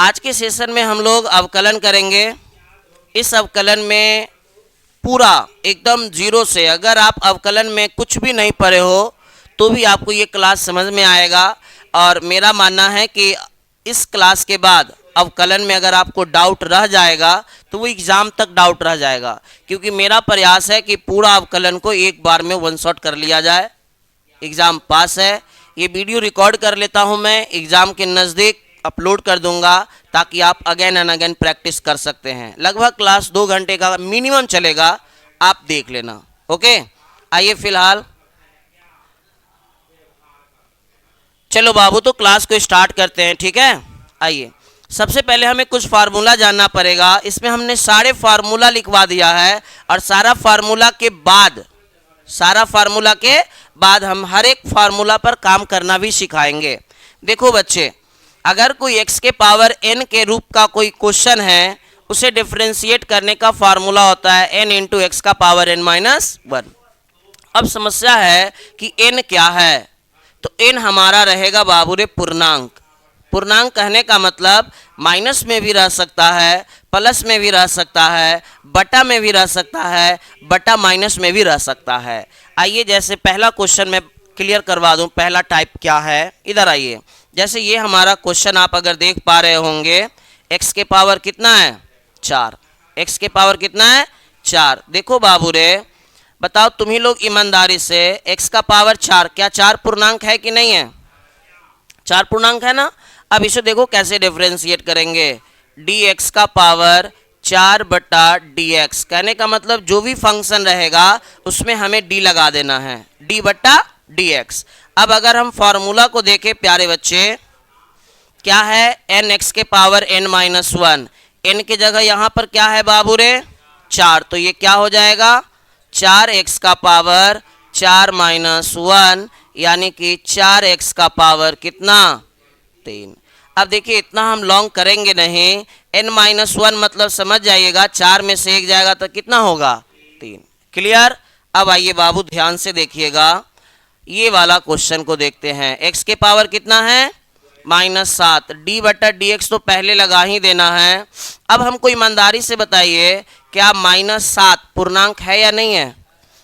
आज के सेशन में हम लोग अवकलन करेंगे। इस अवकलन में पूरा एकदम जीरो से, अगर आप अवकलन में कुछ भी नहीं पढ़े हो तो भी आपको ये क्लास समझ में आएगा। और मेरा मानना है कि इस क्लास के बाद अवकलन में अगर आपको डाउट रह जाएगा तो वो एग्ज़ाम तक डाउट रह जाएगा, क्योंकि मेरा प्रयास है कि पूरा अवकलन को एक बार में वन शॉट कर लिया जाए। एग्ज़ाम पास है। ये वीडियो रिकॉर्ड कर लेता हूँ मैं, एग्ज़ाम के नज़दीक अपलोड कर दूंगा ताकि आप अगेन एंड अगेन प्रैक्टिस कर सकते हैं। लगभग क्लास 2 घंटे का मिनिमम चलेगा, आप देख लेना। ओके, आइए फिलहाल चलो बाबू तो क्लास को स्टार्ट करते हैं। ठीक है, आइए सबसे पहले हमें कुछ फार्मूला जानना पड़ेगा। इसमें हमने सारे फार्मूला लिखवा दिया है और सारा फार्मूला के बाद हम हर एक फार्मूला पर काम करना भी सिखाएंगे। देखो बच्चे, अगर कोई x के पावर n के रूप का कोई क्वेश्चन है, उसे डिफरेंशिएट करने का फार्मूला होता है n इंटू एक्स का पावर n माइनस 1। अब समस्या है कि n क्या है, तो n हमारा रहेगा बाबू रे पूर्णांक। पूर्णांक कहने का मतलब माइनस में भी रह सकता है, प्लस में भी रह सकता है, बटा में भी रह सकता है, बटा माइनस में भी रह सकता है। आइए जैसे पहला क्वेश्चन मैं क्लियर करवा दूं, पहला टाइप क्या है। इधर आइए, जैसे ये हमारा क्वेश्चन आप अगर देख पा रहे होंगे, x के पावर कितना है 4। x के पावर कितना है 4। देखो बाबू रे, बताओ तुम ही लोग ईमानदारी से, x का पावर 4 क्या 4 पूर्णांक है कि नहीं है? 4 पूर्णांक है ना। अब इसे देखो कैसे डिफरेंशिएट करेंगे। dx का पावर 4 बटा dx, कहने का मतलब जो भी फंक्शन रहेगा उसमें हमें d लगा देना है, d बटा dx। अब अगर हम फॉर्मूला को देखें प्यारे बच्चे, क्या है n x के पावर n माइनस 1। n की जगह यहाँ पर क्या है बाबू रे 4, तो ये क्या हो जाएगा 4x का पावर 4 माइनस 1, यानी कि 4x का पावर कितना 3। अब देखिए इतना हम लॉन्ग करेंगे नहीं, n माइनस 1 मतलब समझ जाइएगा 4 में से 1 जाएगा तो कितना होगा 3। क्लियर। अब आइए बाबू ध्यान से देखिएगा, ये वाला क्वेश्चन को देखते हैं। x के पावर कितना है माइनस 7, d बटा dx तो पहले लगा ही देना है। अब हमको ईमानदारी से बताइए, क्या माइनस 7 पूर्णांक है या नहीं है?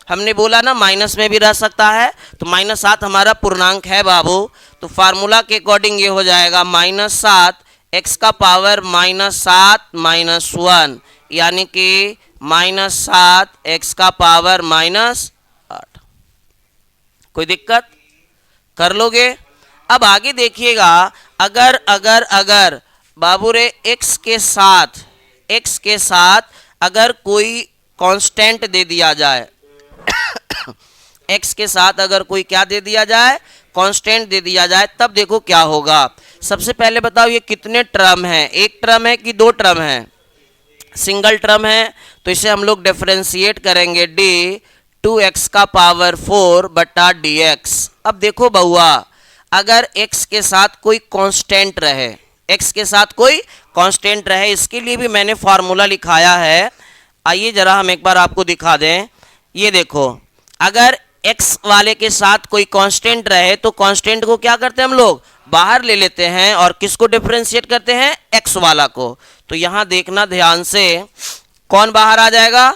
हमने बोला ना माइनस में भी रह सकता है, तो माइनस 7 हमारा पूर्णांक है बाबू। तो फार्मूला के अकॉर्डिंग ये हो जाएगा माइनस 7 x का पावर माइनस 7 माइनस 1, यानी कि माइनस 7 x का पावर माइनस 8। कोई दिक्कत? कर लोगे? अब आगे देखिएगा, अगर बाबू रे x के साथ अगर कोई कांस्टेंट दे दिया जाए x के साथ अगर कोई क्या दे दिया जाए, कांस्टेंट दे दिया जाए, तब देखो क्या होगा। सबसे पहले बताओ ये कितने टर्म है, एक टर्म है कि 2 टर्म है? सिंगल टर्म है, तो इसे हम लोग डिफरेंशिएट करेंगे d 2x का पावर 4 बटा dx। अब देखो बउआ, अगर x के साथ कोई कांस्टेंट रहे, x के साथ कोई कांस्टेंट रहे, इसके लिए भी मैंने फार्मूला लिखाया है। आइए जरा हम एक बार आपको दिखा दें। ये देखो, अगर x वाले के साथ कोई कांस्टेंट रहे तो कांस्टेंट को क्या करते हैं हम लोग बाहर ले लेते हैं और किसको डिफरेंशिएट करते हैं x वाला को। तो यहाँ देखना ध्यान से, कौन बाहर आ जाएगा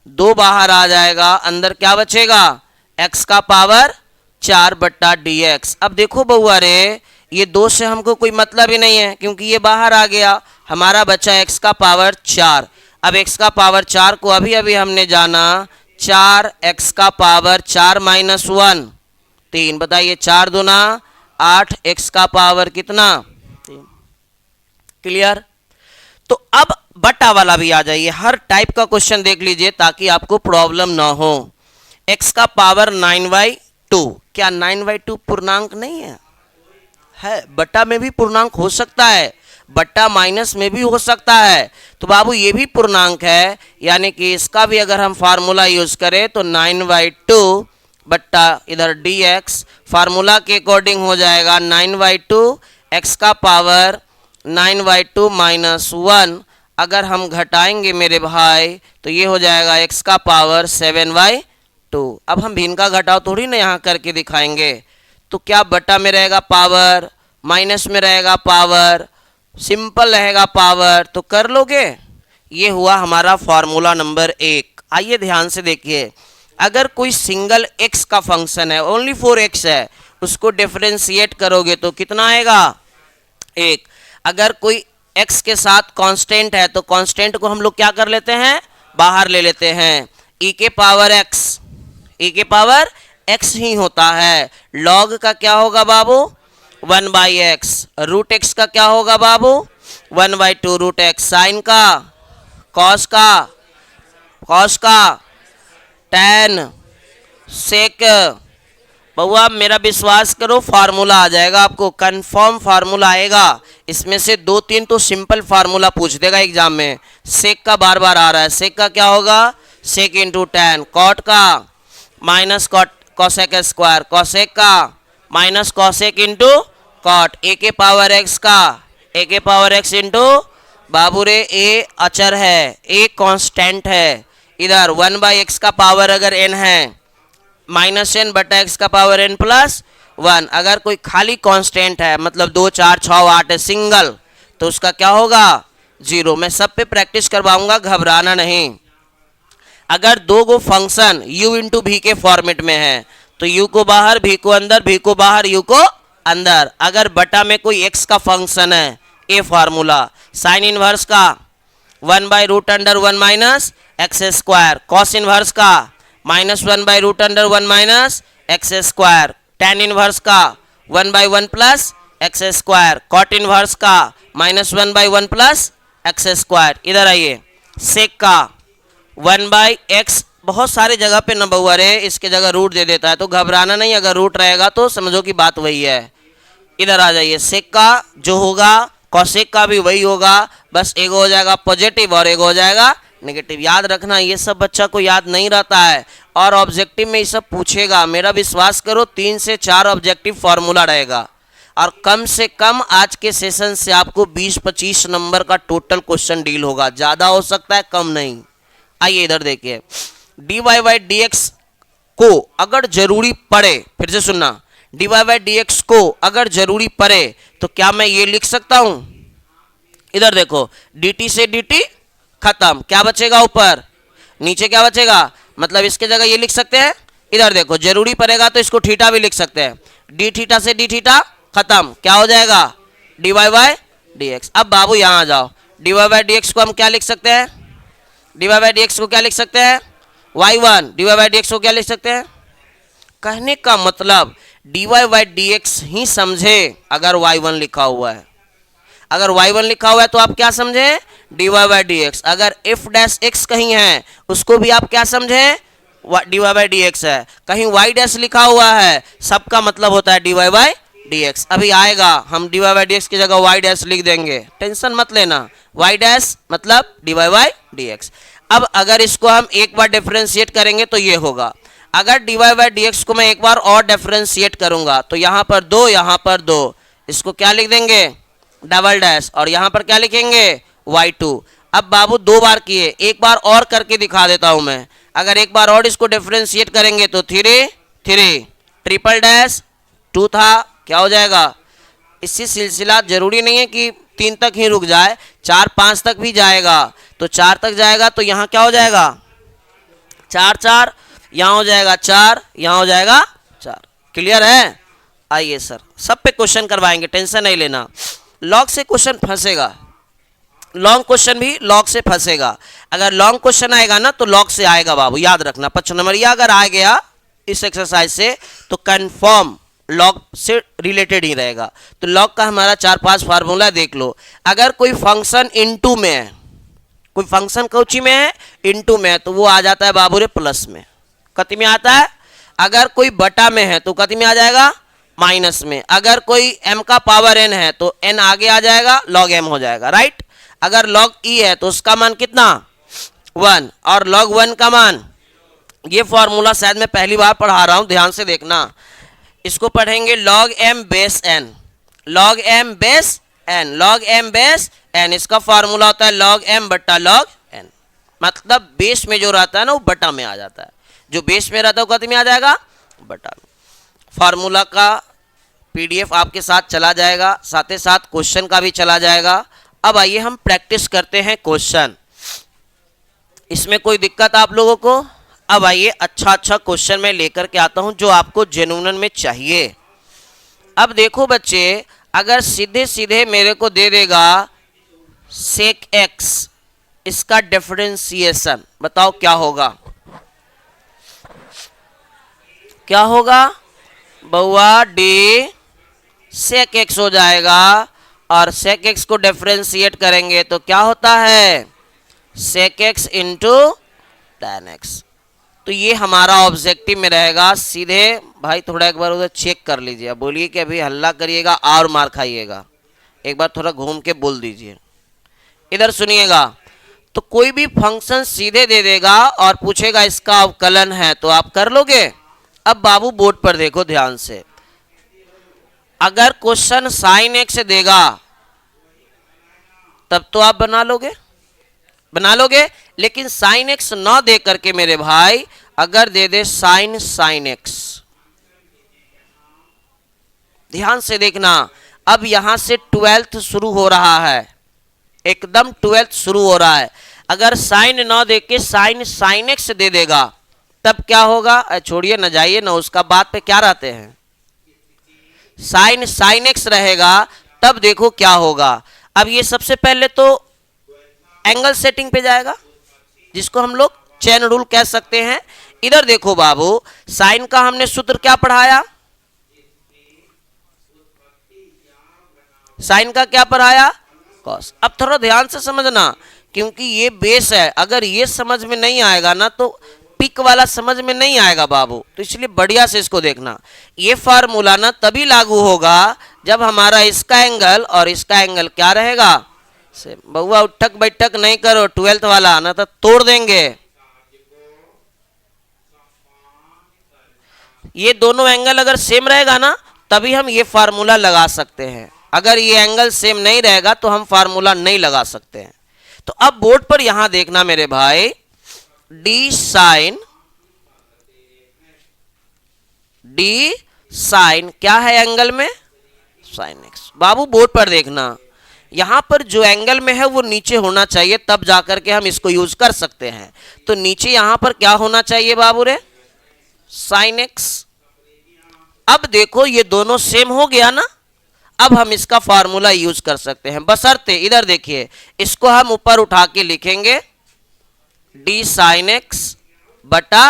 2 बाहर आ जाएगा, अंदर क्या बचेगा x का पावर 4 बट्टा dx। अब देखो बउआ रे, ये 2 से हमको कोई मतलब ही नहीं है क्योंकि ये बाहर आ गया, हमारा बचा x का पावर 4। अब x का पावर 4 को अभी अभी हमने जाना 4x का पावर 4 माइनस 1 3। बताइए 4 दूना 8, x का पावर कितना 3। क्लियर। तो अब बटा वाला भी आ जाइए, हर टाइप का क्वेश्चन देख लीजिए ताकि आपको प्रॉब्लम ना हो। x का पावर 9/2, क्या 9/2 पूर्णांक नहीं है? बटा में भी पूर्णांक हो सकता है, बट्टा माइनस में भी हो सकता है, तो बाबू ये भी पूर्णांक है, यानी कि इसका भी अगर हम फार्मूला यूज करें तो 9/2 बट्टा इधर dx, फार्मूला के अकॉर्डिंग हो जाएगा 9/2 x का पावर 9/2 माइनस 1। अगर हम घटाएंगे मेरे भाई तो ये हो जाएगा x का पावर 7/2। अब हम भिन्न का घटाव थोड़ी ना यहाँ करके दिखाएंगे, तो क्या बटा में रहेगा पावर, माइनस में रहेगा पावर, सिंपल रहेगा पावर, तो कर लोगे। ये हुआ हमारा फॉर्मूला नंबर 1। आइए ध्यान से देखिए, अगर कोई सिंगल x का फंक्शन है, ओनली फॉर x है, उसको डिफरेंशिएट करोगे तो कितना आएगा 1। अगर कोई x के साथ कांस्टेंट है तो कांस्टेंट को हम लोग क्या कर लेते हैं, बाहर ले लेते हैं। e के पावर x ही होता है। log का क्या होगा बाबू 1/x, रूट x का क्या होगा बाबू 1/2 रूट x, साइन का, कॉस का, tan, सेक। बउआ मेरा विश्वास करो, फार्मूला आ जाएगा आपको, कंफर्म फार्मूला आएगा। इसमें से 2-3 तो सिंपल फार्मूला पूछ देगा एग्जाम में। सेक का बार बार आ रहा है, सेक का क्या होगा सेक इंटू टैन, कॉट का minus cot cosec square, cosec का minus cosec into cot, a के पावर एक्स इंटू बाबू रे ए अचर है, ए कांस्टेंट है। इधर 1/x का पावर अगर n है -n बटा x का पावर n प्लस 1। अगर कोई खाली कांस्टेंट है, मतलब 2 4 6 8 है सिंगल, तो उसका क्या होगा 0। मैं सब पे प्रैक्टिस करवाऊंगा, घबराना नहीं। अगर दो गो फंक्शन u इंटू भी के फॉर्मेट में है तो u को बाहर, v को अंदर, v को बाहर, u को अंदर। अगर बटा में कोई x का फंक्शन है, ए फार्मूला साइन इनवर्स का 1/√1 minus x square, cos inverse का -1/√1 minus x square, tan inverse का 1/1 plus x square, cot inverse का -1/1 प्लस एक्स स्क्वायर। इधर आइए, सेक का 1/x बहुत सारे जगह पे नंबर है, इसके जगह रूट दे देता है, तो घबराना नहीं, अगर रूट रहेगा तो समझो कि बात वही है। इधर आ जाइए, सेक का जो होगा कॉसेक का भी वही होगा, बस एक हो जाएगा पॉजिटिव और एक हो जाएगा नेगेटिव। याद रखना, ये सब बच्चा को याद नहीं रहता है, और ऑब्जेक्टिव में ये सब पूछेगा। मेरा विश्वास करो 3 से 4 ऑब्जेक्टिव फॉर्मूला रहेगा, और कम से कम आज के सेशन से आपको 20-25 नंबर का टोटल क्वेश्चन डील होगा, ज़्यादा हो सकता है, कम नहीं। आइए इधर देखिए, dy/dx को अगर जरूरी पड़े, फिर से सुनना, dy/dx को अगर जरूरी पड़े तो क्या मैं ये लिख सकता हूं, इधर देखो, dt से dt खत्म, क्या बचेगा ऊपर, नीचे क्या बचेगा, मतलब इसके जगह ये लिख सकते हैं। इधर देखो, जरूरी पड़ेगा तो इसको थीटा भी लिख सकते हैं, डी थीटा से डी थीटा खत्म, क्या हो जाएगा dy/dx। अब बाबू यहां आ जाओ, dy/dx को हम क्या लिख सकते हैं, dy/dx को क्या लिख सकते हैं y1, dy/dx को क्या लिख सकते हैं। कहने का मतलब dy/dx ही समझे अगर y1 लिखा हुआ है, अगर y1 लिखा हुआ है तो आप क्या समझे dy/dx। अगर f डैश x कहीं है उसको भी आप क्या समझे dy/dx है। कहीं y डैश लिखा हुआ है, सबका मतलब होता है dy/dx। अभी आएगा, हम dy/dx की जगह y डैश लिख देंगे, टेंशन मत लेना, y डैश मतलब dy/dx। अब अगर इसको हम एक बार डिफरेंशिएट करेंगे तो ये होगा। अगर dy/dx को मैं एक बार और डिफरेंशिएट करूंगा तो यहाँ पर 2, यहाँ पर 2, इसको क्या लिख देंगे डबल डैश, और यहाँ पर क्या लिखेंगे y2। अब बाबू 2 बार किए, एक बार और करके दिखा देता हूं मैं। अगर एक बार और इसको डिफरेंशिएट करेंगे तो 3 3 ट्रिपल डैश 2 था, क्या हो जाएगा। इसी सिलसिला जरूरी नहीं है कि 3 तक ही रुक जाए, 4 5 तक भी जाएगा, तो 4 तक जाएगा तो यहाँ क्या हो जाएगा 4 4, यहाँ हो जाएगा 4, यहाँ हो जाएगा 4। क्लियर है। आइए सर, सब पे क्वेश्चन करवाएंगे, टेंशन नहीं लेना। लॉग से क्वेश्चन फंसेगा, लॉन्ग क्वेश्चन भी लॉग से फंसेगा। अगर लॉन्ग क्वेश्चन आएगा ना तो लॉग से आएगा बाबू, याद रखना। 5 नंबरिया अगर आ गया इस एक्सरसाइज से तो कंफर्म लॉग से रिलेटेड ही रहेगा। तो लॉग का हमारा 4-5 फार्मूला देख लो। अगर कोई फंक्शन इनटू में है, कोई फंक्शन कौची में है इनटू में है, तो वो आ जाता है बाबू रे प्लस में, कति में आता है। अगर कोई बटा में है तो कति में आ जाएगा माइनस में। अगर कोई m का पावर n है तो n आगे आ जाएगा, log m हो जाएगा, राइट। अगर log e है तो उसका मान कितना 1, और log 1 का मान, ये फॉर्मूला शायद मैं पहली बार पढ़ा रहा हूं, ध्यान से देखना। इसको पढ़ेंगे log m base n, log m base n, log m base n। इसका फॉर्मूला होता है log m बट्टा log n, मतलब बेस में जो रहता है ना वो बटा में आ जाता है, जो बेस में रहता है वो कति में आ जाएगा बटा में। फार्मूला का पीडीएफ आपके साथ चला जाएगा, साथ ही साथ क्वेश्चन का भी चला जाएगा। अब आइए हम प्रैक्टिस करते हैं क्वेश्चन। इसमें कोई दिक्कत आप लोगों को? अब आइए अच्छा क्वेश्चन मैं लेकर के आता हूं जो आपको जेन्युइन में चाहिए। अब देखो बच्चे, अगर सीधे सीधे मेरे को दे देगा सेक एक्स, इसका डिफरेंशिएशन बताओ क्या होगा? क्या होगा बउआ? डी सेक एक्स हो जाएगा, और सेक एक्स को डिफरेंशिएट करेंगे तो क्या होता है? Sec x into tan x. तो ये हमारा ऑब्जेक्टिव में रहेगा। सीधे भाई थोड़ा एक बार उधर चेक कर लीजिए, बोलिए कि अभी हल्ला करिएगा और मार खाइएगा, एक बार थोड़ा घूम के बोल दीजिए। इधर सुनिएगा, तो कोई भी फंक्शन सीधे दे देगा और पूछेगा इसका अवकलन है तो आप कर लोगे। अब बाबू बोर्ड पर देखो ध्यान से, अगर क्वेश्चन साइन एक्स देगा तब तो आप बना लोगे, लेकिन साइन एक्स ना दे करके मेरे भाई अगर दे दे साइन एक्स, ध्यान से देखना, अब यहां से 12th शुरू हो रहा है, एकदम 12th शुरू हो रहा है। अगर साइन ना दे के साइन एक्स दे देगा तब क्या होगा? छोड़िए न जाइए ना, उसका बात पे क्या रहते हैं, साइन एक्स रहेगा तब देखो क्या होगा। अब ये सबसे पहले तो एंगल सेटिंग पे जाएगा, जिसको हम लोग चेन रूल कह सकते हैं। इधर देखो बाबू, साइन का हमने सूत्र क्या पढ़ाया? साइन का क्या पढ़ाया? कॉस। अब थोड़ा ध्यान से समझना, क्योंकि ये बेस है, अगर ये समझ में नहीं आएगा ना तो पिक वाला समझ में नहीं आएगा बाबू, तो इसलिए बढ़िया से इसको देखना। ये फार्मूला ना तभी लागू होगा जब हमारा इसका एंगल और इसका एंगल क्या रहेगा? बउआ उठक बैठक नहीं करो 12th वाला, ना तो तोड़ देंगे। ये दोनों एंगल अगर सेम रहेगा ना तभी हम ये फार्मूला लगा सकते हैं, अगर ये एंगल सेम नहीं रहेगा तो हम फार्मूला नहीं लगा सकते हैं। तो अब बोर्ड पर यहां देखना मेरे भाई, डी साइन क्या है एंगल में? Sine x. बाबू बोर्ड पर देखना, यहां पर जो एंगल में है वो नीचे होना चाहिए, तब जाकर के हम इसको यूज कर सकते हैं। तो नीचे यहां पर क्या होना चाहिए बाबू रे? Sine x. अब देखो ये दोनों सेम हो गया ना, अब हम इसका फार्मूला यूज कर सकते हैं, बशर्ते इधर देखिए, इसको हम ऊपर उठा के लिखेंगे डी साइन एक्स बटा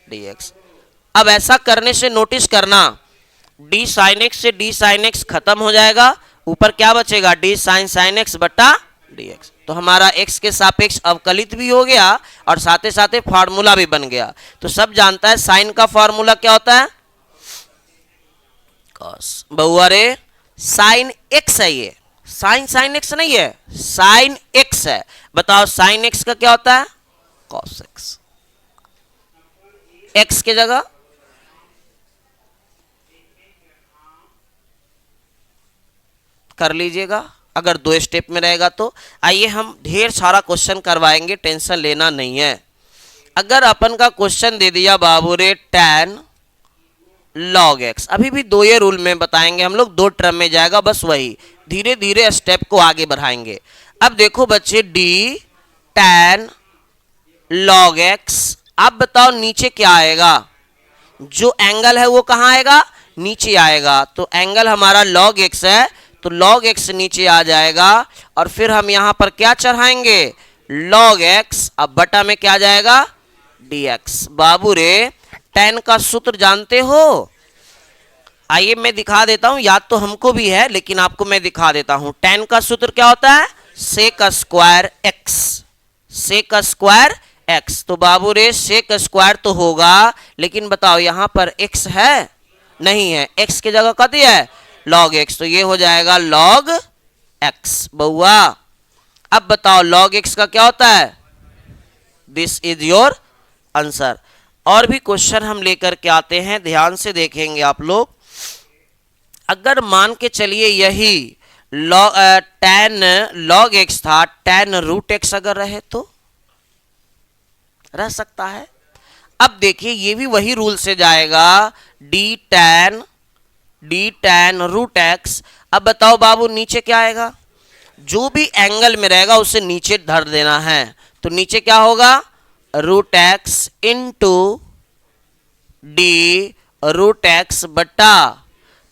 डी एक्स। अब ऐसा करने से नोटिस करना, डी साइन एक्स से डी साइन एक्स खत्म हो जाएगा, ऊपर क्या बचेगा? डी साइन एक्स बटा डी एक्स। तो हमारा एक्स के सापेक्ष अवकलित भी हो गया और साथ ही फार्मूला भी बन गया। तो सब जानता है साइन का फार्मूला क्या होता है? कॉस। बउआ रे साइन एक्स है, ये साइन एक्स नहीं है, साइन एक्स है। बताओ साइन एक्स का क्या होता है? Cos x. एक्स के जगह कर लीजिएगा, अगर 2 स्टेप में रहेगा तो। आइए हम ढेर सारा क्वेश्चन करवाएंगे, टेंशन लेना नहीं है। अगर अपन का क्वेश्चन दे दिया बाबू रे tan log x, अभी भी 2 ये रूल में बताएंगे हम लोग, 2 टर्म में जाएगा, बस वही धीरे धीरे स्टेप को आगे बढ़ाएंगे। अब देखो बच्चे, d tan log x, अब बताओ नीचे क्या आएगा? जो एंगल है वो कहां आएगा? नीचे आएगा। तो एंगल हमारा log x है, तो log x नीचे आ जाएगा, और फिर हम यहां पर क्या चढ़ाएंगे? log x, अब बटा में क्या जाएगा? dx। बाबू रे tan का सूत्र जानते हो? आइए मैं दिखा देता हूं, याद तो हमको भी है लेकिन आपको मैं दिखा देता हूं। tan का सूत्र क्या होता है? Sec square x, sec square x. तो बाबू रे सेक स्क्वायर तो होगा, लेकिन बताओ यहां पर x है? नहीं है, x की जगह क्या दिया है? log x, तो ये हो जाएगा log x। बउआ अब बताओ log x का क्या होता है? This is your answer. और भी क्वेश्चन हम लेकर के आते हैं, ध्यान से देखेंगे आप लोग। अगर मान के चलिए यही tan log x था, tan रूट x अगर रहे तो रह सकता है। अब देखिए ये भी वही रूल से जाएगा, d tan d tan root x. अब बताओ बाबू नीचे क्या आएगा, जो भी एंगल में रहेगा उसे नीचे धर देना है, तो नीचे क्या होगा root x into d root x बटा,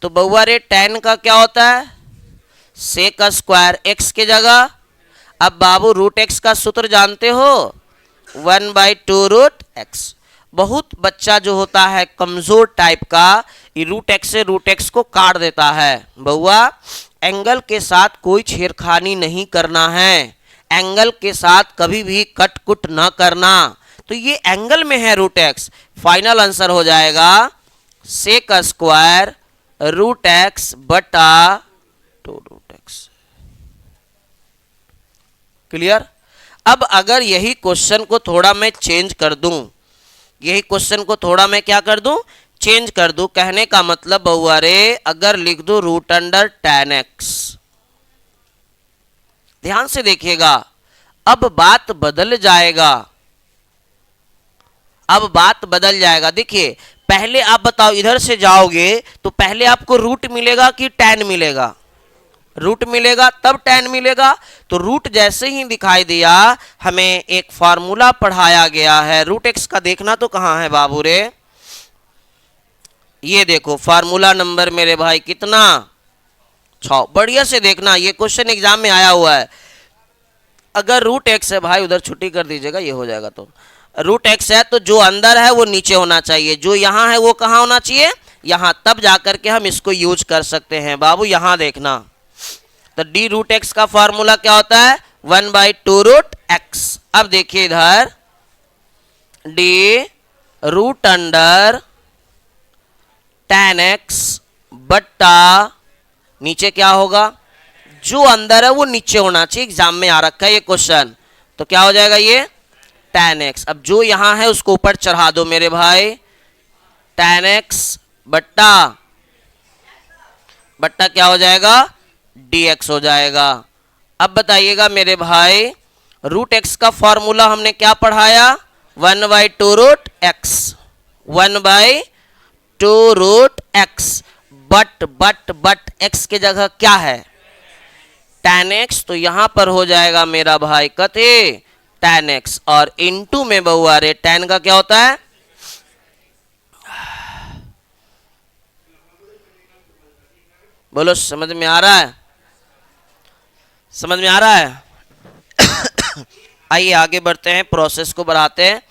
तो बउआ रे tan का क्या होता है सेक स्क्वायर एक्स के जगह। अब बाबू रूट एक्स का सूत्र जानते हो 1/2 रूट एक्स। बहुत बच्चा जो होता है कमजोर टाइप का, ये रूट एक्स से रूट एक्स को काट देता है। बउआ एंगल के साथ कोई छेड़खानी नहीं करना है, एंगल के साथ कभी भी कट कुट ना करना। तो ये एंगल में है रूट एक्स, फाइनल आंसर हो जाएगा सेक स्क्वायर रूट एक्स बटा 2 रूट एक्स। क्लियर। अब अगर यही क्वेश्चन को थोड़ा मैं चेंज कर दूं, यही क्वेश्चन को थोड़ा मैं क्या कर दूं चेंज कर दूं, कहने का मतलब बउआ रे अगर लिख दो रूट अंडर tan x, ध्यान से देखिएगा अब बात बदल जाएगा, अब बात बदल जाएगा। देखिए पहले आप बताओ इधर से जाओगे तो पहले आपको रूट मिलेगा कि tan मिलेगा, रूट मिलेगा तब tan मिलेगा। तो रूट जैसे ही दिखाई दिया हमें एक फार्मूला पढ़ाया गया है, रूट एक्स का देखना तो कहां है बाबू रे, ये देखो फार्मूला नंबर मेरे भाई कितना 6। बढ़िया से देखना, ये क्वेश्चन एग्जाम में आया हुआ है। अगर रूट एक्स है भाई उधर छुट्टी कर दीजिएगा, ये हो जाएगा। तो रूट एक्स है तो जो अंदर है वो नीचे होना चाहिए, जो यहाँ है वो कहाँ होना चाहिए यहाँ, तब जाकर के हम इसको यूज कर सकते हैं। बाबू यहाँ देखना, तो डी रूट एक्स का फॉर्मूला क्या होता है 1/2 रूट एक्स। अब देखिए इधर d root under tan x बट्टा नीचे क्या होगा, जो अंदर है वो नीचे होना चाहिए, एग्जाम में आ रखा है ये क्वेश्चन, तो क्या हो जाएगा ये tan x। अब जो यहां है उसको ऊपर चढ़ा दो मेरे भाई, tan x बट्टा बट्टा क्या हो जाएगा dx हो जाएगा। अब बताइएगा मेरे भाई रूट एक्स का फॉर्मूला हमने क्या पढ़ाया 1/2 root x, 1/2 root x but x के जगह क्या है tan x, तो यहां पर हो जाएगा मेरा भाई कते tan x, और इनटू में बहुआ रे tan का क्या होता है बोलो समझ में आ रहा है, समझ में आ रहा है। आइए आगे बढ़ते हैं, प्रोसेस को बढ़ाते हैं।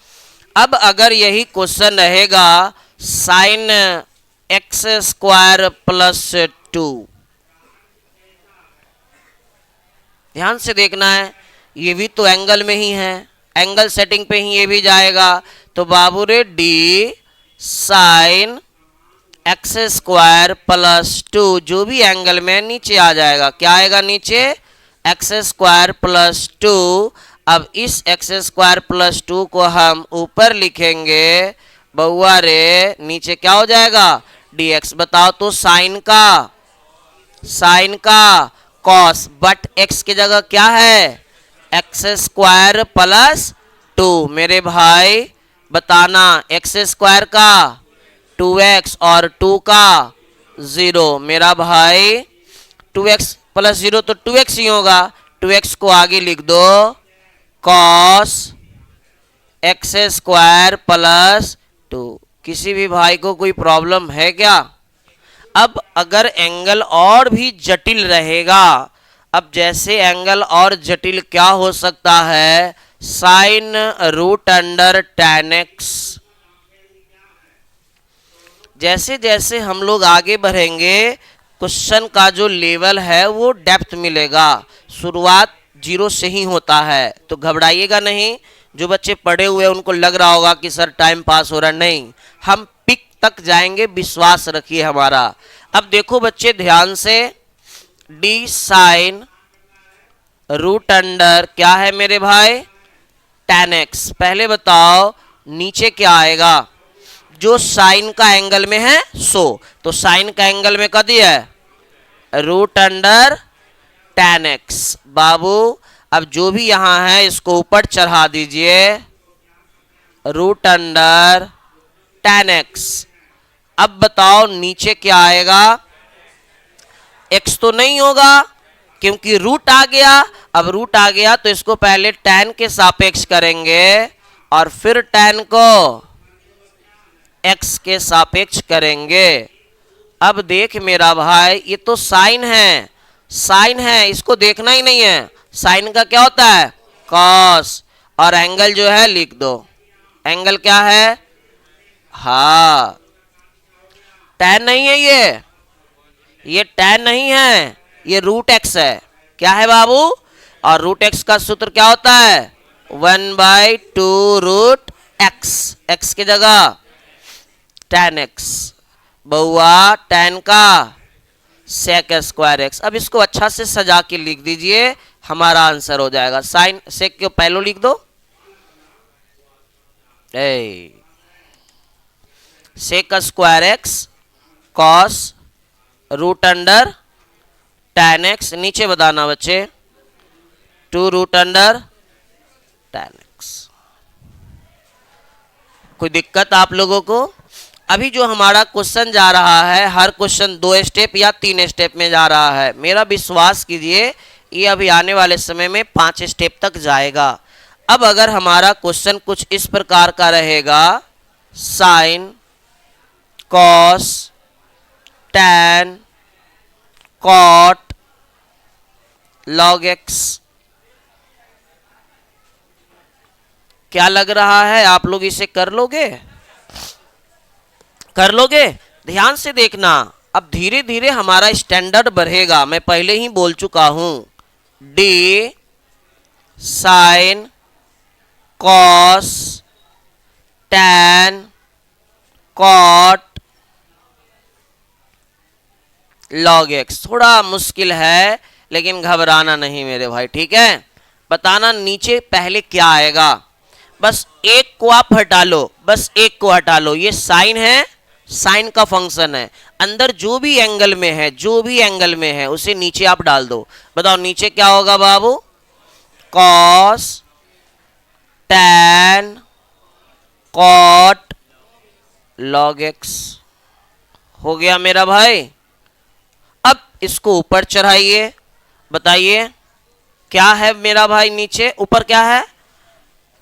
अब अगर यही क्वेश्चन रहेगा साइन एक्स स्क्वायर प्लस 2, ध्यान से देखना है, ये भी तो एंगल में ही है, एंगल सेटिंग पे ही ये भी जाएगा। तो बाबू रे D sine x square plus 2 जो भी एंगल में नीचे आ जाएगा, क्या आएगा नीचे एक्स स्क्वायर प्लस 2। अब इस एक्स स्क्वायर प्लस 2 को हम ऊपर लिखेंगे बउआ रे, नीचे क्या हो जाएगा dx। बताओ तो साइन का कॉस, बट x की जगह क्या है एक्स स्क्वायर प्लस 2। मेरे भाई बताना एक्स स्क्वायर का 2x और 2 का 0, मेरा भाई 2x प्लस 0 तो 2x ही होगा, 2x को आगे लिख दो कॉस एक्स स्क्वायर प्लस 2। किसी भी भाई को कोई प्रॉब्लम है क्या। अब अगर एंगल और भी जटिल रहेगा, अब जैसे एंगल और जटिल क्या हो सकता है sine root under tan x। जैसे जैसे हम लोग आगे बढ़ेंगे क्वेश्चन का जो लेवल है वो डेप्थ मिलेगा, शुरुआत 0 से ही होता है, तो घबराइएगा नहीं। जो बच्चे पढ़े हुए हैं उनको लग रहा होगा कि सर टाइम पास हो रहा, नहीं, हम पिक तक जाएंगे, विश्वास रखिए हमारा। अब देखो बच्चे ध्यान से, डी साइन रूट अंडर क्या है मेरे भाई tan x। पहले बताओ नीचे क्या आएगा, जो साइन का एंगल में है तो साइन का एंगल में क्या दिया है रूट अंडर tan x। बाबू अब जो भी यहां है इसको ऊपर चढ़ा दीजिए रूट अंडर tan x। अब बताओ नीचे क्या आएगा एक्स तो नहीं होगा क्योंकि रूट आ गया। अब रूट आ गया तो इसको पहले tan के सापेक्ष करेंगे और फिर tan को x के सापेक्ष करेंगे। अब देख मेरा भाई ये तो साइन है, साइन है, इसको देखना ही नहीं है। साइन का क्या होता है? कॉस। और एंगल जो है लिख दो, एंगल क्या है? हाँ, tan नहीं है ये tan नहीं है, ये रूट एक्स है। क्या है बाबू? और रूट एक्स का सूत्र क्या होता है? 1/2 रूट एक्स, एक्स की जगह tan x बहुआ tan का sec स्क्वायर x। अब इसको अच्छा से सजा के लिख दीजिए, हमारा आंसर हो जाएगा। साइन सेक के पहले लिख दो, sec square x cos root under tan x, नीचे बताना बच्चे 2 रूट अंडर tan x। कोई दिक्कत आप लोगों को? अभी जो हमारा क्वेश्चन जा रहा है, हर क्वेश्चन 2 स्टेप या 3 स्टेप में जा रहा है। मेरा विश्वास कीजिए ये अभी आने वाले समय में 5 स्टेप तक जाएगा। अब अगर हमारा क्वेश्चन कुछ इस प्रकार का रहेगा, sine cos tan cot log x, क्या लग रहा है आप लोग इसे कर लोगे? कर लोगे? ध्यान से देखना, अब धीरे धीरे हमारा स्टैंडर्ड बढ़ेगा। मैं पहले ही बोल चुका हूं, d sine cos tan cot log x. थोड़ा मुश्किल है लेकिन घबराना नहीं मेरे भाई, ठीक है? बताना नीचे पहले क्या आएगा, बस एक को आप हटा लो, बस एक को हटा लो। ये साइन है, साइन का फंक्शन है, अंदर जो भी एंगल में है, जो भी एंगल में है उसे नीचे आप डाल दो। बताओ नीचे क्या होगा बाबू? Cos tan cot log x. हो गया मेरा भाई। अब इसको ऊपर चढ़ाइए, बताइए क्या है मेरा भाई? नीचे ऊपर क्या है?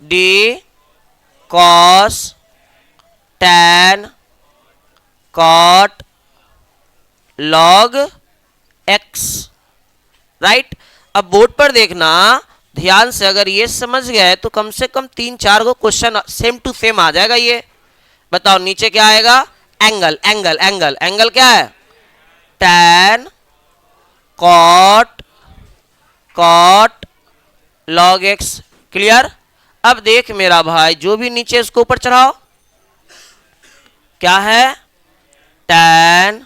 D cos tan cot log x, right. अब बोर्ड पर देखना ध्यान से, अगर ये समझ गए तो कम से कम 3-4 को क्वेश्चन सेम टू सेम आ जाएगा। ये बताओ नीचे क्या आएगा? एंगल, एंगल, एंगल, एंगल क्या है? Tan cot cot log x. Clear? अब देख मेरा भाई, जो भी नीचे इसको ऊपर चढ़ाओ, क्या है? Tan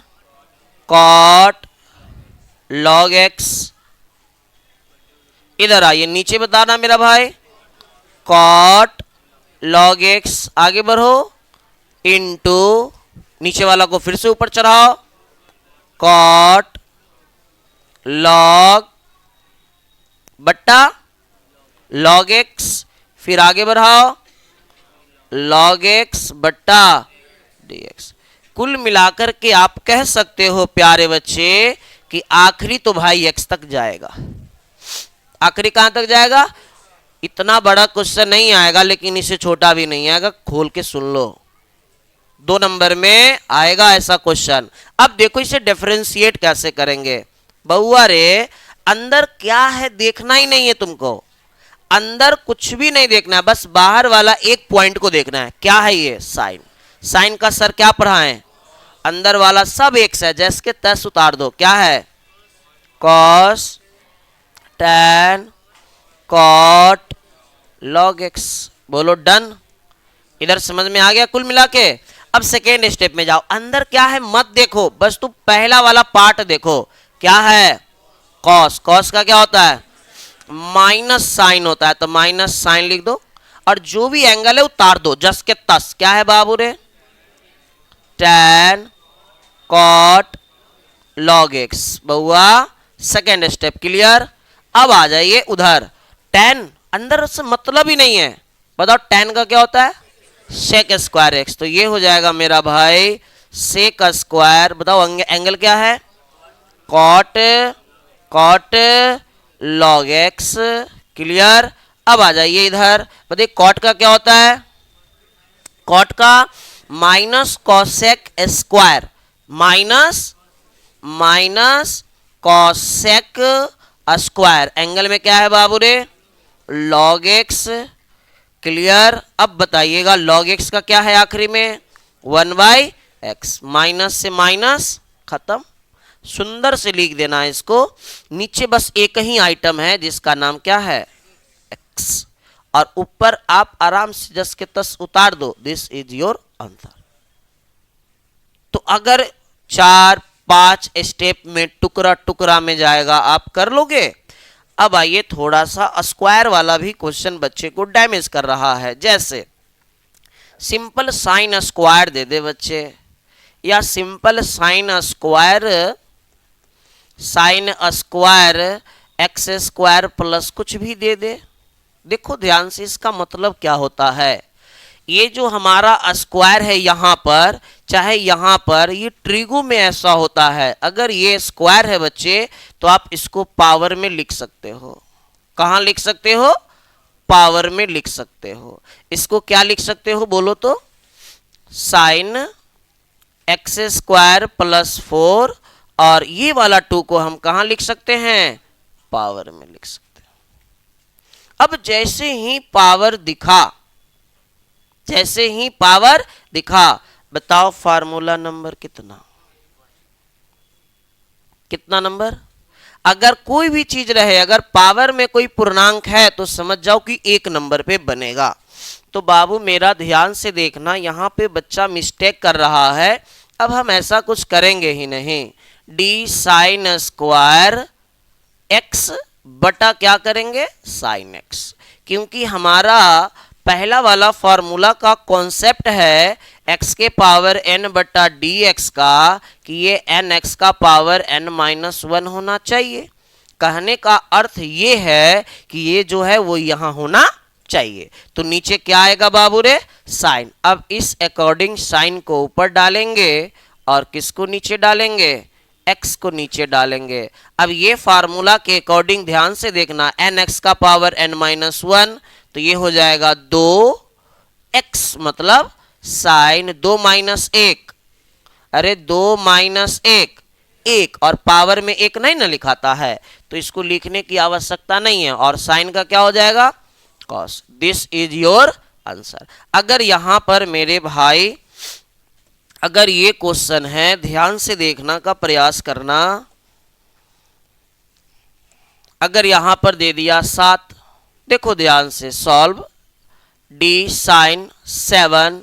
cot log x. इधर आइए, नीचे बताना मेरा भाई, कॉट लॉग एक्स। आगे बढ़ो, इनटू नीचे वाला को फिर से ऊपर चढ़ाओ, कॉट लॉग बट्टा लॉग एक्स। फिर आगे बढ़ाओ, लॉग एक्स बट्टा dx। कुल मिलाकर के आप कह सकते हो प्यारे बच्चे कि आखिरी तो भाई x तक जाएगा। आखिरी कहां तक जाएगा? इतना बड़ा क्वेश्चन नहीं आएगा लेकिन इससे छोटा भी नहीं आएगा, खोल के सुन लो। 2 नंबर में आएगा ऐसा क्वेश्चन। अब देखो इसे डिफरेंशिएट कैसे करेंगे। बउआ रे, अंदर क्या है देखना ही नहीं है तुमको, अंदर कुछ भी नहीं देखना है, बस बाहर वाला एक पॉइंट को देखना है। क्या है ये? साइन। साइन का सर क्या पढ़ाएं? अंदर वाला सब एक्स है, जैसे के तैस उतार दो। क्या है? Cos tan cot log x. बोलो डन। इधर समझ में आ गया कुल मिला के? अब सेकेंड स्टेप में जाओ, अंदर क्या है मत देखो, बस तुम पहला वाला पार्ट देखो। क्या है? कॉस। कॉस का क्या होता है? माइनस साइन होता है, तो माइनस साइन लिख दो और जो भी एंगल है उतार दो जस के तस। क्या है बाबू रे? Tan cot log x. बहुआ सेकेंड स्टेप क्लियर। अब आ जाइए उधर, टैन अंदर से मतलब ही नहीं है। बताओ टैन का क्या होता है? Sec square x. तो ये हो जाएगा मेरा भाई सेक स्क्वायर। बताओ एंगल क्या है? Cot cot log x. Clear. अब आ जाइए इधर, बताइए कॉट का क्या होता है? कॉट का minus cosec square, minus cosec square. Angle में क्या है बाबू रे? Log x. क्लियर। अब बताइएगा लॉग एक्स का क्या है आखिरी में? 1/x। माइनस से माइनस खत्म। सुंदर से लिख देना है इसको। नीचे बस एक ही आइटम है जिसका नाम क्या है? x। और ऊपर आप आराम से जस के तस उतार दो, दिस इज योर आंसर। तो अगर 4-5 स्टेप में टुकड़ा टुकड़ा में जाएगा, आप कर लोगे। अब आइए थोड़ा सा स्क्वायर वाला भी क्वेश्चन बच्चे को डैमेज कर रहा है। जैसे सिंपल साइन स्क्वायर दे दे बच्चे, या simple sine square x square plus कुछ भी दे दे। देखो ध्यान से, इसका मतलब क्या होता है? ये जो हमारा स्क्वायर है यहाँ पर, चाहे यहाँ पर, ये ट्रिगो में ऐसा होता है। अगर ये स्क्वायर है बच्चे, तो आप इसको पावर में लिख सकते हो। कहाँ लिख सकते हो? पावर में लिख सकते हो। इसको क्या लिख सकते हो बोलो तो? साइन एक्स स्क्वायर प्लस 4, और ये वाला 2 को हम कहाँ लिख सकते हैं? पावर में लिख सकते हैं। अब जैसे ही पावर दिखा, बताओ फार्मूला नंबर कितना नंबर? अगर कोई भी चीज रहे, अगर पावर में कोई पूर्णांक है, तो समझ जाओ कि 1 नंबर पे बनेगा। तो बाबू मेरा ध्यान से देखना, यहाँ पे बच्चा मिस्टेक कर रहा है। अब हम ऐसा कुछ करेंगे ही नहीं। डी साइन स्क्वायर एक्स बटा क्या करेंगे? Sine x. क्योंकि हमारा पहला वाला फॉर्मूला का कॉन्सेप्ट है x के पावर n बटा डी एक्स का, कि ये n x का पावर n-1 होना चाहिए। कहने का अर्थ ये है कि ये जो है वो यहाँ होना चाहिए। तो नीचे क्या आएगा बाबू रे? साइन। अब इस अकॉर्डिंग साइन को ऊपर डालेंगे और किसको नीचे डालेंगे? x को नीचे डालेंगे। अब ये फार्मूला के अकॉर्डिंग ध्यान से देखना, n(x) का पावर n-1, तो ये हो जाएगा 2x, मतलब साइन 2 माइनस 1। अरे 2 माइनस 1, 1, और पावर में 1 नहीं ना लिखाता है, तो इसको लिखने की आवश्यकता नहीं है। और साइन का क्या हो जाएगा? Cos. This is your answer. अगर यहां पर मेरे भाई, अगर ये क्वेश्चन है, ध्यान से देखना का प्रयास करना। अगर यहां पर दे दिया 7, देखो ध्यान से solve. D sine 7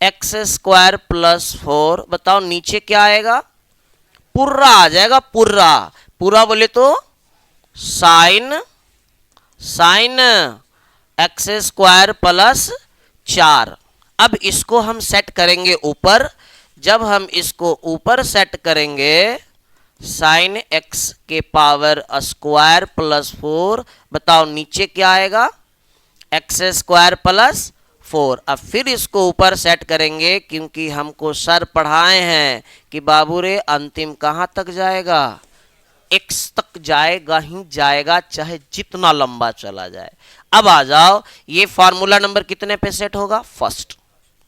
x square plus 4, बताओ नीचे क्या आएगा? पूरा आ जाएगा। पूरा बोले तो साइन एक्स स्क्वायर प्लस 4। अब इसको हम सेट करेंगे ऊपर। जब हम इसको ऊपर सेट करेंगे, साइन एक्स के पावर स्क्वायर प्लस 4, बताओ नीचे क्या आएगा? X square plus 4। अब फिर इसको ऊपर सेट करेंगे, क्योंकि हमको सर पढ़ाए हैं कि बाबू रे अंतिम कहां तक जाएगा? x तक जाएगा ही जाएगा, चाहे जितना लंबा चला जाए। अब आ जाओ, ये फॉर्मूला नंबर कितने पे सेट होगा? फर्स्ट।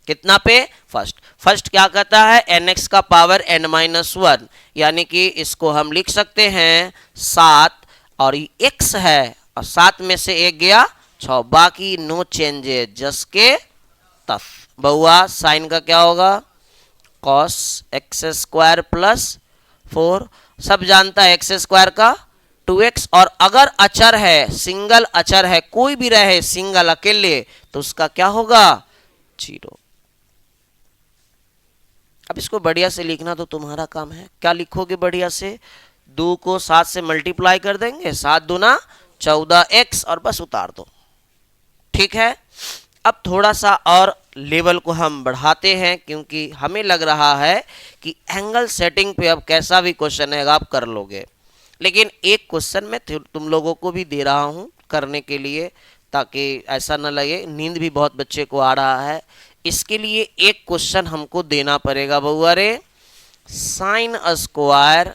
कितना पे? फर्स्ट क्या कहता है? nx का पावर n-1, यानी कि इसको हम लिख सकते हैं 7, और x है, और 7 में से 1 गया 6, बाकी नो चेंजेस, जस के तस। बहुआ साइन का क्या होगा? Cos x square plus 4। सब जानता है एक्स स्क्वायर का 2x, और अगर अचर है, सिंगल अचर है, कोई भी रहे सिंगल अकेले, तो उसका क्या होगा? 0। अब इसको बढ़िया से लिखना तो तुम्हारा काम है। क्या लिखोगे बढ़िया से? 2 को 7 से मल्टीप्लाई कर देंगे, 7 दूना 14x, और बस उतार दो। ठीक है। अब थोड़ा सा और लेवल को हम बढ़ाते हैं, क्योंकि हमें लग रहा है कि एंगल सेटिंग पे अब कैसा भी क्वेश्चन है आप कर लोगे। लेकिन एक क्वेश्चन मैं तुम लोगों को भी दे रहा हूं करने के लिए, ताकि ऐसा न लगे, नींद भी बहुत बच्चे को आ रहा है। इसके लिए एक क्वेश्चन हमको देना पड़ेगा बउआ रे। साइन स्क्वायर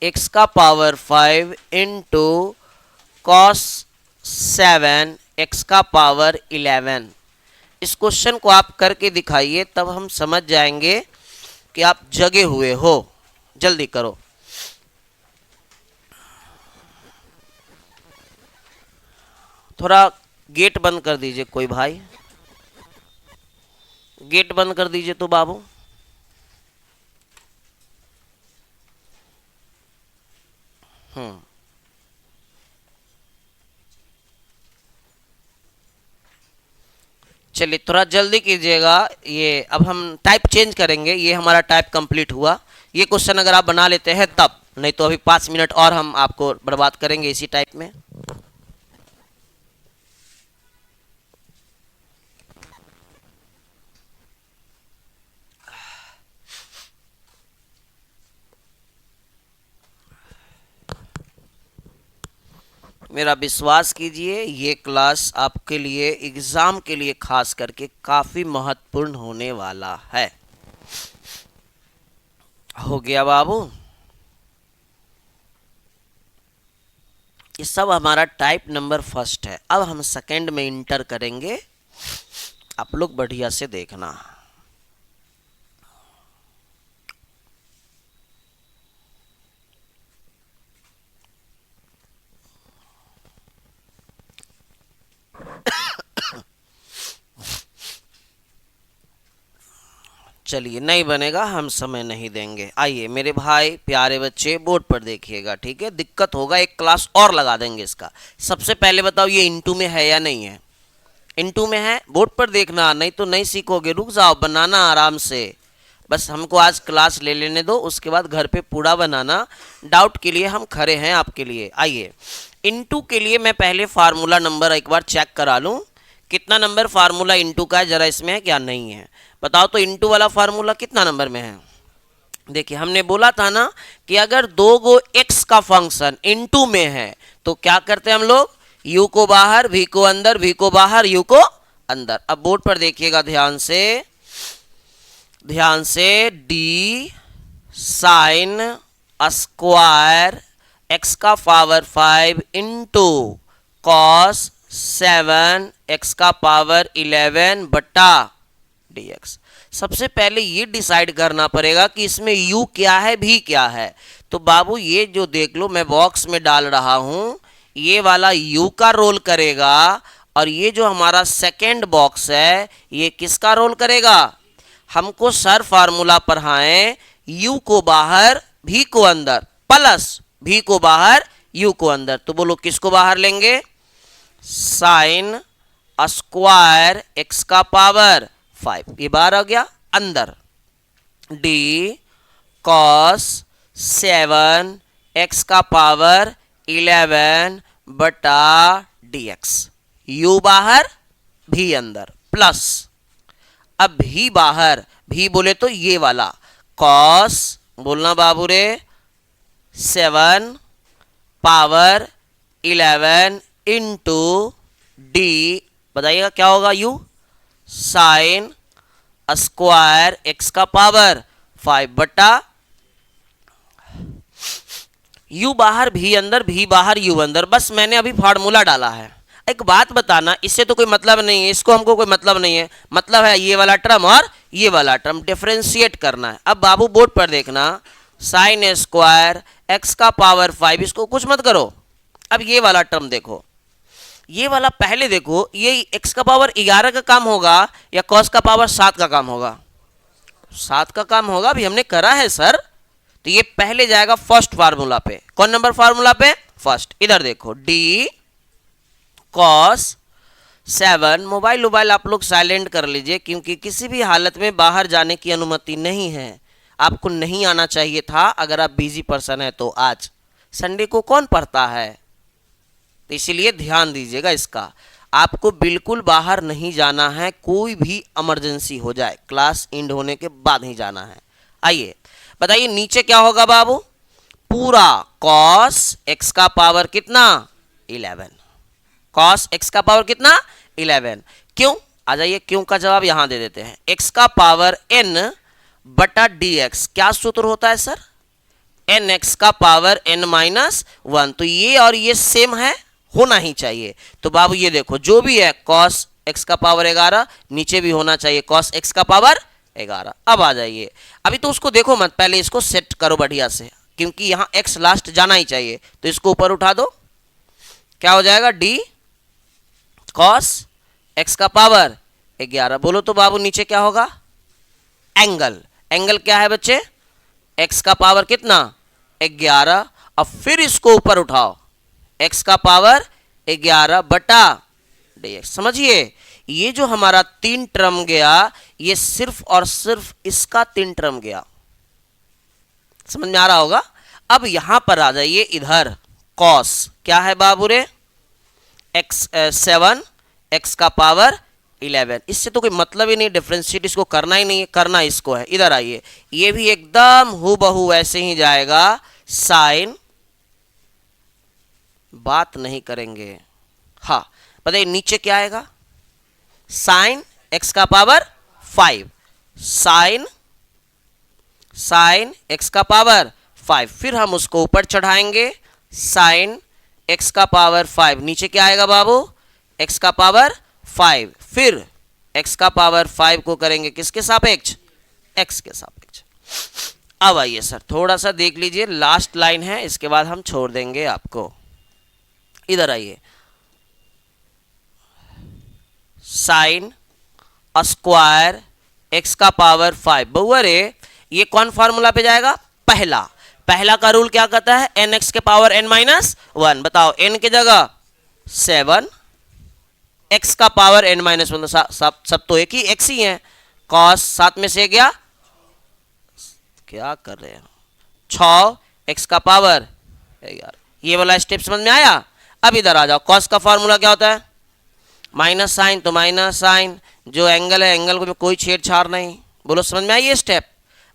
x का पावर 5 इंटू कॉस 7 x का पावर 11। इस क्वेश्चन को आप करके दिखाइए, तब हम समझ जाएंगे कि आप जगे हुए हो। जल्दी करो। थोड़ा गेट बंद कर दीजिए, कोई भाई गेट बंद कर दीजिए तो बाबू। चलिए थोड़ा जल्दी कीजिएगा। ये अब हम टाइप चेंज करेंगे। ये हमारा टाइप कंप्लीट हुआ। ये क्वेश्चन अगर आप बना लेते हैं तब, नहीं तो अभी 5 मिनट और हम आपको बर्बाद करेंगे इसी टाइप में। मेरा विश्वास कीजिए, ये क्लास आपके लिए एग्जाम के लिए खास करके काफी महत्वपूर्ण होने वाला है। हो गया बाबू। ये सब हमारा टाइप नंबर फर्स्ट है। अब हम सेकंड में इंटर करेंगे। आप लोग बढ़िया से देखना। चलिए नहीं बनेगा, हम समय नहीं देंगे। आइए मेरे भाई प्यारे बच्चे, बोर्ड पर देखिएगा, ठीक है। दिक्कत होगा, एक क्लास और लगा देंगे इसका। सबसे पहले बताओ ये इनटू में है या नहीं है? इनटू में है, बोर्ड पर देखना, नहीं तो नहीं सीखोगे। रुक जाओ, बनाना आराम से। बस हमको आज क्लास ले लेने दो, उसके बाद घर पे पूरा बनाना। डाउट के लिए हम खड़े हैं आपके लिए। आइए इनटू के लिए मैं पहले फार्मूला नंबर एक बार चेक करा लूँ। कितना नंबर फार्मूला इनटू का है, जरा इसमें है क्या? नहीं है। बताओ तो इनटू वाला फार्मूला कितना नंबर में है? देखिए हमने बोला था ना कि अगर दो गो एक्स का फंक्शन इनटू में है तो क्या करते हैं हम लोग? यू को बाहर, भी को अंदर, भी को बाहर, यू को अंदर। अब बोर्ड पर देखिएगा ध्यान से, ध्यान से। डी साइन स्क्वायर एक्स का पावर 5 इंटू कॉस 7 एक्स का पावर 11 बटा dx। सबसे पहले ये डिसाइड करना पड़ेगा कि इसमें u क्या है, भी क्या है। तो बाबू ये जो देख लो मैं बॉक्स में डाल रहा हूं, ये वाला u का रोल करेगा, और ये जो हमारा सेकेंड बॉक्स है ये किसका रोल करेगा? हमको सर फार्मूला पढ़ाएं, u को बाहर, भी को अंदर, प्लस भी को बाहर, u को अंदर। तो बोलो किसको बाहर लेंगे? साइन स्क्वायर एक्स का पावर 5, ये बाहर आ गया अंदर। डी कॉस 7 एक्स का पावर 11 बटा dx। यू बाहर, भी अंदर, प्लस अब भी बाहर, भी बोले तो ये वाला कॉस, बोलना बाबू रे, 7 पावर 11 इंटू डी, बताइएगा क्या होगा? यू साइन स्क्वायर एक्स का पावर 5 बटा यू बाहर, भी अंदर, भी बाहर, यू अंदर। बस मैंने अभी फार्मूला डाला है। एक बात बताना, इससे तो कोई मतलब नहीं है, इसको हमको कोई मतलब नहीं है। मतलब है ये वाला टर्म और ये वाला टर्म, डिफरेंशिएट करना है। अब बाबू बोर्ड पर देखना, साइन स्क्वायर एक्स का पावर 5, इसको कुछ मत करो। अब ये वाला टर्म देखो, ये वाला पहले देखो, ये x का पावर 11 का काम होगा या cos का पावर 7 का काम होगा? 7 का काम होगा, भी हमने करा है सर। तो ये पहले जाएगा फर्स्ट फार्मूला पे। कौन नंबर फार्मूला पे? फर्स्ट। इधर देखो, डी कॉस 7। मोबाइल आप लोग साइलेंट कर लीजिए, क्योंकि किसी भी हालत में बाहर जाने की अनुमति नहीं है। आपको नहीं आना चाहिए था अगर आप बिजी पर्सन है तो। आज संडे को कौन पढ़ता है? तो इसीलिए ध्यान दीजिएगा इसका। आपको बिल्कुल बाहर नहीं जाना है, कोई भी इमरजेंसी हो जाए, क्लास एंड होने के बाद ही जाना है। आइए बताइए नीचे क्या होगा बाबू? पूरा cos x का पावर कितना? 11। cos x का पावर कितना? 11। क्यों? आ जाइए, क्यों का जवाब यहां दे देते हैं। x का पावर n बटा dx। क्या सूत्र होता है सर? एन एक्स का पावर एन माइनस वन। तो ये और ये सेम है, होना ही चाहिए। तो बाबू ये देखो जो भी है कॉस एक्स का पावर 11, नीचे भी होना चाहिए कॉस एक्स का पावर 11। अब आ जाइए, अभी तो उसको देखो मत, पहले इसको सेट करो बढ़िया से, क्योंकि यहाँ एक्स लास्ट जाना ही चाहिए। तो इसको ऊपर उठा दो, क्या हो जाएगा डी कॉस एक्स का पावर 11। बोलो तो बाबू नीचे क्या होगा, एंगल। एंगल क्या है बच्चे, एक्स का पावर कितना 11। अब फिर इसको ऊपर उठाओ, एक्स का पावर 11 बटा dx। समझिए ये जो हमारा 3 टर्म गया, ये सिर्फ और सिर्फ इसका 3 टर्म गया। समझ में आ रहा होगा। अब यहां पर आ जाइए, इधर कॉस क्या है बाबू रे, एक्स 7 एक्स का पावर 11। इससे तो कोई मतलब ही नहीं, डिफरेंशिएट इसको करना ही नहीं है, करना इसको है। इधर आइए, ये भी एकदम हूबहू वैसे ही जाएगा, साइन, बात नहीं करेंगे। हाँ बताइए नीचे क्या आएगा, साइन एक्स का पावर 5, साइन एक्स का पावर 5। फिर हम उसको ऊपर चढ़ाएंगे, साइन एक्स का पावर 5। नीचे क्या आएगा बाबू, एक्स का पावर 5। फिर एक्स का पावर 5 को करेंगे किसके सापेक्ष, एक्स के सापेक्ष। अब आइए सर थोड़ा सा देख लीजिए, लास्ट लाइन है, इसके बाद हम छोड़ देंगे आपको। इधर आइए, साइन स्क्वायर एक्स का पावर 5। बउआ रे ये कौन फार्मूला पे जाएगा, पहला का रूल क्या कहता है, एन एक्स के पावर एन माइनस 1। बताओ एन की जगह 7, एक्स का पावर एन माइनस 1, सब तो एक ही एक्स ही है। कॉस 7 में से गया, क्या कर रहे हैं, 6 एक्स का पावर 11। ये वाला स्टेप समझ में आया। अब इधर आ जाओ, कॉस का फार्मूला क्या होता है, माइनस साइन तो माइनस साइन, जो एंगल है एंगल को में कोई छेड़छाड़ नहीं। बोलो समझ में आई ये स्टेप।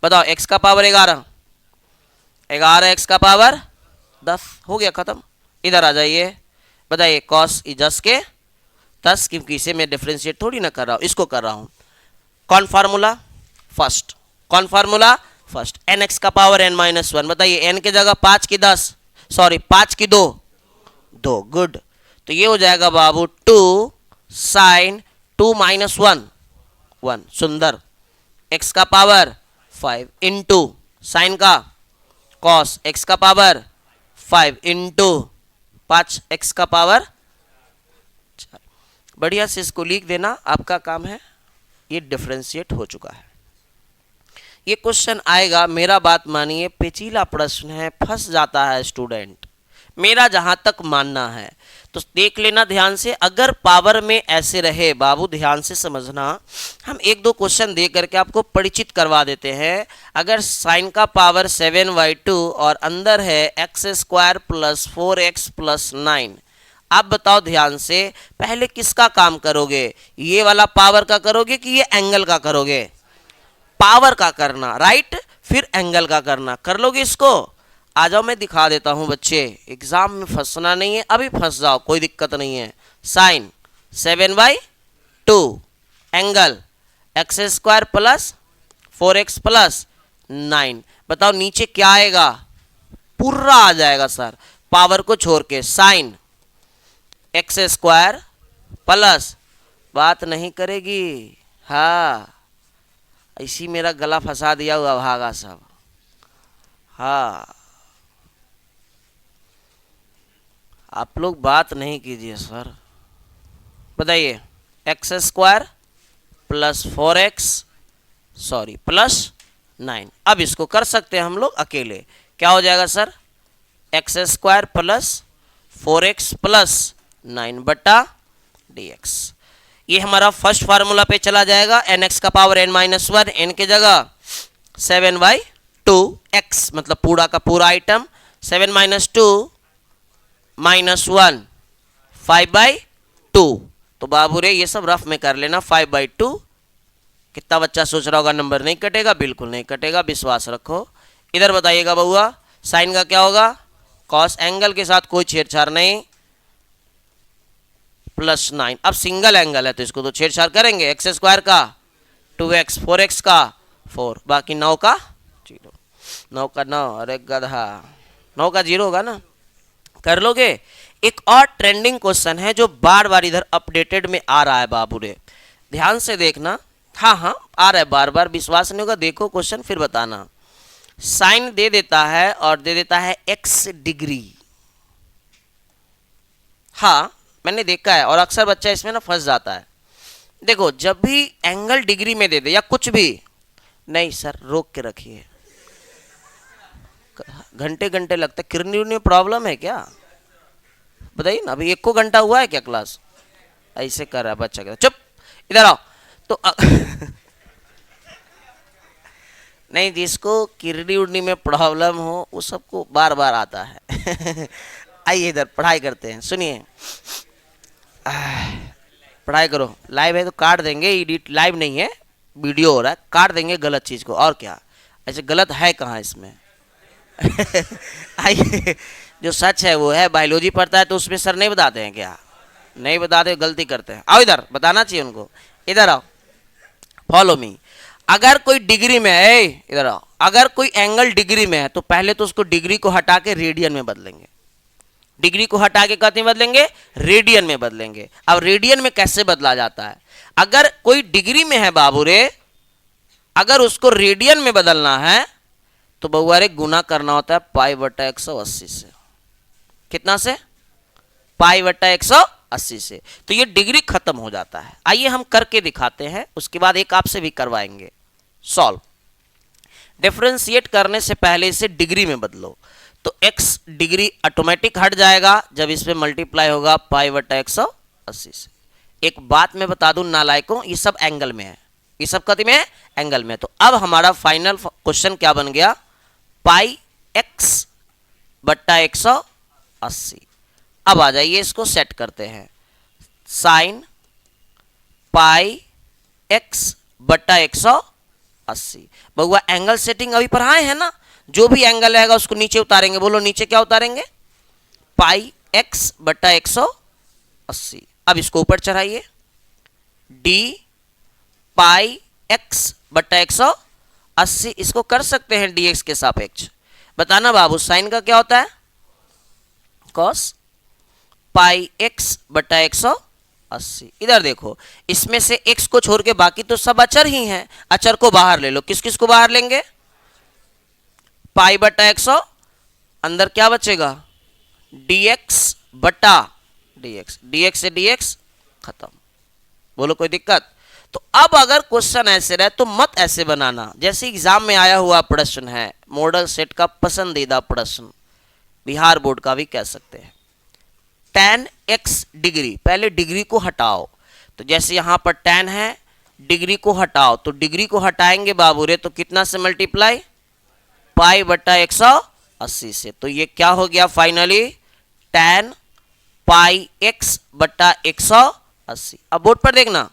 बताओ एक्स का पावर 11 एक्स का पावर 10, हो गया खत्म। इधर आ जाइए, बताइए कॉस इजस के 10, क्योंकि इसे मैं डिफरेंशिएट थोड़ी ना कर रहा हूँ, इसको कर रहा हूँ। कौन फार्मूला, फर्स्ट। कौन फार्मूला, फर्स्ट। एन एक्स का पावर एन माइनस 1। बताइए एन की जगह 5 की 10, सॉरी 5 की 2, गुड। तो ये हो जाएगा बाबू 2 साइन 2 माइनस 1, सुंदर, एक्स का पावर 5 इंटू साइन का कॉस एक्स का पावर 5 इंटू 5 एक्स का पावर 4। बढ़िया से इसको लिख देना, आपका काम है। ये डिफरेंशिएट हो चुका है। ये क्वेश्चन आएगा, मेरा बात मानिए, पेचीला प्रश्न है, फंस जाता है स्टूडेंट, मेरा जहां तक मानना है। तो देख लेना ध्यान से, अगर पावर में ऐसे रहे बाबू, ध्यान से समझना, हम 1-2 क्वेश्चन दे करके आपको परिचित करवा देते हैं। अगर साइन का पावर 7/2 और अंदर है x square plus 4x plus 9, आप बताओ ध्यान से, पहले किसका काम करोगे, ये वाला पावर का करोगे कि ये एंगल का करोगे, पावर का करना, राइट। फिर एंगल का करना, कर लोगे इसको। आ जाओ मैं दिखा देता हूं बच्चे, एग्जाम में फंसना नहीं है, अभी फंस जाओ कोई दिक्कत नहीं है। Sine 7/2 angle x square plus 4x plus 9। बताओ नीचे क्या आएगा, पूरा आ जाएगा सर, पावर को छोड़ के, साइन एक्स स्क्वायर प्लस, बात नहीं करेगी, हाँ इसी मेरा गला फंसा दिया हुआ भागा सब, हाँ आप लोग बात नहीं कीजिए सर। बताइए x square plus 4x, sorry plus 9। अब इसको कर सकते हैं हम लोग अकेले, क्या हो जाएगा sir, x square plus 4x plus 9 बटा dx। ये हमारा फर्स्ट फार्मूला पे चला जाएगा, एन एक्स का पावर एन माइनस 1, एन की जगह 7/2 x, मतलब पूरा का पूरा आइटम, 7 माइनस 2 माइनस 1 5/2। तो बाबू रे ये सब रफ में कर लेना, 5/2। कितना बच्चा सोच रहा होगा नंबर नहीं कटेगा, बिल्कुल नहीं कटेगा, विश्वास रखो। इधर बताइएगा बउआ, साइन का क्या होगा, कॉस, एंगल के साथ कोई छेड़छाड़ नहीं, प्लस 9। अब सिंगल एंगल है तो इसको तो छेड़छाड़ करेंगे, एक्स स्क्वायर का 2x, 4x का 4, बाकी 9 का 0। 9 का 9, अरे गधा, 9 का 0 होगा ना, कर लोगे। एक और ट्रेंडिंग क्वेश्चन है जो बार बार इधर अपडेटेड में आ रहा है बाबू रे, ध्यान से देखना। हाँ हाँ आ रहा है, बार बार विश्वास नहीं होगा, देखो क्वेश्चन फिर बताना। साइन दे देता है और दे देता है x डिग्री। हाँ मैंने देखा है, और अक्सर बच्चा इसमें ना फंस जाता है। देखो जब भी एंगल डिग्री में दे दे या कुछ भी, नहीं सर रोक के रखिए, घंटे घंटे लगता है, किडनी में प्रॉब्लम है क्या बताइए ना, अभी 1 घंटा हुआ है क्या क्लास, ऐसे कर रहा है बच्चा, चुप इधर आओ। तो नहीं, जिसको किडनी उड़नी में प्रॉब्लम हो वो सबको बार बार आता है। आइए इधर पढ़ाई करते हैं, सुनिए, पढ़ाई करो। लाइव है तो काट देंगे, एडिट लाइव नहीं है, वीडियो हो रहा है, काट देंगे गलत चीज को, और क्या, ऐसे गलत है कहाँ इसमें। आइए, जो सच है वो है, बायोलॉजी पढ़ता है तो उसमें सर नहीं बताते हैं क्या, नहीं बताते, गलती करते हैं। आओ इधर, बताना चाहिए उनको, इधर आओ, फॉलो मी। अगर कोई डिग्री में है, इधर आओ, अगर कोई एंगल डिग्री में है तो पहले तो उसको डिग्री को हटा के रेडियन में बदलेंगे, डिग्री को हटा के कहते बदलेंगे, रेडियन में बदलेंगे। अब रेडियन में कैसे बदला जाता है, अगर कोई डिग्री में है बाबू रे, अगर उसको रेडियन में बदलना है तो बहुआ रे गुना करना होता है पाई बटा 180 से, कितना से, पाई बटा 180 से, तो ये डिग्री खत्म हो जाता है। आइए हम करके दिखाते हैं, उसके बाद एक आपसे भी करवाएंगे सॉल्व। डिफरेंशिएट करने से पहले इसे डिग्री में बदलो, तो x डिग्री ऑटोमेटिक हट जाएगा जब इसमें मल्टीप्लाई होगा पाई बटा 180 से। एक बात मैं बता दूं नालायकों, ये सब एंगल में है, ये सब कति में है, एंगल में। तो अब हमारा फाइनल क्वेश्चन क्या बन गया, पाई x बट्टा 180। अब आ जाइए इसको सेट करते हैं, साइन पाई x बट्टा 180। बहुआ एंगल सेटिंग अभी पढ़ाए हैं ना, जो भी एंगल रहेगा उसको नीचे उतारेंगे, बोलो नीचे क्या उतारेंगे, पाई x बट्टा 180। अब इसको ऊपर चढ़ाइए, d पाई x बट्टा 180, इसको कर सकते हैं dx के सापेक्ष। बताना बाबू साइन का क्या होता है, cos पाई x बट्टा 180। इधर देखो, इसमें से x को छोड़ के बाकी तो सब अचर ही हैं, अचर को बाहर ले लो, किस किस को बाहर लेंगे, पाई बटा 100, अंदर क्या बचेगा, dx बटा dx, dx से dx खत्म, बोलो कोई दिक्कत। तो अब अगर क्वेश्चन ऐसे रहे तो मत ऐसे बनाना, जैसे एग्जाम में आया हुआ प्रश्न है, मॉडल सेट का पसंदीदा प्रश्न, बिहार बोर्ड का भी कह सकते हैं, tan x डिग्री, पहले डिग्री को हटाओ, तो जैसे यहां पर tan है, डिग्री को हटाओ, तो डिग्री को हटाएंगे बाबू रे तो कितना से मल्टीप्लाई, पाई बटा 180 से, तो ये क्या हो गया फाइनली, tan पाई x बटा 180। अब बोर्ड पर देखना,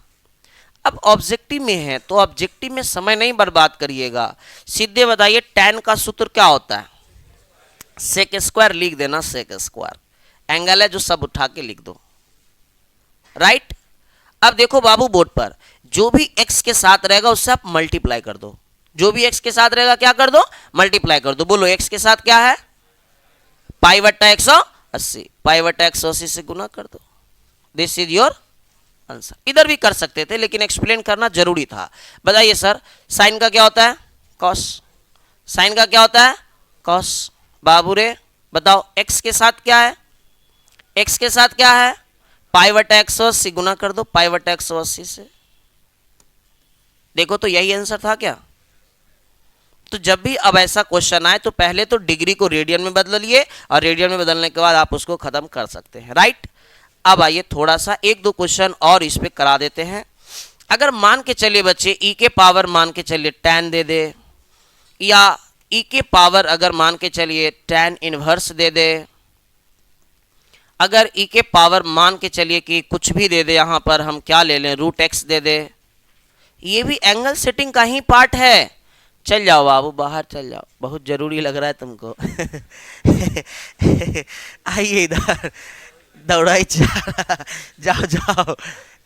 अब ऑब्जेक्टिव में है तो ऑब्जेक्टिव में समय नहीं बर्बाद करिएगा, सीधे बताइए tan का सूत्र क्या होता है, सेक स्क्वायर, लिख देना सेक स्क्वायर, एंगल है जो सब उठा के लिख दो, राइट। अब देखो बाबू बोर्ड पर, जो भी x के साथ रहेगा उससे आप मल्टीप्लाई कर दो, जो भी x के साथ रहेगा क्या कर दो, मल्टीप्लाई कर दो। बोलो x के साथ क्या है, पाई बट्टा 180, पाई बट्टा 180 से गुना कर दो, दिस इज योर आंसर। इधर भी कर सकते थे लेकिन एक्सप्लेन करना जरूरी था। बताइए सर साइन का क्या होता है, कॉस, साइन का क्या होता है, कॉस। बाबू रे बताओ x के साथ क्या है, x के साथ क्या है, पाई बटा 180, गुना कर दो पाई बटा 180 से, देखो तो यही आंसर था क्या। तो जब भी अब ऐसा क्वेश्चन आए तो पहले तो डिग्री को रेडियन में बदलिए और रेडियन में बदलने के बाद आप उसको खत्म कर सकते हैं, राइट। अब आइए थोड़ा सा एक दो क्वेश्चन और इस पे करा देते हैं। अगर मान के चलिए बच्चे e के पावर मान के चलिए tan दे दे, या e के पावर अगर मान के चलिए tan इनवर्स दे दे, अगर e के पावर मान के चलिए कि कुछ भी दे दे, यहां पर हम क्या ले लें, रूट x दे दे, ये भी एंगल सेटिंग का ही पार्ट है। चल जाओ बाबू बाहर चल जाओ, बहुत जरूरी लग रहा है तुमको। आइए इधर, दौड़ाई जाओ जाओ,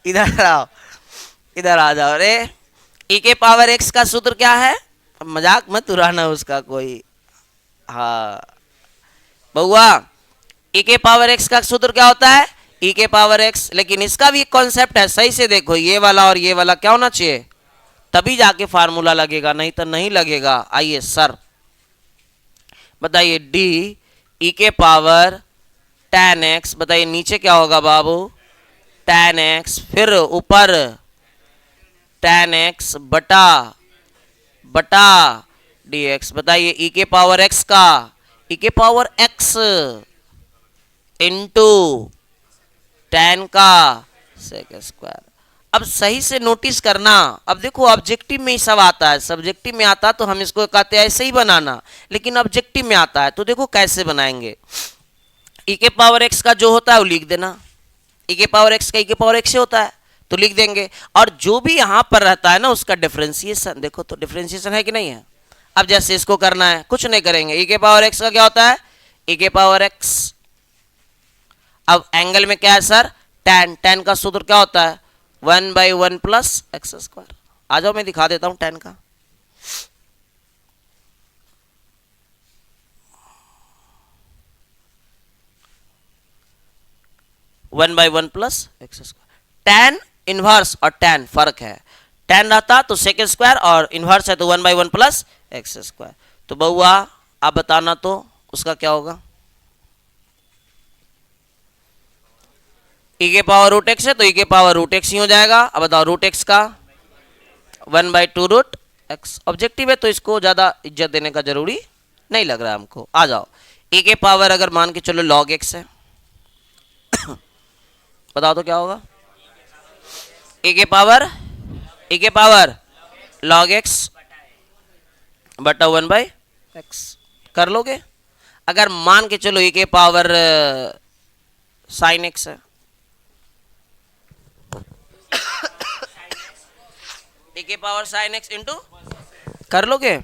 इधर आओ, इधर आ जाओ रे। e के पावर x का सूत्र क्या है, मजाक मत उड़ाना उसका कोई, हाँ बउआ, ई के पावर एक्स का सूत्र क्या होता है? ई के पावर एक्स। लेकिन इसका भी एक कॉन्सेप्ट है, सही से देखो, ये वाला और ये वाला क्या होना चाहिए, तभी जाके फार्मूला लगेगा, नहीं तो नहीं लगेगा। आइए सर बताइए, डी ई के पावर tan x, बताइए नीचे क्या होगा बाबू, tan x, फिर ऊपर tan x बटा बटा dx। बताइए ई के पावर x का, ई के पावर x इंटू tan का सेक स्क्वायर। अब सही से नोटिस करना, अब देखो ऑब्जेक्टिव में ही सब आता है, सब्जेक्टिव में आता तो हम इसको कहते हैं ऐसे ही बनाना, लेकिन ऑब्जेक्टिव में आता है तो देखो कैसे बनाएंगे। ई के पावर एक्स का जो होता है वो लिख देना, ई के पावर एक्स का ई के पावर एक्स से होता है तो लिख देंगे, और जो भी यहां पर रहता है ना उसका डिफरेंशिएशन, देखो तो डिफरेंशिएशन है कि नहीं है। अब जैसे इसको करना है, कुछ नहीं करेंगे, ई के पावर एक्स का क्या होता है, ई के पावर एक्स। अब एंगल में क्या है सर, tan, tan का सूत्र क्या होता है, 1/1 प्लस एक्स स्क्वायर। आ जाओ मैं दिखा देता हूं tan का। 1/1 plus x square. tan inverse और tan फर्क है, tan रहता तो सेक स्क्वायर और इनवर्स है तो 1/1 प्लस एक्स स्क्वायर। तो बउआ आप बताना तो उसका क्या होगा, ई के पावर रूट एक्स है तो ई के पावर रूट एक्स ही हो जाएगा। अब बताओ रूट एक्स का 1/2 रूट एक्स। ऑब्जेक्टिव है तो इसको ज्यादा इज्जत देने का जरूरी नहीं लग रहा है हमको। आ जाओ, ई के पावर अगर मान के चलो log एक्स है, बताओ तो क्या होगा, ए के पावर log x बटा 1/x कर लोगे। अगर मान के चलो ए के पावर साइन एक्स है, ए के पावर साइन एक्स इंटू कर लोगे।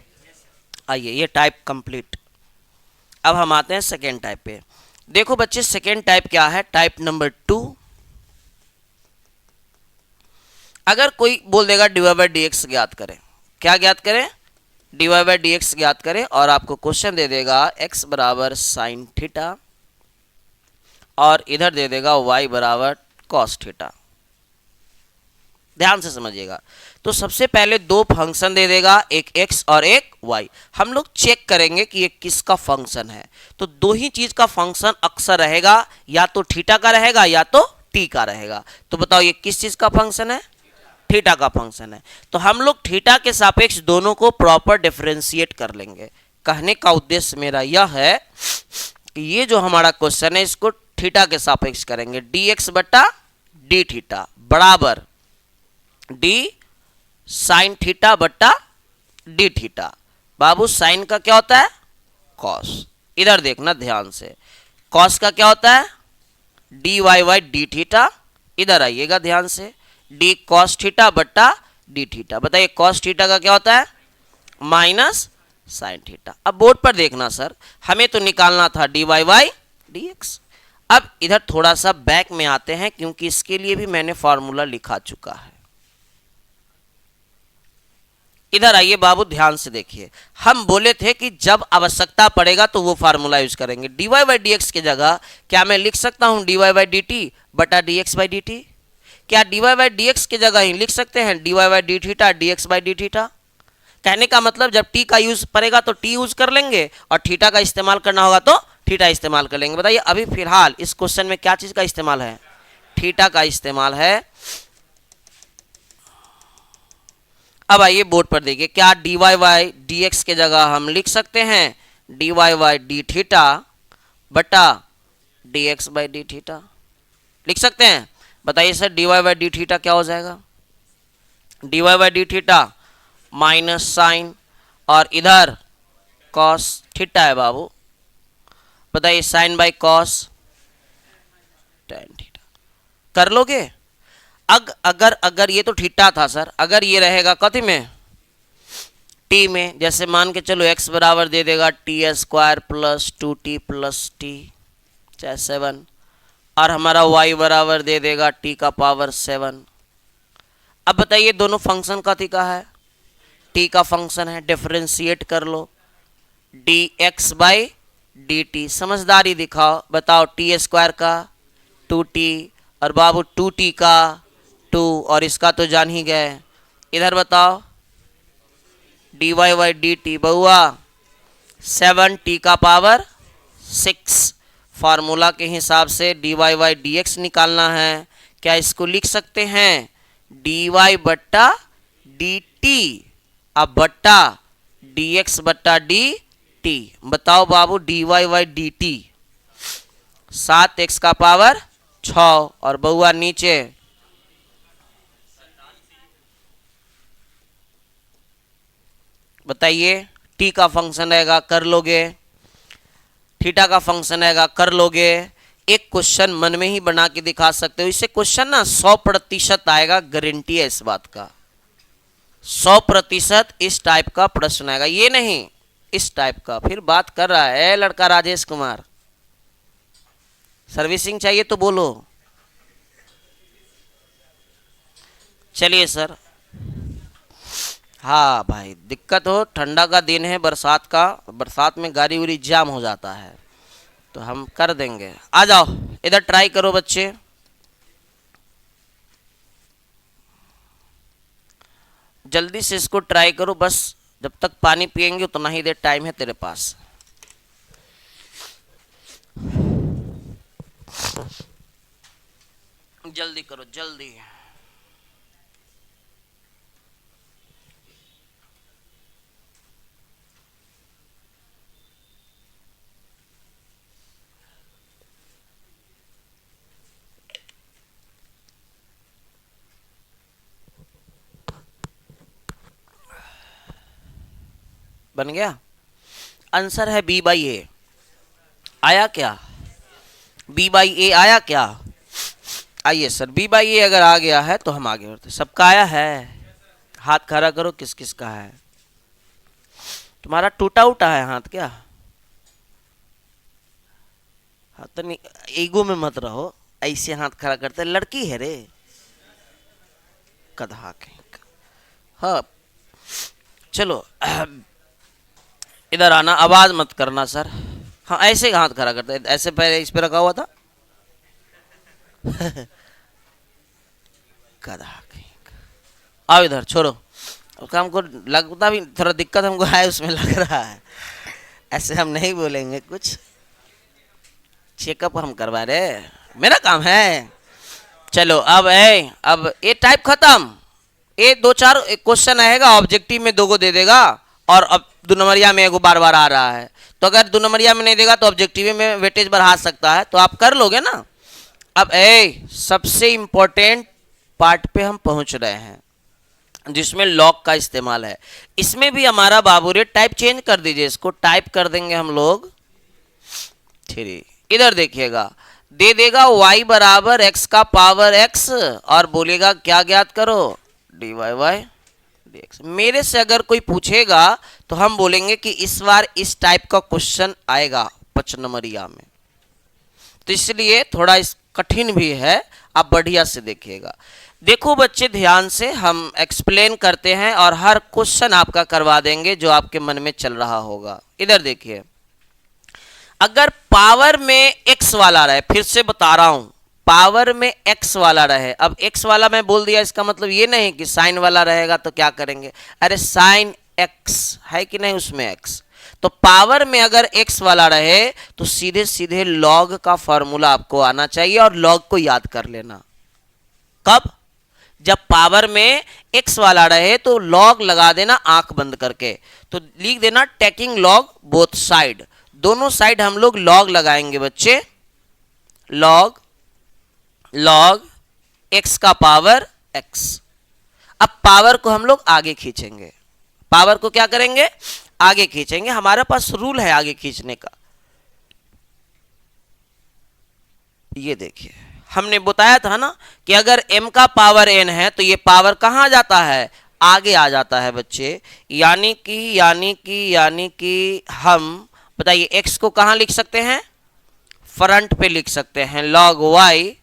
आइए ये टाइप कंप्लीट। अब हम आते हैं सेकेंड टाइप पे। देखो बच्चे सेकेंड टाइप क्या है, टाइप नंबर 2। अगर कोई बोल देगा dy बाई डी एक्स ज्ञात करें, क्या ज्ञात करें, dy बाई डी एक्स ज्ञात करें, और आपको क्वेश्चन दे देगा x बराबर साइन थीटा और इधर दे देगा y बराबर कॉस थीटा। ध्यान से समझिएगा। तो सबसे पहले दो फंक्शन दे देगा, एक x और एक y। हम लोग चेक करेंगे कि ये किसका फंक्शन है। तो दो ही चीज का फंक्शन अक्सर रहेगा, या तो थीटा का रहेगा या तो t का रहेगा। तो बताओ ये किस चीज का फंक्शन है, थीटा का फंक्शन है। तो हम लोग थीटा के सापेक्ष दोनों को प्रॉपर डिफरेंशिएट कर लेंगे। कहने का उद्देश्य मेरा यह है कि ये जो हमारा क्वेश्चन है इसको थीटा के सापेक्ष करेंगे। dx बटा डी थीटा बराबर डी साइन थीटा बटा डी थीटा। बाबू साइन का क्या होता है, कॉस। इधर देखना ध्यान से, कॉस का क्या होता है, d y y d theta. इधर आइएगा ध्यान से, डी कॉस थीटा बटा डी थीटा। बताइए कॉस थीटा का क्या होता है, माइनस साइन थीटा। अब बोर्ड पर देखना सर, हमें तो निकालना था d y y d x. अब इधर थोड़ा सा बैक में आते हैं, क्योंकि इसके लिए भी मैंने फॉर्मूला लिखा चुका है। इधर आइए बाबू ध्यान से देखिए, हम बोले थे कि जब आवश्यकता पड़ेगा तो वो फार्मूला यूज करेंगे। D y by d x की जगह क्या मैं लिख सकता हूं d y by d t बटा d x by d t? क्या d y by d x की जगह ही लिख सकते हैं d y by d theta d x by d theta? कहने का मतलब जब टी का यूज पड़ेगा तो टी यूज कर लेंगे, और थीटा का इस्तेमाल करना होगा तो थीटा इस्तेमाल कर लेंगे। बताइए अभी फिलहाल इस क्वेश्चन में क्या चीज का इस्तेमाल है, थीटा का इस्तेमाल है। अब आइए बोर्ड पर देखिए, क्या d y y d x के जगह हम लिख सकते हैं d y y d theta बटा d x by d theta? लिख सकते हैं? बताइए sir d y by d theta क्या हो जाएगा, d y by d theta minus sine और इधर कॉस थीटा है बाबू। बताइए sine by cos tan theta कर लोगे। अगर ये तो थीटा था सर, अगर ये रहेगा कथी में, टी में, जैसे मान के चलो x बराबर दे देगा T square plus 2t plus T चाहे 7, और हमारा y बराबर दे देगा t का पावर 7। अब बताइए दोनों फंक्शन कथी का है, t का फंक्शन है, डिफरेंशिएट कर लो। D x by d t. समझदारी दिखाओ, बताओ टी स्क्वायर का 2t और बाबू 2t का 2 और इसका तो जान ही गए। इधर बताओ d y by d t बहुआ 7t का पावर 6। फार्मूला के हिसाब से d y by d x निकालना है। क्या इसको लिख सकते हैं डी वाई बट्टा डी टी अब बट्टा डी एक्स बट्टा डी टी। बताओ बाबू d y by d t 7x का पावर 6 और बहुआ नीचे बताइए t का फंक्शन रहेगा कर लोगे, थीटा का फंक्शन रहेगा कर लोगे। एक क्वेश्चन मन में ही बना के दिखा सकते हो। इसे क्वेश्चन ना 100% आएगा, गारंटी है इस बात का। 100% इस टाइप का प्रश्न आएगा, ये नहीं इस टाइप का। फिर बात कर रहा है लड़का राजेश कुमार, सर्विसिंग चाहिए तो बोलो। चलिए सर, हाँ भाई दिक्कत हो, ठंडा का दिन है, बरसात का, बरसात में गाड़ी उड़ी जाम हो जाता है तो हम कर देंगे। आ जाओ इधर ट्राई करो बच्चे। जल्दी से इसको ट्राई करो, बस जब तक पानी पिएंगे उतना ही देर टाइम है तेरे पास। जल्दी करो जल्दी। बन गया? आंसर है बी बाई ए। आया क्या? बी बाई ए आया क्या? आइए सर, बी बाई ए अगर आ गया है तो हम आगे बढ़ते। सबका आया है? हाथ खड़ा करो, किस किस का है। तुम्हारा टूटा उटा है हाथ क्या? हाथ तो नहीं, ईगो में मत रहो, ऐसे हाथ खड़ा करते। लड़की है रे कदहा कहीं का। हाँ चलो इधर आना, आवाज मत करना सर। हाँ ऐसे हाथ खड़ा करते, ऐसे पहले इस पे रखा हुआ था कदहा कहीं का। आओ इधर, छोड़ो उसका। हमको लगता भी थोड़ा दिक्कत हमको है उसमें, लग रहा है। ऐसे हम नहीं बोलेंगे, कुछ चेकअप हम करवा रहे, मेरा काम है। चलो अब है, अब ये टाइप खत्म। ये 2-4 क्वेश्चन आएगा, ऑब्जेक्टिव में 2 को दे देगा और अब 2 नंबरिया में 1 बार बार आ रहा है। तो अगर 2 नंबरिया में नहीं देगा तो ऑब्जेक्टिव में वेटेज बढ़ा सकता है, तो आप कर लोगे ना। अब सबसे इंपॉर्टेंट पार्ट पे हम पहुंच रहे हैं जिसमें लॉग का इस्तेमाल है। इसमें भी हमारा बाबू रे टाइप चेंज कर दीजिए, इसको टाइप कर देंगे हम लोग 3। इधर देखिएगा, दे देगा y बराबर x का पावर x और बोलेगा क्या ज्ञात करो d y y d x. मेरे से अगर कोई पूछेगा तो हम बोलेंगे कि इस बार इस टाइप का क्वेश्चन आएगा 5 नंबरिया में, तो इसलिए थोड़ा इस कठिन भी है, आप बढ़िया से देखिएगा। देखो बच्चे ध्यान से, हम एक्सप्लेन करते हैं और हर क्वेश्चन आपका करवा देंगे जो आपके मन में चल रहा होगा। इधर देखिए, अगर पावर में x वाला रहे, फिर से बता रहा हूं, पावर में x वाला रहे। अब x वाला मैं बोल दिया, इसका मतलब ये नहीं कि साइन वाला रहेगा तो क्या करेंगे, अरे साइन x है कि नहीं उसमें x। तो पावर में अगर x वाला रहे तो सीधे सीधे log का फॉर्मूला आपको आना चाहिए और log को याद कर लेना। कब? जब पावर में x वाला रहे तो log लगा देना आंख बंद करके, तो लिख देना टेकिंग log बोथ साइड। दोनों साइड हम लोग log लगाएंगे बच्चे, log x का पावर x। अब पावर को हम लोग आगे खींचेंगे, पावर को क्या करेंगे, आगे खींचेंगे। हमारे पास रूल है आगे खींचने का। ये देखिए, हमने बताया था ना कि अगर m का पावर n है तो ये पावर कहां जाता है, आगे आ जाता है बच्चे। यानी कि हम बताइए x को कहां लिख सकते हैं, फ्रंट पे लिख सकते हैं, log y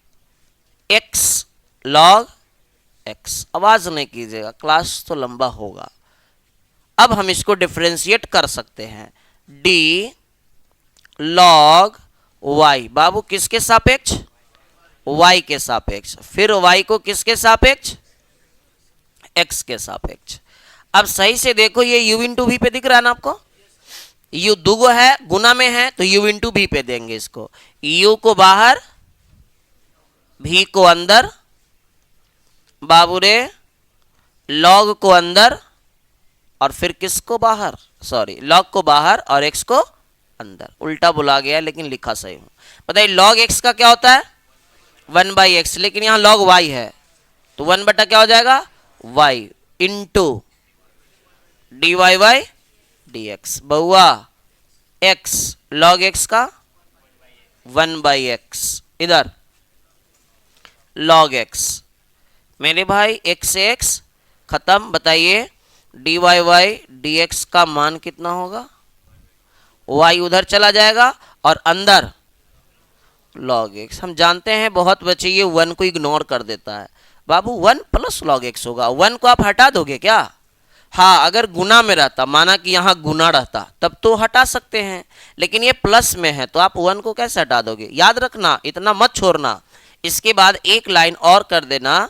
x log x। आवाज नहीं कीजिएगा, क्लास तो लंबा होगा। अब हम इसको डिफरेंशिएट कर सकते हैं, डी लॉग वाई। बाबू किसके सापेक्ष? y के सापेक्ष। फिर y को किसके सापेक्ष? x के सापेक्ष। अब सही से देखो, ये u इंटू भी पे दिख रहा है ना आपको? u दुगो है, गुना में है, तो u इंटू भी पे देंगे इसको। u को बाहर, v को अंदर, बाबू रे log को अंदर, और फिर किसको बाहर? सॉरी, log को बाहर और x को अंदर। उल्टा बुला गया लेकिन लिखा सही हूं। बताइए log x का क्या होता है? 1/x, लेकिन यहां log y है तो 1 बटा क्या हो जाएगा? y into d y by d x. बहुआ x log x का 1/x, इधर log x। मेरे भाई x से x खत्म। बताइए d y by d x का मान कितना होगा? y उधर चला जाएगा और अंदर log x। हम जानते हैं बहुत बच्चे ये 1 को इग्नोर कर देता है। बाबू 1 प्लस log x होगा। 1 को आप हटा दोगे क्या? हाँ, अगर गुना में रहता, माना कि यहाँ गुना रहता, तब तो हटा सकते हैं, लेकिन ये प्लस में है तो आप 1 को कैसे हटा दोगे? याद रखना, इतना मत छोड़ना। इसके बाद एक लाइन और कर देना,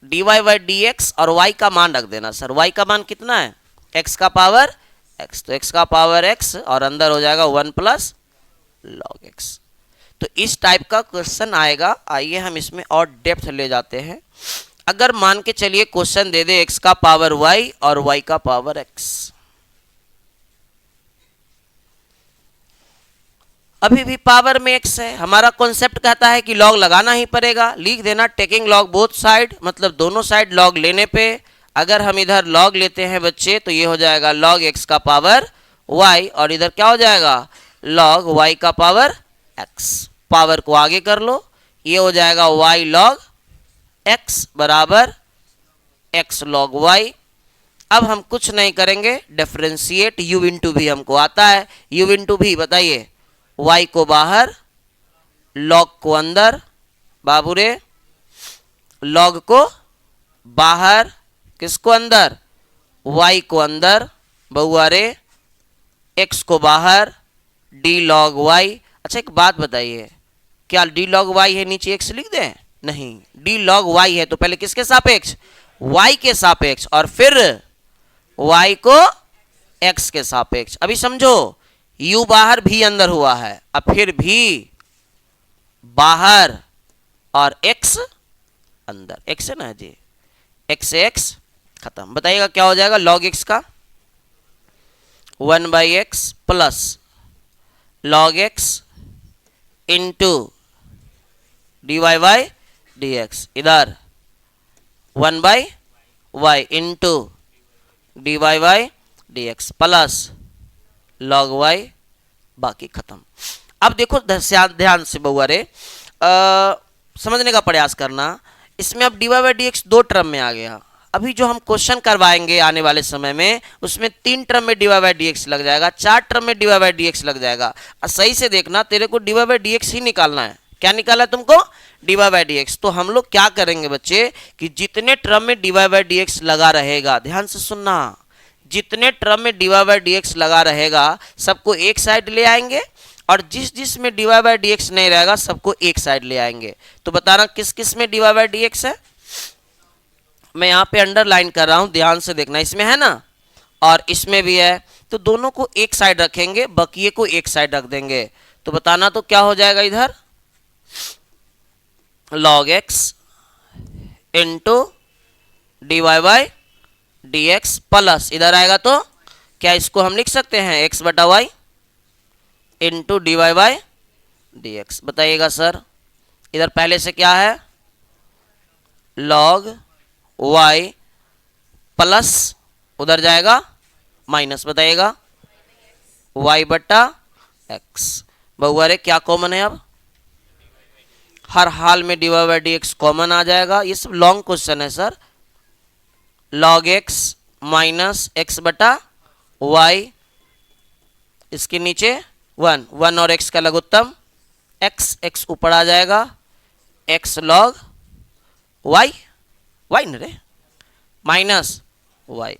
d y by d x और y का मान रख देना। सर y का मान कितना है? x का पावर x, तो x का पावर x और अंदर हो जाएगा 1 प्लस log x। तो इस टाइप का क्वेश्चन आएगा। आइए हम इसमें और डेप्थ ले जाते हैं। अगर मान के चलिए क्वेश्चन दे दे x का पावर y और y का पावर x, अभी भी पावर में x है। हमारा कॉन्सेप्ट कहता है कि log लगाना ही पड़ेगा। लिख देना टेकिंग log बोथ साइड, मतलब दोनों साइड log लेने पे। अगर हम इधर log लेते हैं बच्चे तो ये हो जाएगा log x का पावर y, और इधर क्या हो जाएगा? log y का पावर x। पावर को आगे कर लो, ये हो जाएगा y log x बराबर x log y। अब हम कुछ नहीं करेंगे, डिफरेंशिएट u इंटू भी हमको आता है। u इंटू भी, बताइए y को बाहर, log को अंदर, बाबू रे log को बाहर, किसको अंदर? y को अंदर, बहुआ रे x को बाहर, d log y। अच्छा एक बात बताइए, क्या d log y है नीचे x लिख दें? नहीं, d log y है तो पहले किसके सापेक्ष? y के सापेक्ष, और फिर y को x के सापेक्ष। अभी समझो, u बाहर भी अंदर हुआ है, अब फिर भी बाहर और x अंदर। x है ना जी, x से x खत्म। बताइएगा क्या हो जाएगा log x का? 1/x plus log x into d y by d x, इधर 1/y into d y by d x plus log y, बाकी खत्म। अब देखो ध्यान से बहुआ रे, समझने का प्रयास करना। इसमें अब d y by d x 2 term में आ गया। अभी जो हम क्वेश्चन करवाएंगे आने वाले समय में, उसमें 3 टर्म में d y by d x लग जाएगा, 4 टर्म में d y by d x लग जाएगा। सही से देखना, तेरे को d y by d x ही निकालना है। क्या निकाला है तुमको? D y by d x. तो हम लोग क्या करेंगे बच्चे कि जितने टर्म में d y by d x लगा रहेगा, ध्यान से सुनना, जितने टर्म में d y by d x लगा रहेगा सबको एक साइड ले आएंगे, और जिस जिस में d y by d x नहीं रहेगा सबको एक साइड ले आएंगे। तो बताना किस किस में d y by d x है। मैं यहाँ पे अंडरलाइन कर रहा हूँ, ध्यान से देखना। इसमें है ना, और इसमें भी है, तो दोनों को एक साइड रखेंगे, बकिए को एक साइड रख देंगे। तो बताना तो क्या हो जाएगा इधर? log x into d y by d x plus, इधर आएगा तो क्या इसको हम लिख सकते हैं x बटा y into d y by d x. बताइएगा सर, इधर पहले से क्या है? log y प्लस, उधर जाएगा माइनस, बताइएगा y बटा x। बहुआ रे क्या कॉमन है? अब हर हाल में d y by d x common आ जाएगा। ये सब लॉन्ग क्वेश्चन है sir. log x minus x बटा y, इसके नीचे 1 और x का लघुत्तम x ऊपर आ जाएगा, x log y न रे, माइनस y।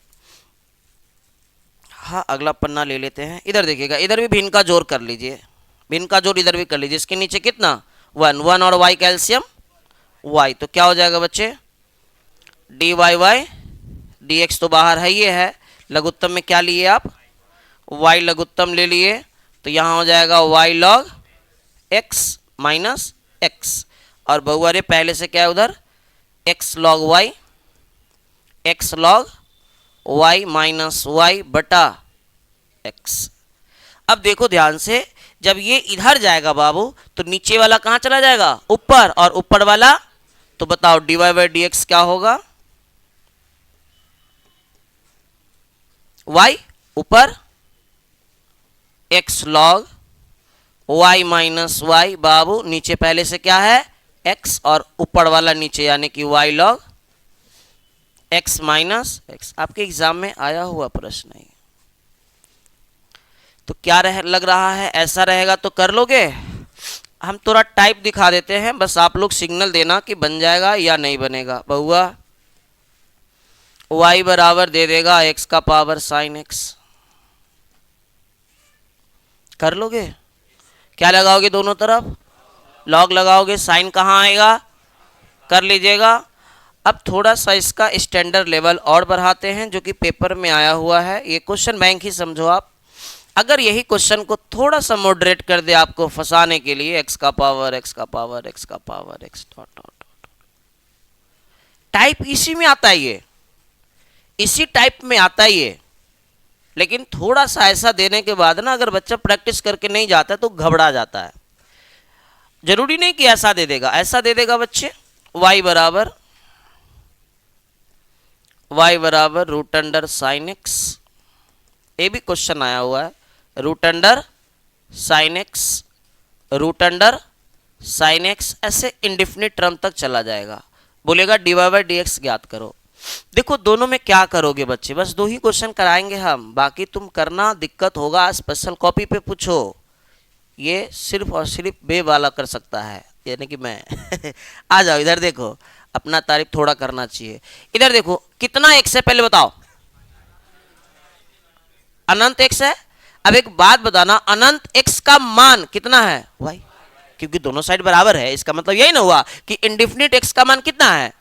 था, अगला पन्ना ले लेते हैं। इधर देखिएगा, इधर भी भिन्न का जोड़ कर लीजिए, भिन्न का जोड़ इधर भी कर लीजिए। इसके नीचे कितना 1 1 और y कैल्शियम y, तो क्या हो जाएगा बच्चे d y y d x तो बाहर है, ये है। लघुत्तम में क्या लिए आप y लघुत्तम ले लिए, तो यहाँ हो जाएगा y log x minus x, और बहुअरे पहले से क्या है उधर x log y, x log y minus y बटा x। अब देखो ध्यान से, जब ये इधर जाएगा बाबू तो नीचे वाला कहाँ चला जाएगा ऊपर, और ऊपर वाला तो बताओ d y by d x क्या होगा, y ऊपर x log y minus y, बाबू नीचे पहले से क्या है x और ऊपर वाला नीचे यानी कि y log x minus x। आपके एग्जाम में आया हुआ प्रश्न है, तो क्या लग रहा है ऐसा रहेगा तो कर लोगे। हम थोड़ा टाइप दिखा देते हैं, बस आप लोग सिग्नल देना कि बन जाएगा या नहीं बनेगा। बहुआ y बराबर दे देगा x का पावर साइन x, कर लोगे। क्या लगाओगे दोनों तरफ लॉग लगाओगे, साइन कहाँ आएगा कर लीजिएगा। अब थोड़ा सा इसका स्टैंडर्ड लेवल और बढ़ाते हैं, जो कि पेपर में आया हुआ है। ये क्वेश्चन बैंक ही समझो आप। अगर यही क्वेश्चन को थोड़ा सा मॉडरेट कर दे आपको फंसाने के लिए, x का पावर x का पावर x का power x dot dot, type इसी में आता है, ये इसी टाइप में आता है ये। लेकिन थोड़ा सा ऐसा देने के बाद ना, अगर बच्चा प्रैक्टिस करके नहीं जाता तो घबरा जाता है। जरूरी नहीं कि ऐसा दे देगा, ऐसा दे देगा बच्चे y बराबर रूट अंडर साइन एक्स, ये भी क्वेश्चन आया हुआ है, root under sine x, root under sine x, ऐसे इंडिफिनिट टर्म तक चला जाएगा। बोलेगा d y by d x ज्ञात करो। देखो दोनों में क्या करोगे बच्चे, बस 2 ही क्वेश्चन कराएंगे हम, बाकी तुम करना दिक्कत होगा, स्पेशल कॉपी पे पूछो। ये सिर्फ और सिर्फ बे वाला कर सकता है, यानी कि मैं आ जाओ इधर देखो, अपना तारीफ थोड़ा करना चाहिए। इधर देखो कितना एक्स है पहले बताओ, अनंत एक्स है। अब एक बात बताना, अनंत एक्स का मान कितना है y, क्योंकि दोनों साइड बराबर है, इसका मतलब यही ना हुआ कि इंडिफिनिट एक्स का मान कितना है।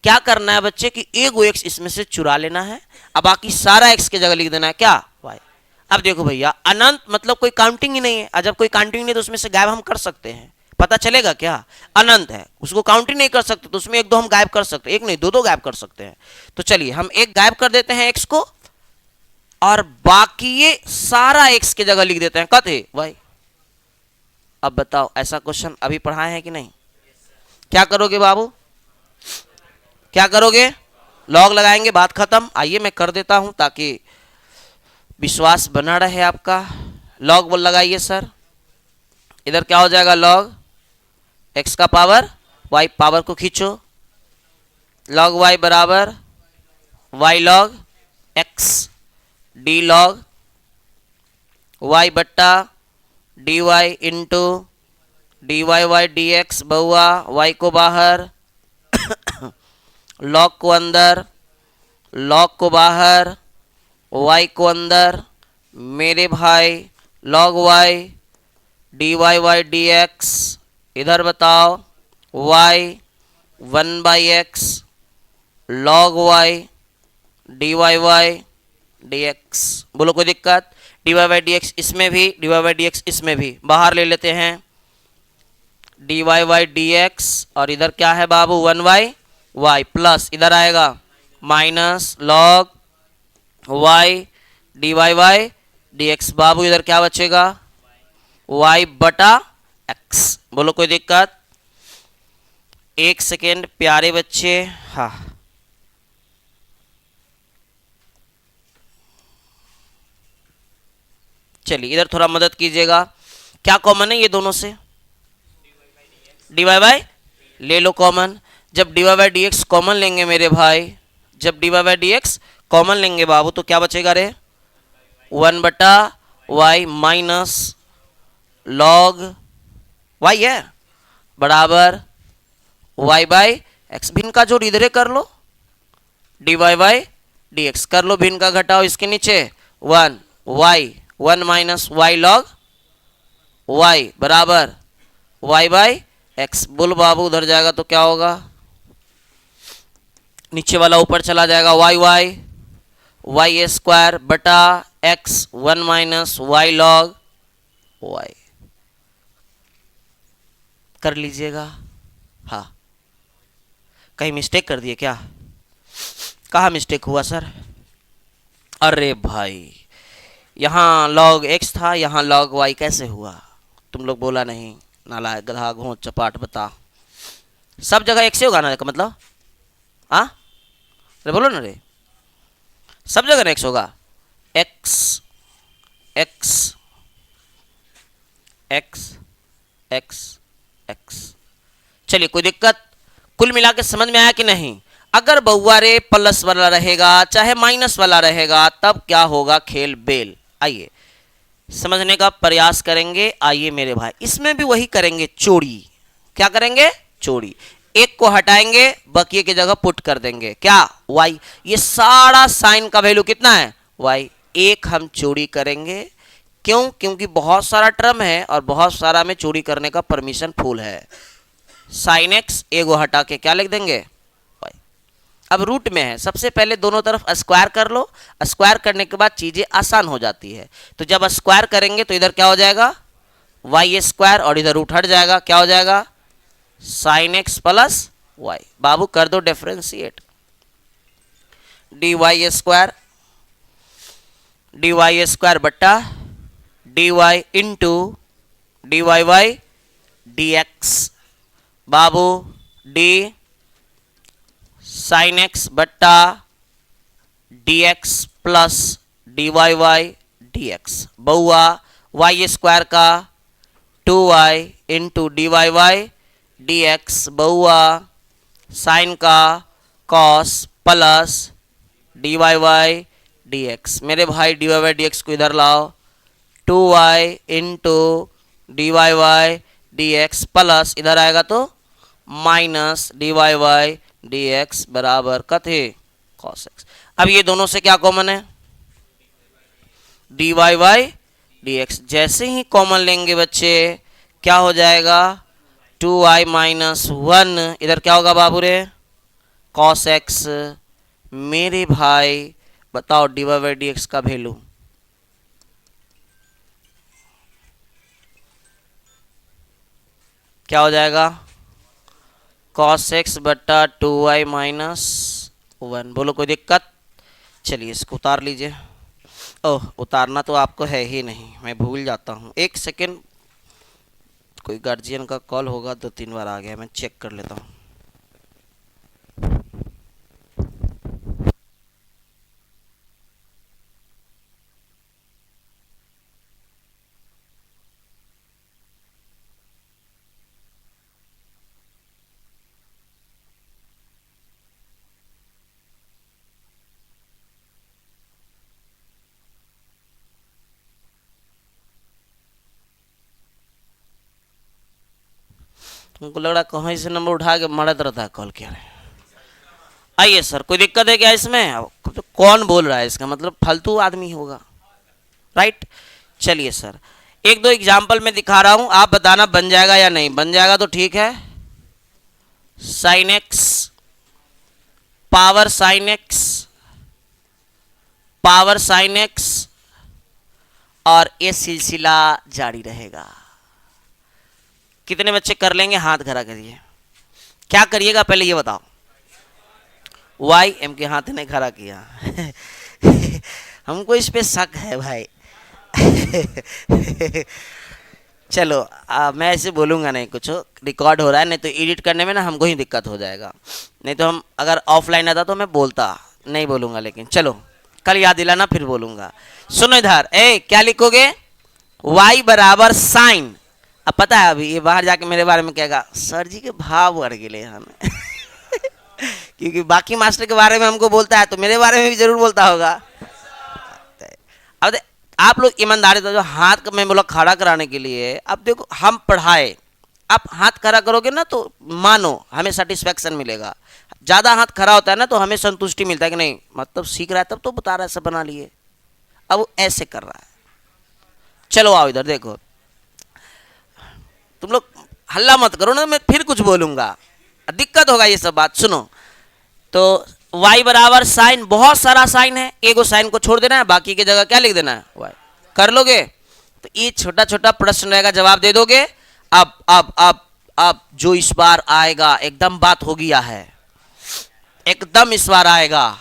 क्या करना है बच्चे कि एक एक्स इसमें से चुरा लेना है, अब बाकी सारा एक्स की जगह लिख देना है क्या y। अब देखो भैया अनंत मतलब कोई काउंटिंग ही नहीं है, और जब कोई काउंटिंग नहीं तो उसमें से गायब हम कर सकते हैं, पता चलेगा क्या अनंत है, उसको काउंटिंग नहीं कर सकते तो उसमें 1 2 हम गायब कर सकते हैं, 1 नहीं 2 2 गायब कर सकते हैं। तो चलिए हम 1 गायब कर देते हैं एक्स को, और बाकी ये सारा एक्स की जगह लिख देते हैं कथे भाई। अब बताओ ऐसा क्वेश्चन अभी पढ़ाए हैं कि नहीं, क्या करोगे बाबू, क्या करोगे लॉग लगाएंगे, बात खत्म। आइए मैं कर देता हूं ताकि विश्वास बना रहे आपका। लॉग बोल लगाइए सर, इधर क्या हो जाएगा लॉग एक्स का पावर वाई, पावर को खींचो, लॉग वाई बराबर y log x d log y बट्टा d y into d y y d x. बहुआ वाई को बाहर लॉग को अंदर, लॉग को बाहर, वाई को अंदर, मेरे भाई log y d y y d x. इधर बताओ y 1 by x log y d y y d x. बोलो कोई दिक्कत, d y by d x इसमें भी, d y by d x इसमें भी, बाहर ले लेते हैं d y y d x, और इधर क्या है बाबू 1 बाई वाई, प्लस इधर आएगा minus log y d y y d x. बाबू इधर क्या बचेगा वाई बटा एक्स। बोलो कोई दिक्कत, 1 सेकेंड प्यारे बच्चे। हाँ चलिए इधर थोड़ा मदद कीजिएगा, क्या कॉमन है ये दोनों से, डी वाई बाई ले लो कॉमन। जब d y by d x common लेंगे मेरे भाई, जब d y by d x common लेंगे बाबू, तो क्या बचेगा रे 1 बटा वाई माइनस लॉग वाई है बराबर वाई बाई एक्स। भिन्न का जोड़ इधरे कर लो, d y by d x कर लो, भिन्न का घटाओ इसके नीचे 1 y 1 minus y log y बराबर y बाई एक्स। बोल बाबू उधर जाएगा तो क्या होगा, नीचे वाला ऊपर चला जाएगा, वाई वाई वाई स्क्वायर बटा x 1 minus y log y. कर लीजिएगा। हाँ, कहीं मिस्टेक कर दिए क्या, कहाँ मिस्टेक हुआ सर? अरे भाई यहाँ लॉग एक्स था, यहाँ लॉग वाई कैसे हुआ? तुम लोग बोला नहीं, नालायक गधा घोंच चपाट बता। सब जगह एक्स ही होगा ना का मतलब? हाँ अरे बोलो ना रे, सब जगह एक्स होगा। X x x x x. चलिए कोई दिक्कत, कुल मिला के समझ में आया कि नहीं? अगर बहुआरे प्लस वाला रहेगा चाहे माइनस वाला रहेगा तब क्या होगा, खेल बेल। आइए समझने का प्रयास करेंगे। आइए मेरे भाई, इसमें भी वही करेंगे, चोरी। क्या करेंगे? चोरी। एक को हटाएंगे, बकिए की जगह पुट कर देंगे, क्या? y। ये सारा साइन का वैल्यू कितना है? y। एक हम चोरी करेंगे, क्यों? क्योंकि बहुत सारा टर्म है और बहुत सारा में चोरी करने का परमिशन फुल है। साइन एक्स एगो हटा के क्या लिख देंगे? y। अब रूट में है, सबसे पहले दोनों तरफ स्क्वायर कर लो। स्क्वायर करने के बाद चीजें आसान हो जाती है। तो जब स्क्वायर करेंगे तो इधर क्या हो जाएगा? वाई स्क्वायर, और इधर रूट हट जाएगा, क्या हो जाएगा? Sine x plus y. बाबू कर दो डिफरेंशिएट, डी वाई स्क्वायर बट्टा d y into d y y d x. बाबू डी साइन एक्स बट्टा d x plus d y y d x. बहुआ वाई स्क्वायर का 2y into d y y d x, बहुआ sine का cos plus d y y d x. मेरे भाई d y y d x को इधर लाओ, 2y into d y y d x plus इधर आएगा तो minus d y y d x बराबर कथे कॉस एक्स। अब ये दोनों से क्या कॉमन है? D y y d x. जैसे ही कॉमन लेंगे बच्चे क्या हो जाएगा? 2y माइनस 1, इधर क्या होगा बाबू रे? Cos x. मेरे भाई बताओ d y by d x का वैल्यू क्या हो जाएगा? कॉस एक्स बट्टा 2y माइनस 1। बोलो कोई दिक्कत? चलिए इसको उतार लीजिए। ओह, उतारना तो आपको है ही नहीं, मैं भूल जाता हूँ। एक सेकेंड, कोई गार्जियन का कॉल होगा, 2-3 बार आ गया, मैं चेक कर लेता हूँ। उनको लग रहा कहीं से नंबर उठा के मरद रहता है कॉल किया। आइए सर, कोई दिक्कत है क्या इसमें? तो कौन बोल रहा है, इसका मतलब फालतू आदमी होगा, राइट? चलिए सर, एक दो एग्जाम्पल में दिखा रहा हूं, आप बताना बन जाएगा या नहीं। बन जाएगा तो ठीक है। Sine x power sine x power sine x, और ये सिलसिला जारी रहेगा। कितने बच्चे कर लेंगे? हाथ खड़ा करिए। क्या करिएगा पहले ये बताओ। वाई एम के हाथ ने खड़ा किया हमको इस पे शक है भाई चलो मैं ऐसे बोलूँगा नहीं, कुछ रिकॉर्ड हो रहा है, नहीं तो एडिट करने में ना हमको ही दिक्कत हो जाएगा। नहीं तो हम अगर ऑफलाइन आता तो मैं बोलता, नहीं बोलूँगा, लेकिन चलो कल याद दिलाना फिर बोलूँगा। सुनो इधर, क्या लिखोगे? y बराबर साइन। अब पता है अभी ये बाहर जाके मेरे बारे में कहेगा, सर जी के भाव बढ़ गए हमें क्योंकि बाकी मास्टर के बारे में हमको बोलता है तो मेरे बारे में भी जरूर बोलता होगा। अब आप लोग ईमानदारी तो जो हाथ में बोला खड़ा कराने के लिए, अब देखो हम पढ़ाए, आप हाथ खड़ा करोगे ना तो मानो हमें सेटिस्फेक्शन मिलेगा। ज़्यादा हाथ खड़ा होता है ना तो हमें संतुष्टि मिलता है कि नहीं, मतलब सीख रहा है तब तो बता रहा है, सब बना लिए। अब वो ऐसे कर रहा है। चलो आओ इधर देखो, तुम लोग हल्ला मत करो ना, मैं फिर कुछ बोलूंगा, दिक्कत होगा ये सब बात। सुनो तो y बराबर साइन, बहुत सारा साइन है, एगो साइन को छोड़ देना है, बाकी की जगह क्या लिख देना है y। कर लोगे तो ये छोटा छोटा प्रश्न रहेगा, जवाब दे दोगे। अब जो इस बार आएगा एकदम बात हो गया है, एकदम इस बार आएगा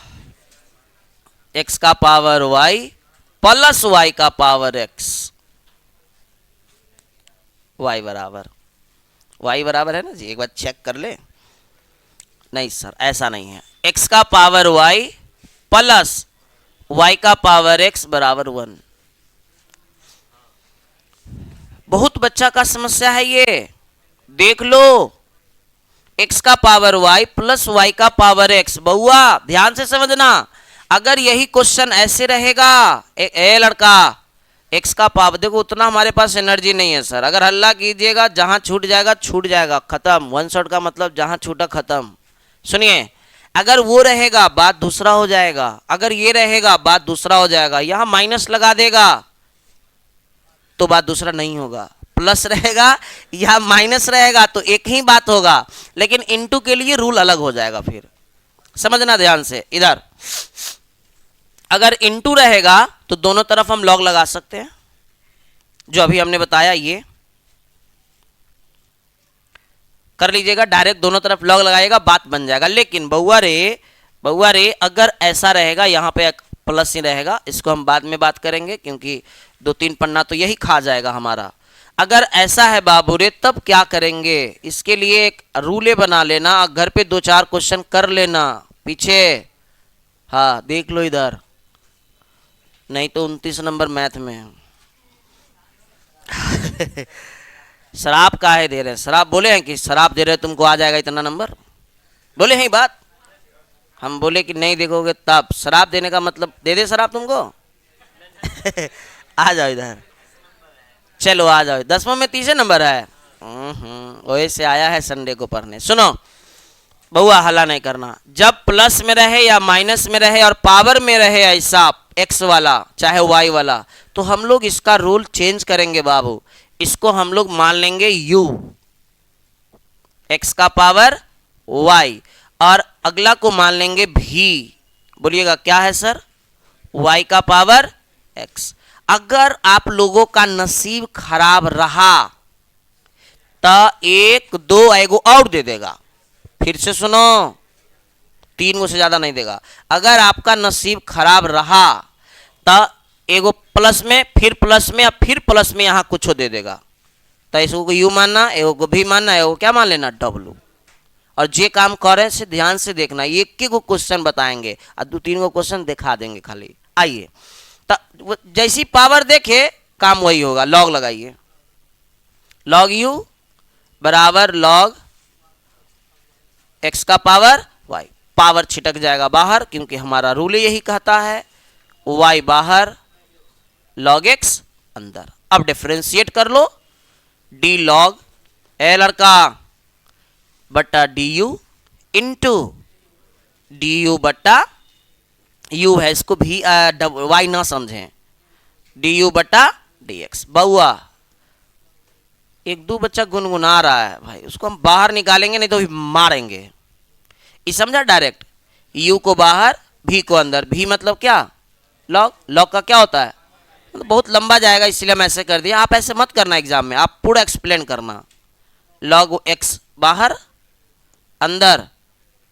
x का पावर y प्लस y का पावर x, y बराबर है ना जी, एक बार चेक कर ले। नहीं सर ऐसा नहीं है, x का पावर y प्लस y का पावर x बराबर 1। बहुत बच्चा का समस्या है ये, देख लो। x का पावर y प्लस y का पावर x, बउआ ध्यान से समझना, अगर यही क्वेश्चन ऐसे रहेगा, ए लड़का x का पावर, देखो उतना हमारे पास एनर्जी नहीं है सर, अगर हल्ला कीजिएगा जहां छूट जाएगा, खत्म, वन शॉट का मतलब जहां छूटा खत्म। सुनिए, अगर वो रहेगा बात दूसरा हो जाएगा, अगर ये रहेगा बात दूसरा हो जाएगा, यहां माइनस लगा देगा तो बात दूसरा नहीं होगा, प्लस रहेगा या माइनस रहेगा तो एक ही बात होगा, लेकिन इनटू के लिए रूल अलग हो जाएगा। फिर समझना ध्यान से, इधर अगर इनटू रहेगा तो दोनों तरफ हम लॉग लगा सकते हैं, जो अभी हमने बताया ये कर लीजिएगा, डायरेक्ट दोनों तरफ लॉग लगाएगा, बात बन जाएगा। लेकिन बउआ रे अगर ऐसा रहेगा, यहाँ पे प्लस ही रहेगा, इसको हम बाद में बात करेंगे क्योंकि 2-3 पन्ना तो यही खा जाएगा हमारा। अगर ऐसा है बाबू रे तब क्या करेंगे, इसके लिए एक रूले बना लेना, घर पे 2-4 क्वेश्चन कर लेना पीछे। हाँ देख लो इधर, नहीं तो 29 नंबर मैथ में शराब काहे दे रहे हैं, शराब बोले हैं कि शराब दे रहे हैं तुमको आ जाएगा इतना नंबर, बोले हैं बात, हम बोले कि नहीं देखोगे तब शराब देने का मतलब दे दे शराब तुमको आ जाओ इधर, चलो आ जाओ, 10वां में 30 नंबर है, वैसे आया है संडे को पढ़ने। सुनो बहुआ हल्ला नहीं करना, जब प्लस में रहे या माइनस में रहे और पावर में रहे ऐसा एक्स वाला चाहे वाई वाला, तो हम लोग इसका रूल चेंज करेंगे बाबू, इसको हम लोग मान लेंगे u, x का पावर y, और अगला को मान लेंगे v, बोलिएगा क्या है सर, y का पावर x। अगर आप लोगों का नसीब खराब रहा तो 1 2 एगो और दे देगा, फिर से सुनो 3 गो से ज्यादा नहीं देगा। अगर आपका नसीब खराब रहा तो एगो प्लस में, फिर प्लस में, फिर प्लस में यहाँ कुछ दे देगा, तो इसको यू मानना, एगो को भी मानना, एगो क्या मान लेना डब्लू। और जे काम करे से ध्यान से देखना, एक ही को क्वेश्चन बताएंगे और 2-3 गो क्वेश्चन दिखा देंगे खाली। आइए तो जैसी पावर देखे काम वही होगा, लॉग लगाइए, लॉग यू बराबर लॉग एक्स का पावर वाई, पावर छिटक जाएगा बाहर क्योंकि हमारा रूल यही कहता है, वाई बाहर लॉग एक्स अंदर। अब डिफरेंशिएट कर लो, डी लॉग ए लड़का बटा D you into d you बटा यू है, इसको भी वाई ना समझें, डी यू बटा डी एक्स। बउआ 1-2 बच्चा गुनगुना रहा है भाई, उसको हम बाहर निकालेंगे नहीं तो भी मारेंगे, ये समझा, डायरेक्ट u को बाहर v को अंदर, v मतलब क्या लॉग, लॉग का क्या होता है, तो बहुत लंबा जाएगा इसलिए मैं ऐसे कर दिया, आप ऐसे मत करना एग्जाम में, आप पूरा एक्सप्लेन करना, लॉग x बाहर अंदर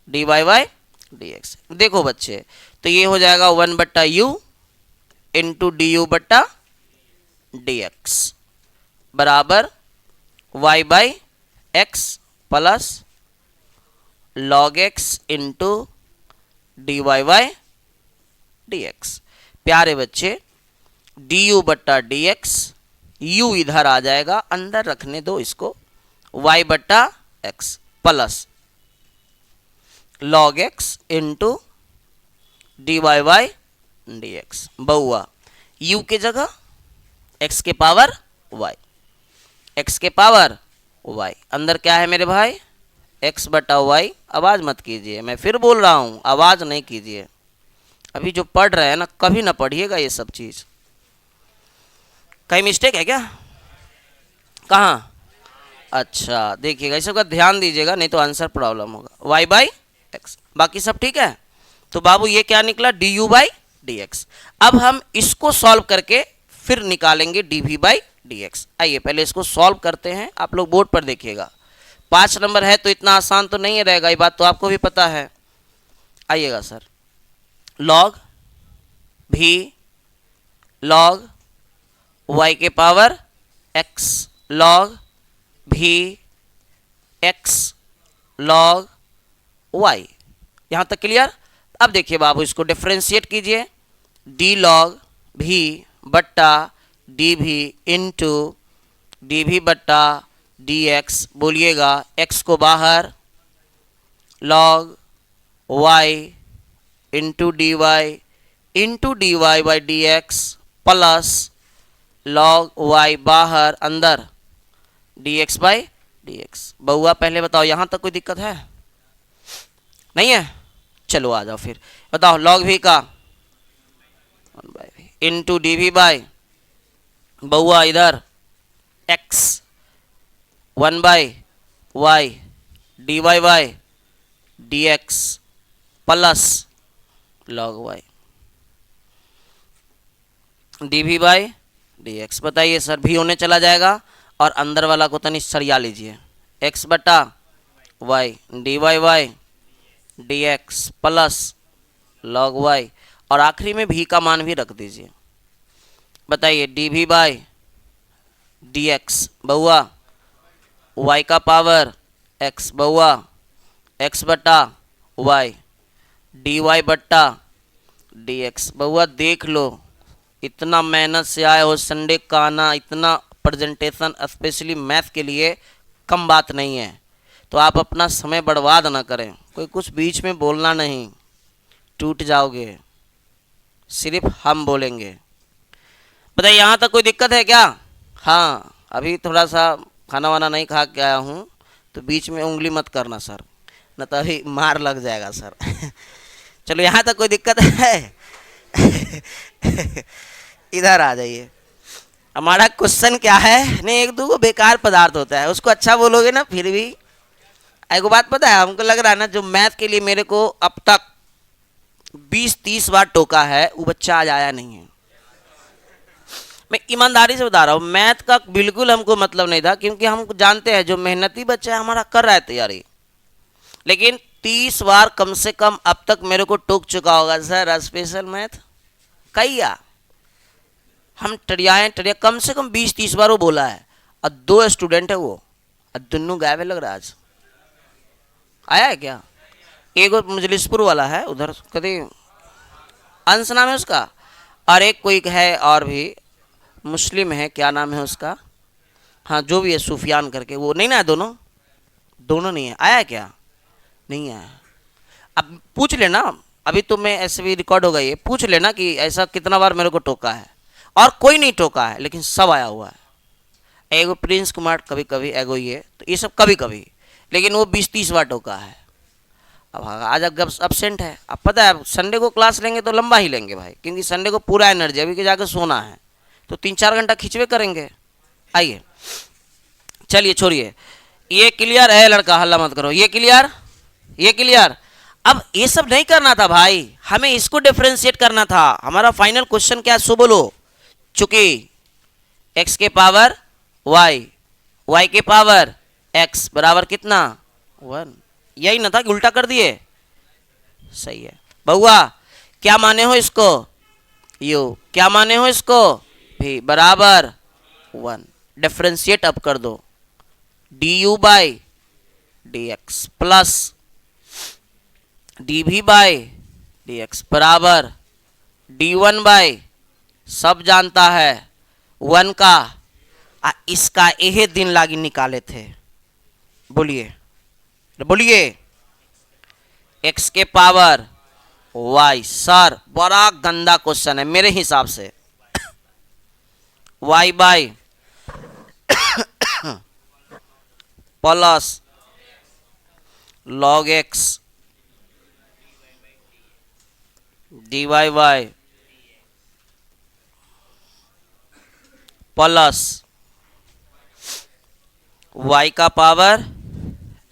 dy y dx। देखो बच्चे तो ये हो जाएगा 1 बट्टा यू इंटू डी यू बट्टा डी एक्स बराबर y by x plus log x into d y y d x. प्यारे बच्चे डी यू बट्टा डी एक्स, यू इधर आ जाएगा, अंदर रखने दो इसको, y बट्टा x plus log x into d y y d x. बउआ u के जगह x के पावर y, x के पावर y, अंदर क्या है मेरे भाई x बटा y, आवाज मत कीजिए, मैं फिर बोल रहा हूं आवाज नहीं कीजिए, अभी जो पढ़ रहे हैं ना, कभी ना पढ़िएगा ये सब चीज। कहीं मिस्टेक है क्या? कहाँ? अच्छा देखिएगा, इस सब का ध्यान दीजिएगा, नहीं तो आंसर प्रॉब्लम होगा। वाई बाई एक्स, बाकी सब ठीक है। तो बाबू ये क्या निकला? D u by d x. अब हम इसको सॉल्व करके फिर निकालेंगे d v by d x. आइए पहले इसको सॉल्व करते हैं, आप लोग बोर्ड पर देखिएगा। 5 नंबर है तो इतना आसान तो नहीं रहेगा, ये बात तो आपको भी पता है। आइएगा सर, लॉग भी लॉग वाई के पावर एक्स लॉग भी एक्स लॉग वाई, यहां तक क्लियर? अब देखिए बाबू, इसको डिफ्रेंशिएट कीजिए। डी लॉग भी बट्टा डी भी इंटू डी भी बट्टा डी एक्स, बोलिएगा एक्स को बाहर, log y into d y by d x plus log y बाहर अंदर d x by d x. बउआ पहले बताओ यहां तक कोई दिक्कत है? नहीं है? चलो आ जाओ फिर बताओ, लॉग भी का 1 by v into d v by, बउआ इधर x 1 by y d y by d x plus log y d v by d x. बताइए सर, भी होने चला जाएगा और अंदर वाला को तनी सरिया लीजिए, एक्स बटा y d y y d x plus log y, और आखिरी में भी का मान भी रख दीजिए। बताइए डी भी बाई डी एक्स, बउआ वाई का पावर एक्स, बउआ एक्स बटा वाई डी वाई बट्टा डी एक्स। बउआ देख लो, इतना मेहनत से आए हो, संडे का आना, इतना प्रेजेंटेशन स्पेशली मैथ के लिए कम बात नहीं है, तो आप अपना समय बर्बाद ना करें। कोई कुछ बीच में बोलना नहीं, टूट जाओगे, सिर्फ हम बोलेंगे। बताइए यहाँ तक कोई दिक्कत है क्या? हाँ, अभी थोड़ा सा खाना वाना नहीं खा के आया हूँ, तो बीच में उंगली मत करना सर, न तो अभी मार लग जाएगा सर। चलो यहाँ तक कोई दिक्कत है? इधर आ जाइए। हमारा क्वेश्चन क्या है? नहीं, एक दो बेकार पदार्थ होता है, उसको अच्छा बोलोगे ना फिर भी। एक बात पता है, हमको लग रहा है ना, जो मैथ के लिए मेरे को अब तक 20-30 बार टोका है, वो बच्चा आज आया नहीं है। मैं ईमानदारी से बता रहा हूँ, मैथ का बिल्कुल हमको मतलब नहीं था, क्योंकि हम जानते हैं जो मेहनती बच्चा है हमारा कर रहा है तैयारी, लेकिन 30 बार कम से कम अब तक मेरे को टोक चुका होगा सर स्पेशल मैथ। कैया हम टरिया कम से कम 20-30 बार वो बोला है, और 2 स्टूडेंट है वो, और दोनों गायब लग रहा है। आज आया है क्या? एक मजलिसपुर वाला है उधर, कभी अंश नाम है उसका, और एक कोई है और भी मुस्लिम है, क्या नाम है उसका, हाँ जो भी है, सुफियान करके, वो नहीं ना है, दोनों नहीं है। आया है क्या? नहीं आया। अब पूछ लेना, अभी तो मैं ऐसे भी रिकॉर्ड हो गई है, पूछ लेना कि ऐसा कितना बार मेरे को टोका है, और कोई नहीं टोका है, लेकिन सब आया हुआ है। एगो प्रिंस कुमार कभी कभी, एगो ये, तो ये सब कभी कभी, लेकिन वो 20-30 बार टोका है। अब आज अब अब्सेंट है, अब पता है संडे को क्लास लेंगे तो लंबा ही लेंगे भाई, क्योंकि संडे को पूरा एनर्जी, अभी के जाकर सोना है, तो 3-4 घंटा खिंचवे करेंगे। आइए चलिए छोड़िए, ये क्लियर है लड़का, हल्ला मत करो, ये क्लियर, ये क्लियर। अब ये सब नहीं करना था भाई, हमें इसको डिफरेंशिएट करना था। हमारा फाइनल क्वेश्चन क्या है सो बोलो। चूंकि x के पावर y, y के पावर x बराबर कितना 1, यही ना था कि उल्टा कर दिए? सही है बउआ, क्या माने हो इसको? यू, क्या माने हो इसको? भी बराबर 1। डिफरेंशिएट अब कर दो, D u by d x plus D भी बाई डी एक्स बराबर डी वन बाई, सब जानता है 1 का, इसका यही दिन लागी निकाले थे। बोलिए बोलिए, x के पावर y। सर बड़ा गंदा क्वेश्चन है मेरे हिसाब से। y by plus log x d y y plus y का पावर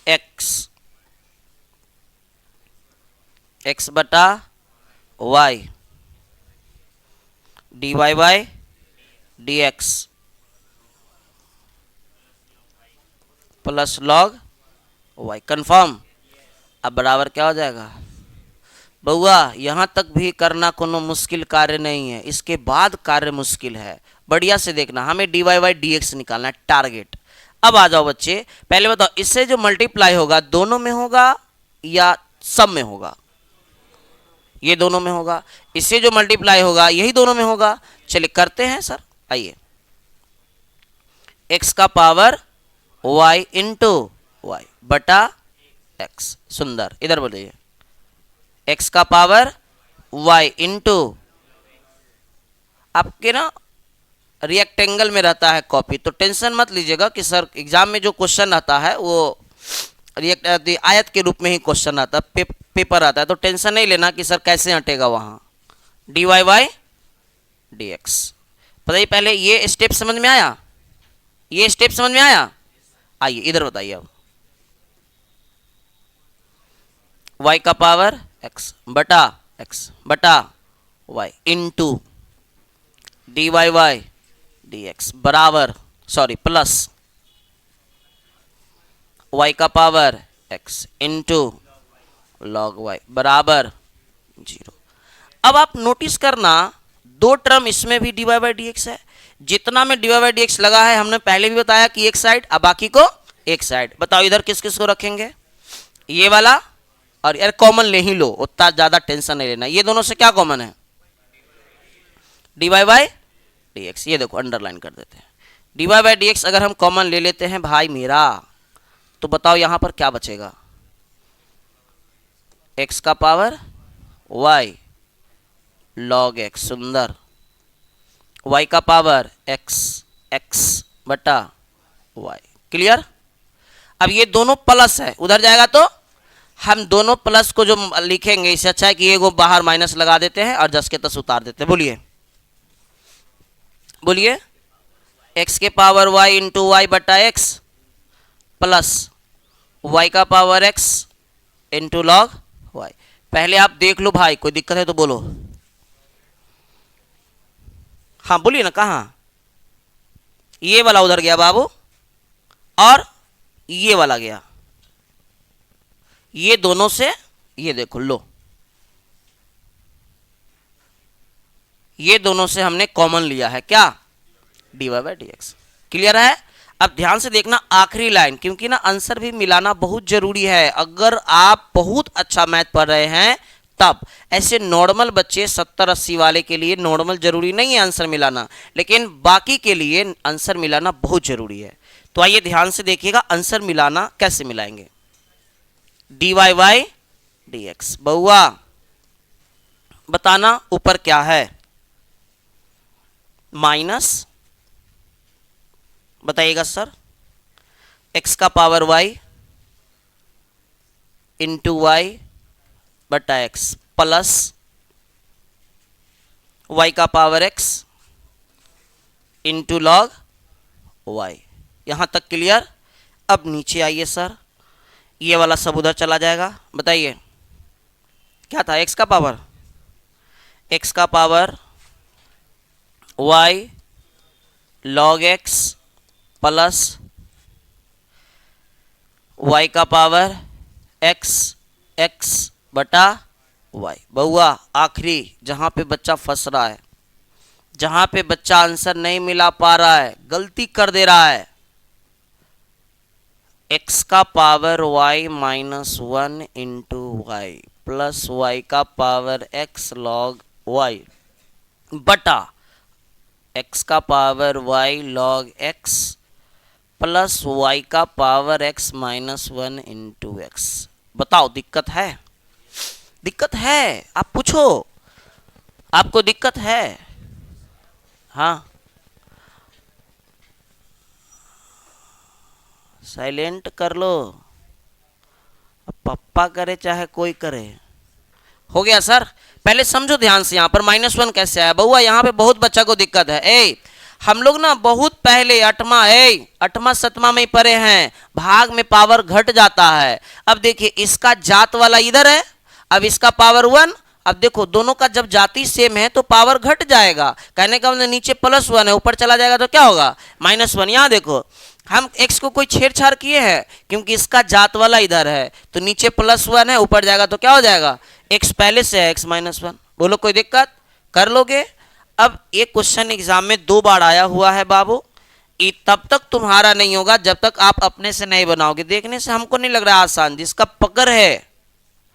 एक्स, एक्स बटा y, d y by d x plus log y. Confirm. अब बराबर क्या हो जाएगा बउआ? यहां तक भी करना कोनो मुश्किल कार्य नहीं है, इसके बाद कार्य मुश्किल है। बढ़िया से देखना, हमें d y by d x निकालना है, टारगेट। अब आ जाओ बच्चे, पहले बताओ इससे जो मल्टीप्लाई होगा दोनों में होगा या सब में होगा? ये दोनों में होगा। इससे जो मल्टीप्लाई होगा यही दोनों में होगा। चलिए करते हैं सर, आइए। एक्स का पावर वाई इंटू वाई बटा एक्स। सुंदर, इधर बोलिए। एक्स का पावर वाई इंटू, आपके ना रिएक्टेंगल में रहता है कॉपी, तो टेंशन मत लीजिएगा कि सर एग्जाम में जो क्वेश्चन आता है वो आयत के रूप में ही क्वेश्चन आता है, पेपर आता है, तो टेंशन नहीं लेना कि सर कैसे हटेगा वहां। D y y d x. बताइए पहले ये स्टेप समझ में आया? ये स्टेप समझ में आया? आइए इधर बताइए। अब y का पावर x बटा y into d y y d x बराबर, सॉरी प्लस y का power x into log y बराबर 0। अब आप नोटिस करना, दो टर्म इसमें भी d y by d x है। जितना में d y by d x लगा है हमने पहले भी बताया कि एक साइड, अब बाकी को एक साइड। बताओ इधर किस किस को रखेंगे? ये वाला, और यार कॉमन ले ही लो, उतना ज्यादा टेंशन नहीं लेना। ये दोनों से क्या कॉमन है? D y by d x. ये देखो अंडरलाइन कर देते हैं। D y by d x अगर हम कॉमन ले लेते हैं भाई मेरा, तो बताओ यहां पर क्या बचेगा? एक्स का पावर वाई लॉग एक्स। सुंदर। y का पावर x बटा y। क्लियर? अब ये दोनों प्लस है, उधर जाएगा तो हम दोनों प्लस को जो लिखेंगे, इससे अच्छा है कि ये को बाहर माइनस लगा देते हैं और जस के तस उतार देते हैं। बोलिए बोलिए। x के पावर y इंटू वाई बटा एक्स प्लस y का power x into log y। पहले आप देख लो भाई, कोई दिक्कत है तो बोलो। हाँ बोलिए ना, कहाँ? ये वाला उधर गया बाबू, और ये वाला गया। ये दोनों से ये देखो लो, ये दोनों से हमने कॉमन लिया है क्या? D y by d x. Clear है? अब ध्यान से देखना आखिरी लाइन, क्योंकि ना आंसर भी मिलाना बहुत जरूरी है। अगर आप बहुत अच्छा मैथ पढ़ रहे हैं तब। ऐसे नॉर्मल बच्चे 70-80 वाले के लिए नॉर्मल जरूरी नहीं है आंसर मिलाना, लेकिन बाकी के लिए आंसर मिलाना बहुत जरूरी है। तो आइए ध्यान से देखिएगा आंसर मिलाना कैसे मिलाएंगे। D y y d x. बउआ बताना ऊपर क्या है? माइनस, बताइएगा सर, एक्स का पावर वाई इंटू वाई बटा एक्स प्लस y का power x into log y। यहां तक क्लियर? अब नीचे आइए सर, ये वाला सब उधर चला जाएगा। बताइए क्या था? x का power y log x plus y का पावर x बटा y। बउआ आखिरी जहां पे बच्चा फंस रहा है, जहां पे बच्चा आंसर नहीं मिला पा रहा है, गलती कर दे रहा है, x का power y minus 1 into y plus y का पावर x लॉग y बटा x का power y log x plus y का power x minus 1 into x. बताओ दिक्कत है? दिक्कत है? आप पूछो, आपको दिक्कत है? हाँ साइलेंट कर लो, अब पप्पा करे चाहे कोई करे, हो गया सर। पहले समझो ध्यान से, यहाँ पर -1 कैसे आया बउआ, यहाँ पे बहुत बच्चा को दिक्कत है। ए हम लोग ना बहुत पहले अठमा सतमा में ही पढ़े हैं, भाग में पावर घट जाता है। अब देखिए इसका जात वाला इधर है, अब इसका पावर 1। अब देखो दोनों का जब जाति सेम है तो पावर घट जाएगा, कहने का मतलब नीचे +1 है, ऊपर चला जाएगा तो क्या होगा -1। यहाँ देखो हम x को कोई छेड़छाड़ किए हैं, क्योंकि इसका जात वाला इधर है तो नीचे +1 है, ऊपर जाएगा तो क्या हो जाएगा, x पहले से है x -1। बोलो कोई दिक्कत, कर लोगे। अब एक क्वेश्चन एग्जाम में 2 बार आया हुआ है बाबू, ये तब तक तुम्हारा नहीं होगा जब तक आप अपने से नहीं बनाओगे। देखने से हमको नहीं लग रहा आसान, जिसका पकड़ है,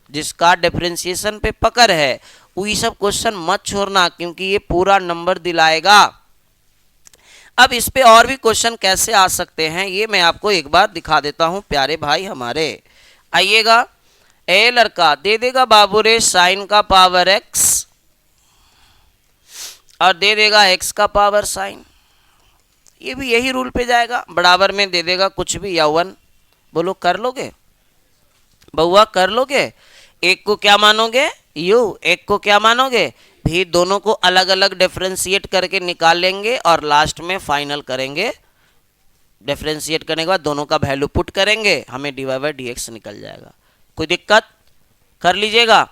जिसका डिफरेंशिएशन पे पकड़ है, वही सब क्वेश्चन मत छोड़ना, क्योंकि ये पूरा नंबर दिलाएगा। अब इस पे और भी क्वेश्चन कैसे आ सकते हैं ये मैं आपको एक बार दिखा देता हूं प्यारे भाई हमारे। आइएगा, ए लड़का दे देगा बाबू रे साइन का पावर x और दे देगा x का पावर साइन, ये भी यही रूल पे जाएगा, बराबर में दे देगा कुछ भी या 1। बोलो कर लोगे बउआ, कर लोगे। एक को क्या मानोगे u, एक को क्या मानोगे भी, दोनों को अलग अलग डिफरेंशिएट करके निकाल लेंगे और लास्ट में फाइनल करेंगे। डिफरेंशिएट करने के बाद दोनों का वैल्यू पुट करेंगे, हमें dy/dx निकल जाएगा। कोई दिक्कत, कर लीजिएगा।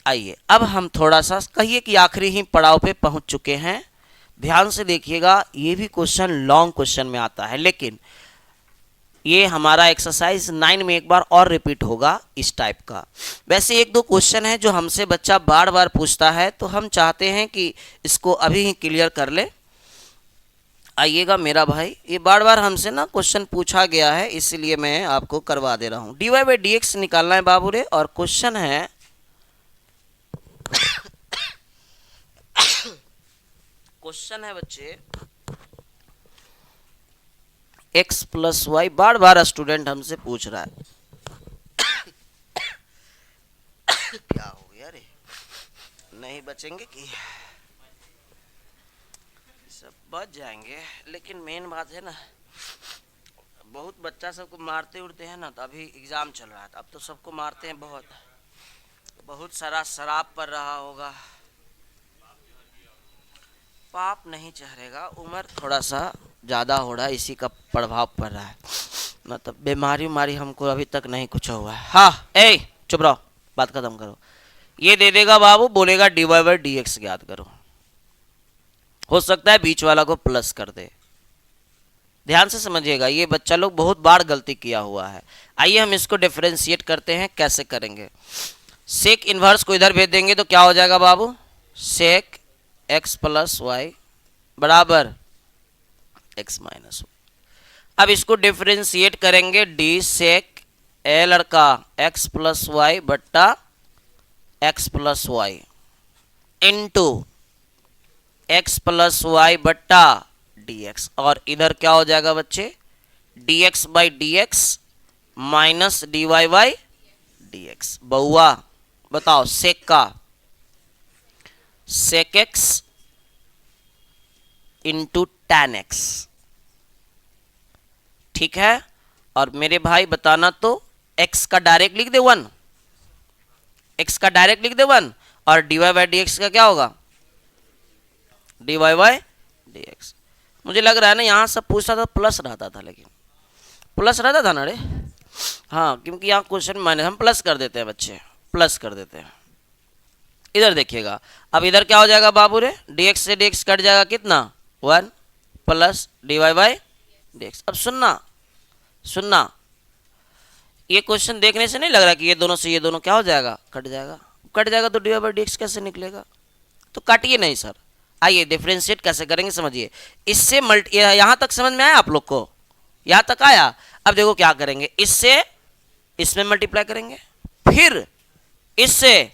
आइए अब हम थोड़ा सा कहिए कि आखिरी ही पड़ाव पे पहुंच चुके हैं। ध्यान से देखिएगा, ये भी क्वेश्चन लॉन्ग क्वेश्चन में आता है, लेकिन ये हमारा एक्सरसाइज 9 में एक बार और रिपीट होगा इस टाइप का। वैसे 1-2 क्वेश्चन है जो हमसे बच्चा बार बार पूछता है, तो हम चाहते हैं कि इसको अभी ही क्लियर कर ले। आइएगा मेरा भाई, ये बार बार हमसे ना क्वेश्चन पूछा गया है, इसलिए मैं आपको करवा दे रहा हूँ। dy/dx निकालना है बाबू रे, और क्वेश्चन है क्वेश्चन है बच्चे x + y, बार बार स्टूडेंट हमसे पूछ रहा है। क्या हो गया रे, नहीं बचेंगे कि सब बच जाएंगे, लेकिन मेन बात है ना, बहुत बच्चा सबको मारते उड़ते हैं ना, तो अभी एग्जाम चल रहा है, अब तो सबको मारते हैं, बहुत सारा शराब पर रहा होगा। पाप नहीं चढ़ेगा, उम्र थोड़ा सा ज़्यादा हो रहा है, इसी का प्रभाव पड़ रहा है, मतलब बीमारी हमको अभी तक नहीं कुछ हुआ है। हाँ ए चुप रहो, बात खत्म करो। ये दे देगा बाबू, बोलेगा dy/dx याद करो, हो सकता है बीच वाला को प्लस कर दे। ध्यान से समझिएगा, ये बच्चा लोग बहुत बार गलती किया हुआ है। आइए हम इसको डिफरेंशिएट करते हैं, कैसे करेंगे। सेक इनवर्स को इधर भेज देंगे तो क्या हो जाएगा बाबू, सेक x + y बराबर x - y। अब इसको डिफरेंशिएट करेंगे, d सेक ए लड़का x + y बट्टा x + y into x + y बट्टा dx, और इधर क्या हो जाएगा बच्चे, dx/dx माइनस dy/dx। बउआ बताओ, सेक का sec x into tan x, ठीक है। और मेरे भाई बताना तो x का डायरेक्ट लिख दे 1, x का डायरेक्ट लिख दे 1, और dy/dx का क्या होगा, dy/dx। मुझे लग रहा है ना यहाँ सब पूछता था प्लस रहता था, लेकिन प्लस रहता था ना रे, हाँ, क्योंकि यहाँ क्वेश्चन माइनस हम प्लस कर देते हैं बच्चे, प्लस कर देते हैं। इधर देखिएगा, अब इधर क्या हो जाएगा बाबू रे, dx से dx कट जाएगा कितना, 1 प्लस dy/dx। अब सुनना, ये क्वेश्चन देखने से नहीं लग रहा कि ये दोनों से ये दोनों क्या हो जाएगा, कट जाएगा, तो dy/dx कैसे निकलेगा, तो काटिए नहीं सर। आइए डिफरेंशिएट कैसे करेंगे समझिए, इससे यहाँ तक समझ में आया आप लोग को, यहाँ तक आया। अब देखो क्या करेंगे, इससे इसमें मल्टीप्लाई करेंगे, फिर इससे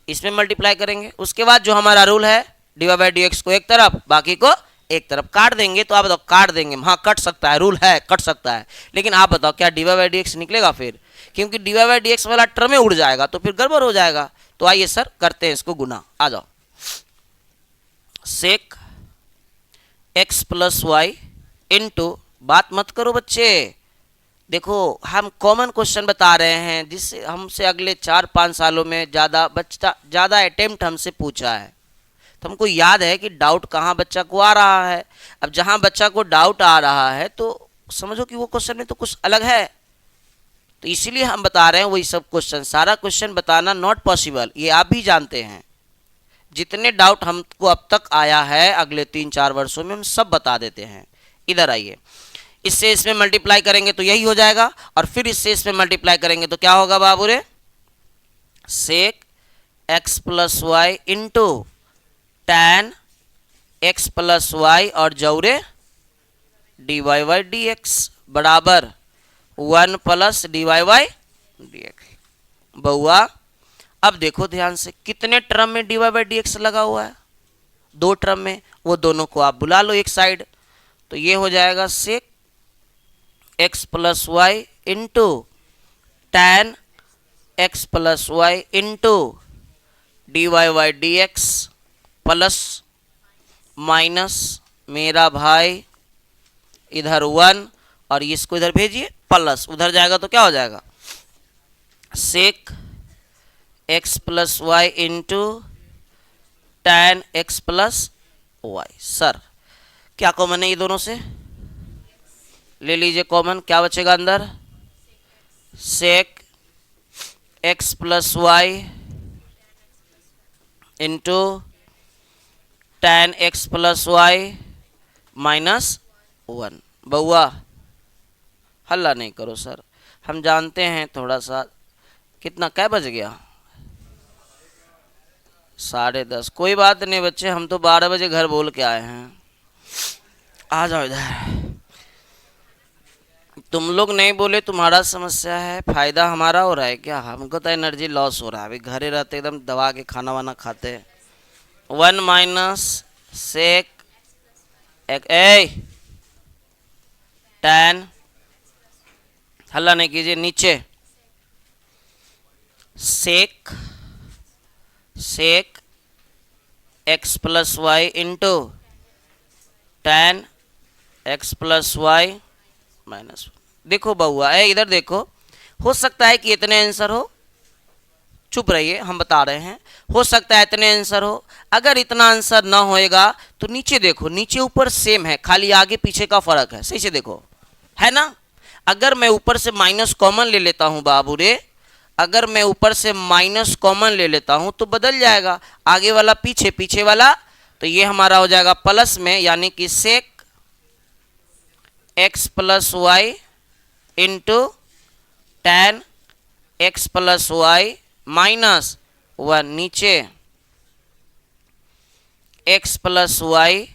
इसमें मल्टीप्लाई करेंगे, उसके बाद जो हमारा रूल है dy/dx को एक तरफ बाकी को एक तरफ काट देंगे। तो आप बताओ, काट देंगे, हाँ कट सकता है, रूल है कट सकता है, लेकिन आप बताओ क्या dy/dx निकलेगा फिर, क्योंकि dy/dx वाला टर्म में उड़ जाएगा तो फिर गड़बड़ हो जाएगा। तो आइए सर करते हैं इसको गुना, आ जाओ। सेक x + y इंटू, बात मत करो बच्चे, देखो हम कॉमन क्वेश्चन बता रहे हैं जिससे हमसे अगले 4-5 सालों में ज़्यादा अटेम्प्ट हमसे पूछा है, तो हमको याद है कि डाउट कहाँ बच्चा को आ रहा है। अब जहाँ बच्चा को डाउट आ रहा है तो समझो कि वो क्वेश्चन में तो कुछ अलग है, तो इसीलिए हम बता रहे हैं वही सब क्वेश्चन। सारा क्वेश्चन बताना नॉट पॉसिबल, ये आप भी जानते हैं। जितने डाउट हमको अब तक आया है अगले 3-4 वर्षों में हम सब बता देते हैं। इधर आइए, इससे इसमें मल्टीप्लाई करेंगे तो यही हो जाएगा, और फिर इससे इसमें मल्टीप्लाई करेंगे तो क्या होगा बाबू रे, sec x plus y into tan x plus y और जौरे d y y d x बराबर 1 plus d y y d x. बउआ अब देखो ध्यान से, कितने टर्म में d y by d x लगा हुआ है, 2 टर्म में। वो दोनों को आप बुला लो एक साइड, तो ये हो जाएगा sec x plus y into tan x plus y into d y y d x plus minus मेरा भाई इधर 1 और इसको इधर भेजिए प्लस, उधर जाएगा तो क्या हो जाएगा, sec x plus y into tan x plus y. Sir क्या कॉमन है ये दोनों से, ले लीजिए कॉमन, क्या बचेगा अंदर, sec x plus y into tan x plus y minus 1। बउआ हल्ला नहीं करो सर, हम जानते हैं थोड़ा सा, कितना क्या बज गया, 10:30। कोई बात नहीं बच्चे, हम तो 12 बजे घर बोल के आए हैं। आ जाओ इधर, तुम लोग नहीं बोले तुम्हारा समस्या है, फायदा हमारा हो रहा है क्या, हमको तो एनर्जी लॉस हो रहा है। अभी घरे रहते एकदम दबा के खाना वाना खाते। 1 माइनस सेक टैन, हल्ला नहीं कीजिए, नीचे sec x plus y into tan x plus y minus. देखो बउआ इधर देखो, हो सकता है कि इतने आंसर हो, चुप रहिए हम बता रहे हैं, हो सकता है इतने आंसर हो। अगर इतना आंसर ना होएगा तो नीचे देखो, नीचे ऊपर सेम है, खाली आगे पीछे का फर्क है, सही से देखो है ना। अगर मैं ऊपर से माइनस कॉमन ले लेता हूं बाबू रे, अगर मैं ऊपर से माइनस कॉमन ले लेता हूं तो बदल जाएगा, आगे वाला पीछे, पीछे वाला, तो ये हमारा हो जाएगा प्लस में, यानी कि sec x plus y into tan x plus y minus 1, नीचे x plus y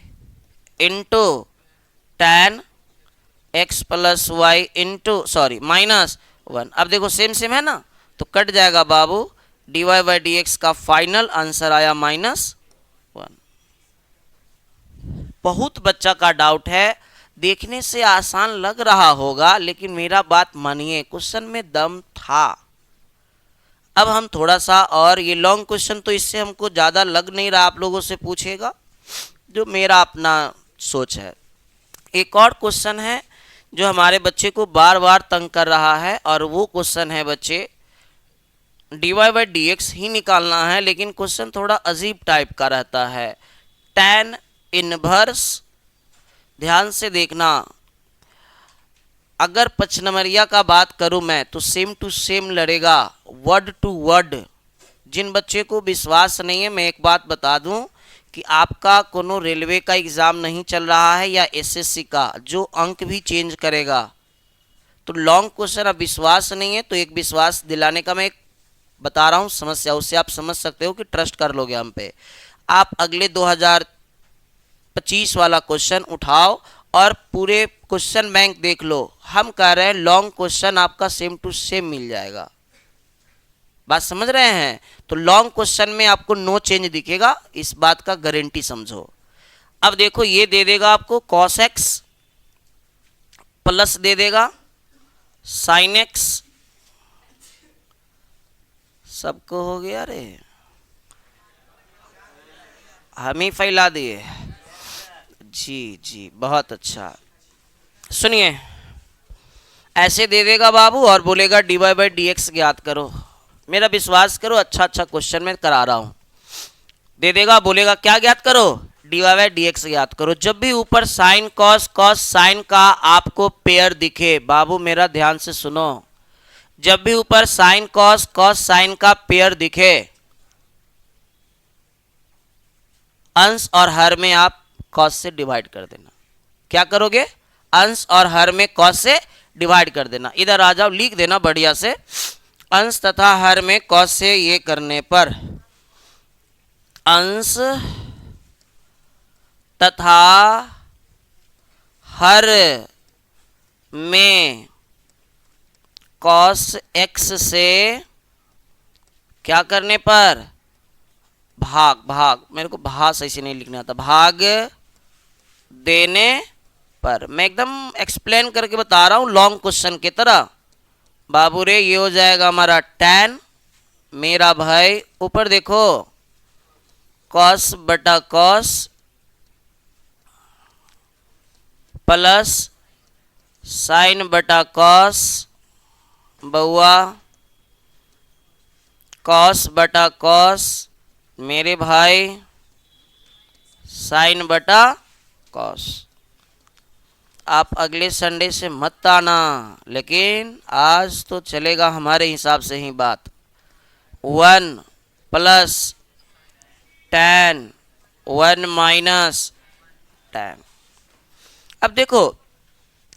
into tan x plus y into minus 1। अब देखो सेम सेम है ना, तो कट जाएगा बाबू, d y by d x का फाइनल आंसर आया -1। बहुत बच्चा का डाउट है, देखने से आसान लग रहा होगा लेकिन मेरा बात मानिए, क्वेश्चन में दम था। अब हम थोड़ा सा, और ये लॉन्ग क्वेश्चन तो इससे हमको ज़्यादा लग नहीं रहा आप लोगों से पूछेगा, जो मेरा अपना सोच है। एक और क्वेश्चन है जो हमारे बच्चे को बार बार तंग कर रहा है, और वो क्वेश्चन है बच्चे, d y by d x ही निकालना है, लेकिन क्वेश्चन थोड़ा अजीब टाइप का रहता है। टैन इनवर्स, ध्यान से देखना, अगर 5 नंबरिया का बात करूं मैं तो सेम टू सेम लड़ेगा, वर्ड टू वर्ड। जिन बच्चे को विश्वास नहीं है, मैं एक बात बता दूं कि आपका कोनो रेलवे का एग्ज़ाम नहीं चल रहा है या एसएससी का, जो अंक भी चेंज करेगा। तो लॉन्ग क्वेश्चन अब विश्वास नहीं है, तो एक विश्वास दिलाने का मैं एक बता रहा हूँ समस्या, उससे आप समझ सकते हो कि ट्रस्ट कर लोगे हम पे। आप अगले 2025 वाला क्वेश्चन उठाओ और पूरे क्वेश्चन बैंक देख लो, हम कह रहे हैं लॉन्ग क्वेश्चन आपका सेम टू सेम मिल जाएगा। बात समझ रहे हैं? तो लॉन्ग क्वेश्चन में आपको नो चेंज दिखेगा, इस बात का गारंटी समझो। अब देखो ये दे देगा आपको cos x प्लस दे देगा sin x, सबको हो गया रे, हम ही फैला दिए। जी जी बहुत अच्छा। सुनिए ऐसे दे देगा बाबू और बोलेगा dy बाई डी एक्स ज्ञात करो। मेरा विश्वास करो, अच्छा अच्छा क्वेश्चन मैं करा रहा हूं। दे देगा, बोलेगा क्या ज्ञात करो, dy बाई डी एक्स ज्ञात करो। जब भी ऊपर साइन कॉस कॉस साइन का आपको पेयर दिखे, बाबू मेरा ध्यान से सुनो, जब भी ऊपर साइन कॉस कॉस साइन का पेयर दिखे, अंश और हर में आप कॉस से डिवाइड कर देना। क्या करोगे, अंश और हर में कॉस से डिवाइड कर देना। इधर आ जाओ, लिख देना बढ़िया से, अंश तथा हर में कॉस से ये करने पर अंश तथा हर में कॉस एक्स से क्या करने पर, भाग भाग, मेरे को भाग सही से नहीं लिखना आता, भाग देने पर। मैं एकदम एक्सप्लेन करके बता रहा हूं लॉन्ग क्वेश्चन की तरह। बाबू रे ये हो जाएगा हमारा tan, मेरा भाई ऊपर देखो कॉस बटा कॉस प्लस साइन बटा कॉस, बउआ कॉस बटा कॉस, मेरे भाई साइन बटा कॉस। आप अगले संडे से मत आना, लेकिन आज तो चलेगा हमारे हिसाब से ही बात। 1 प्लस tan 1 माइनस tan। अब देखो,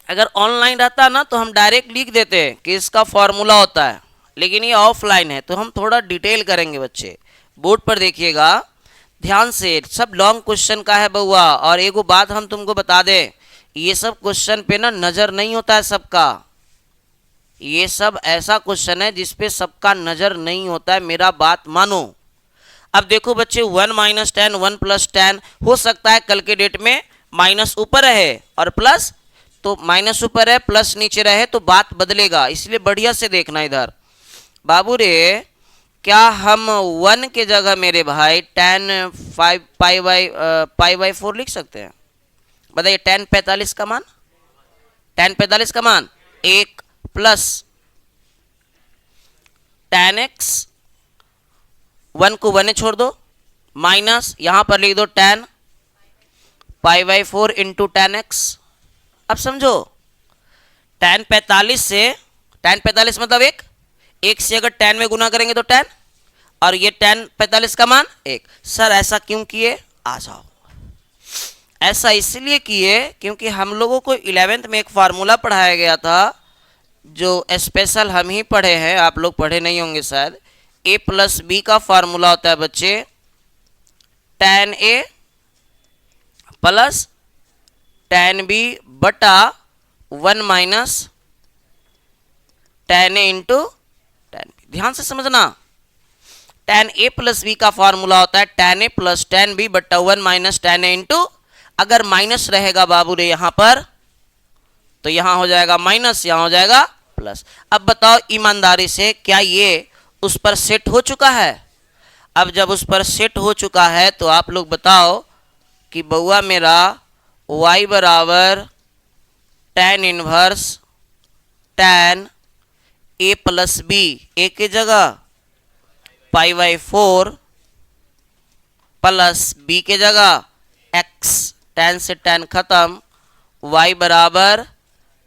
अगर ऑनलाइन रहता ना तो हम डायरेक्ट लिख देते कि इसका फॉर्मूला होता है, लेकिन ये ऑफलाइन है तो हम थोड़ा डिटेल करेंगे। बच्चे बोर्ड पर देखिएगा ध्यान से, सब लॉन्ग क्वेश्चन का है बउआ। और एगो बात हम तुमको बता दें, ये सब क्वेश्चन पे ना नजर नहीं होता है सबका। ये सब ऐसा क्वेश्चन है जिसपे सबका नजर नहीं होता है, मेरा बात मानो। अब देखो बच्चे, 1 माइनस tan 1 प्लस tan, हो सकता है कल के डेट में माइनस ऊपर रहे और प्लस, तो माइनस ऊपर है प्लस नीचे रहे तो बात बदलेगा, इसलिए बढ़िया से देखना इधर। बाबू रे क्या हम 1 के जगह मेरे भाई tan 5 पाई बाई 4 लिख सकते हैं? बताइए, tan 45 का मान, tan 45 का मान 1 प्लस tan x, 1 को 1 छोड़ दो, माइनस यहां पर लिख दो tan pi by 4 into tan x। अब समझो, tan 45 से, tan 45 मतलब 1 से अगर tan में गुना करेंगे तो tan, और ये tan 45 का मान 1। सर ऐसा क्यों किए, आ जाओ। ऐसा इसलिए किए क्योंकि हम लोगों को 11th में एक फार्मूला पढ़ाया गया था, जो स्पेशल हम ही पढ़े हैं, आप लोग पढ़े नहीं होंगे शायद। a प्लस बी का फार्मूला होता है बच्चे tan a plus tan b बटा 1 minus tan a into tan b। ध्यान से समझना, tan a प्लस बी का फार्मूला होता है tan a plus tan b बटा 1 माइनस tan a इंटू, अगर माइनस रहेगा बाबू रे यहाँ पर तो यहाँ हो जाएगा माइनस, यहाँ हो जाएगा प्लस। अब बताओ ईमानदारी से, क्या ये उस पर सेट हो चुका है? अब जब उस पर सेट हो चुका है तो आप लोग बताओ कि बउआ मेरा y बराबर tan inverse tan a plus B, a के जगह पाई बाई 4 प्लस बी के जगह x, tan से tan खत्म, y बराबर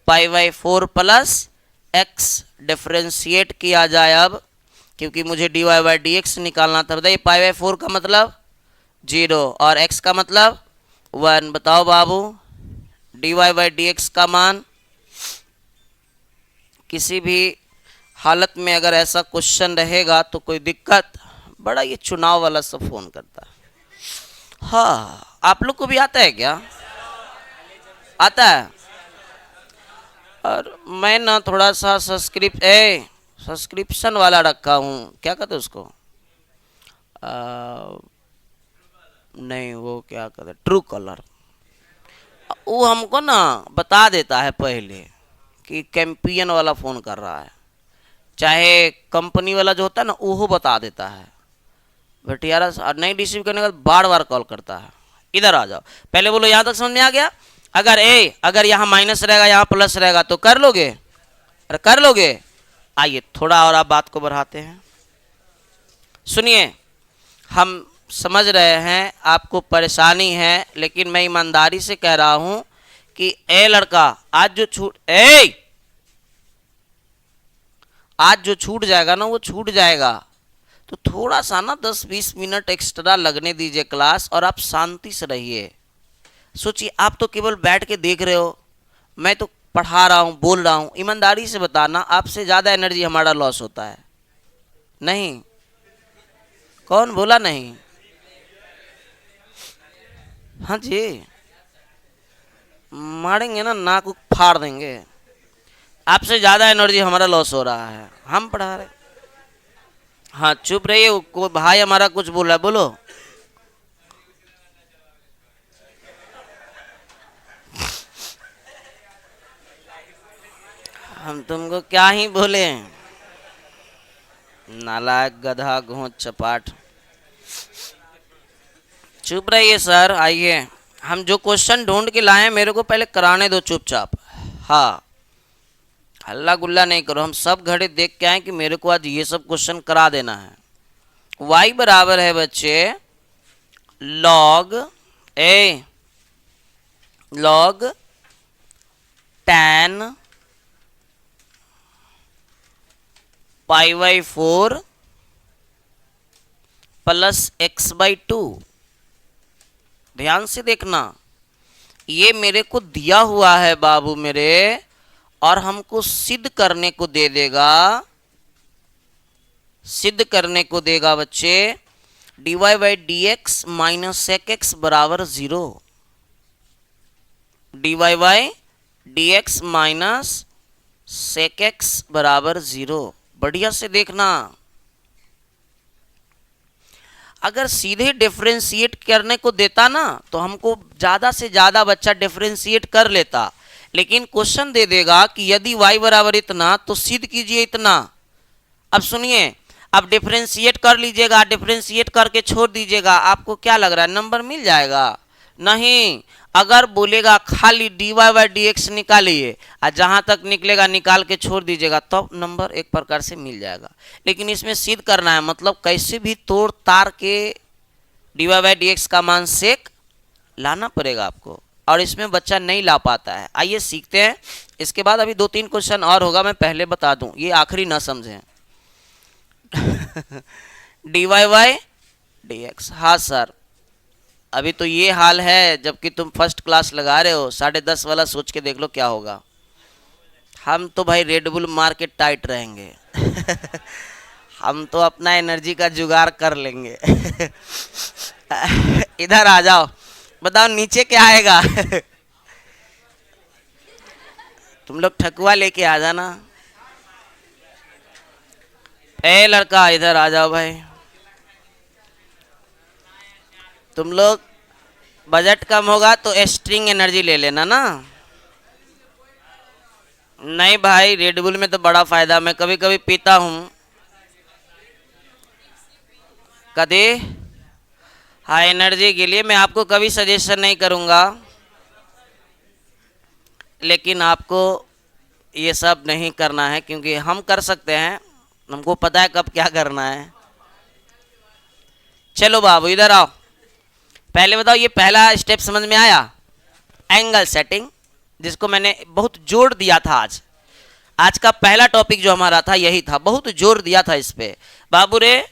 pi by 4 plus x। Differentiate किया जाए अब, क्योंकि मुझे dy बाई डी एक्स निकालना था। बताइए, पाई बाई 4 का मतलब 0 और x का मतलब 1। बताओ बाबू, dy बाई डी एक्स का मान, किसी भी हालत में अगर ऐसा क्वेश्चन रहेगा तो कोई दिक्कत, बड़ा ये चुनाव वाला सब फोन करता है। हाँ, आप लोग को भी आता है क्या? आता है। और मैं ना थोड़ा सा सब्सक्रिप्शन वाला रखा हूँ, क्या कहते उसको, नहीं वो क्या कहते, ट्रू कलर। वो हमको ना बता देता है पहले कि कैंपियन वाला फ़ोन कर रहा है, चाहे कंपनी वाला जो होता है ना वो बता देता है। बट यार नहीं रिसीव करने के बाद बार बार कॉल करता है। इधर आ जाओ, पहले बोलो यहाँ तक समझ में आ गया? अगर यहाँ माइनस रहेगा यहाँ प्लस रहेगा तो कर लोगे, अरे कर लोगे? आइए थोड़ा और आप बात को बढ़ाते हैं। सुनिए, हम समझ रहे हैं आपको परेशानी है, लेकिन मैं ईमानदारी से कह रहा हूं कि ए लड़का, आज जो छूट जाएगा ना वो छूट जाएगा। तो थोड़ा सा ना 10-20 मिनट एक्स्ट्रा लगने दीजिए क्लास, और आप शांति से रहिए। सोचिए, आप तो केवल बैठ के देख रहे हो, मैं तो पढ़ा रहा हूँ, बोल रहा हूँ। ईमानदारी से बताना, आपसे ज़्यादा एनर्जी हमारा लॉस होता है? नहीं? कौन बोला नहीं? हाँ जी, मारेंगे ना, नाक फाड़ देंगे। आपसे ज़्यादा एनर्जी हमारा लॉस हो रहा है, हम पढ़ा रहे। हाँ चुप रहिए, कोई भाई हमारा कुछ बोल रहा है, बोलो। हम तुमको क्या ही बोले, नालायक, गधा, घोंच, चपाट। चुप रहिए सर। आइए, हम जो क्वेश्चन ढूंढ के लाए हैं मेरे को पहले कराने दो चुपचाप। हाँ, हल्ला गुल्ला नहीं करो। हम सब घड़ी देख के आए कि मेरे को आज ये सब क्वेश्चन करा देना है। y बराबर है बच्चे log tan π/4 प्लस x/2। ध्यान से देखना, ये मेरे को दिया हुआ है बाबू मेरे, और हमको सिद्ध करने को दे देगा, सिद्ध करने को देगा बच्चे dy/dx माइनस sec x बराबर 0। dy/dx माइनस sec x बराबर 0। बढ़िया से देखना, अगर सीधे डिफरेंशिएट करने को देता ना तो हमको ज़्यादा से ज़्यादा बच्चा डिफरेंशिएट कर लेता, लेकिन क्वेश्चन दे देगा कि यदि y बराबर इतना तो सिद्ध कीजिए इतना। अब सुनिए, अब डिफरेंशिएट कर लीजिएगा, डिफरेंशिएट करके छोड़ दीजिएगा, आपको क्या लग रहा है नंबर मिल जाएगा? नहीं, अगर बोलेगा खाली dy/dx निकालिए, और जहां तक निकलेगा निकाल के छोड़ दीजिएगा, तब तो नंबर एक प्रकार से मिल जाएगा। लेकिन इसमें सिद्ध करना है, मतलब कैसे भी तोड़ तार के dy/dx का मान सेक लाना पड़ेगा आपको, और इसमें बच्चा नहीं ला पाता है। आइए सीखते हैं। इसके बाद अभी 2-3 क्वेश्चन और होगा, मैं पहले बता दूं, ये आखिरी ना समझें। dy/dx, हाँ सर, अभी तो ये हाल है, जबकि तुम फर्स्ट क्लास लगा रहे हो। 10:30 वाला सोच के देख लो क्या होगा। हम तो भाई रेड बुल मार के टाइट रहेंगे। हम तो अपना एनर्जी का जुगाड़ कर लेंगे। इधर आ जाओ, बताओ नीचे क्या आएगा? तुम लोग ठकुआ लेके आ जाना। ए लड़का, इधर आ जाओ भाई। तुम लोग बजट कम होगा तो स्ट्रिंग एनर्जी ले लेना ना। नहीं भाई, रेड बुल में तो बड़ा फायदा, मैं कभी कभी पीता हूँ। कदे हाई एनर्जी के लिए मैं आपको कभी सजेशन नहीं करूँगा, लेकिन आपको ये सब नहीं करना है, क्योंकि हम कर सकते हैं, हमको पता है कब क्या करना है। चलो बाबू इधर आओ, पहले बताओ ये पहला स्टेप समझ में आया? एंगल सेटिंग, जिसको मैंने बहुत जोर दिया था। आज का पहला टॉपिक जो हमारा था यही था, बहुत जोर दिया था इस पे। बाबू रे,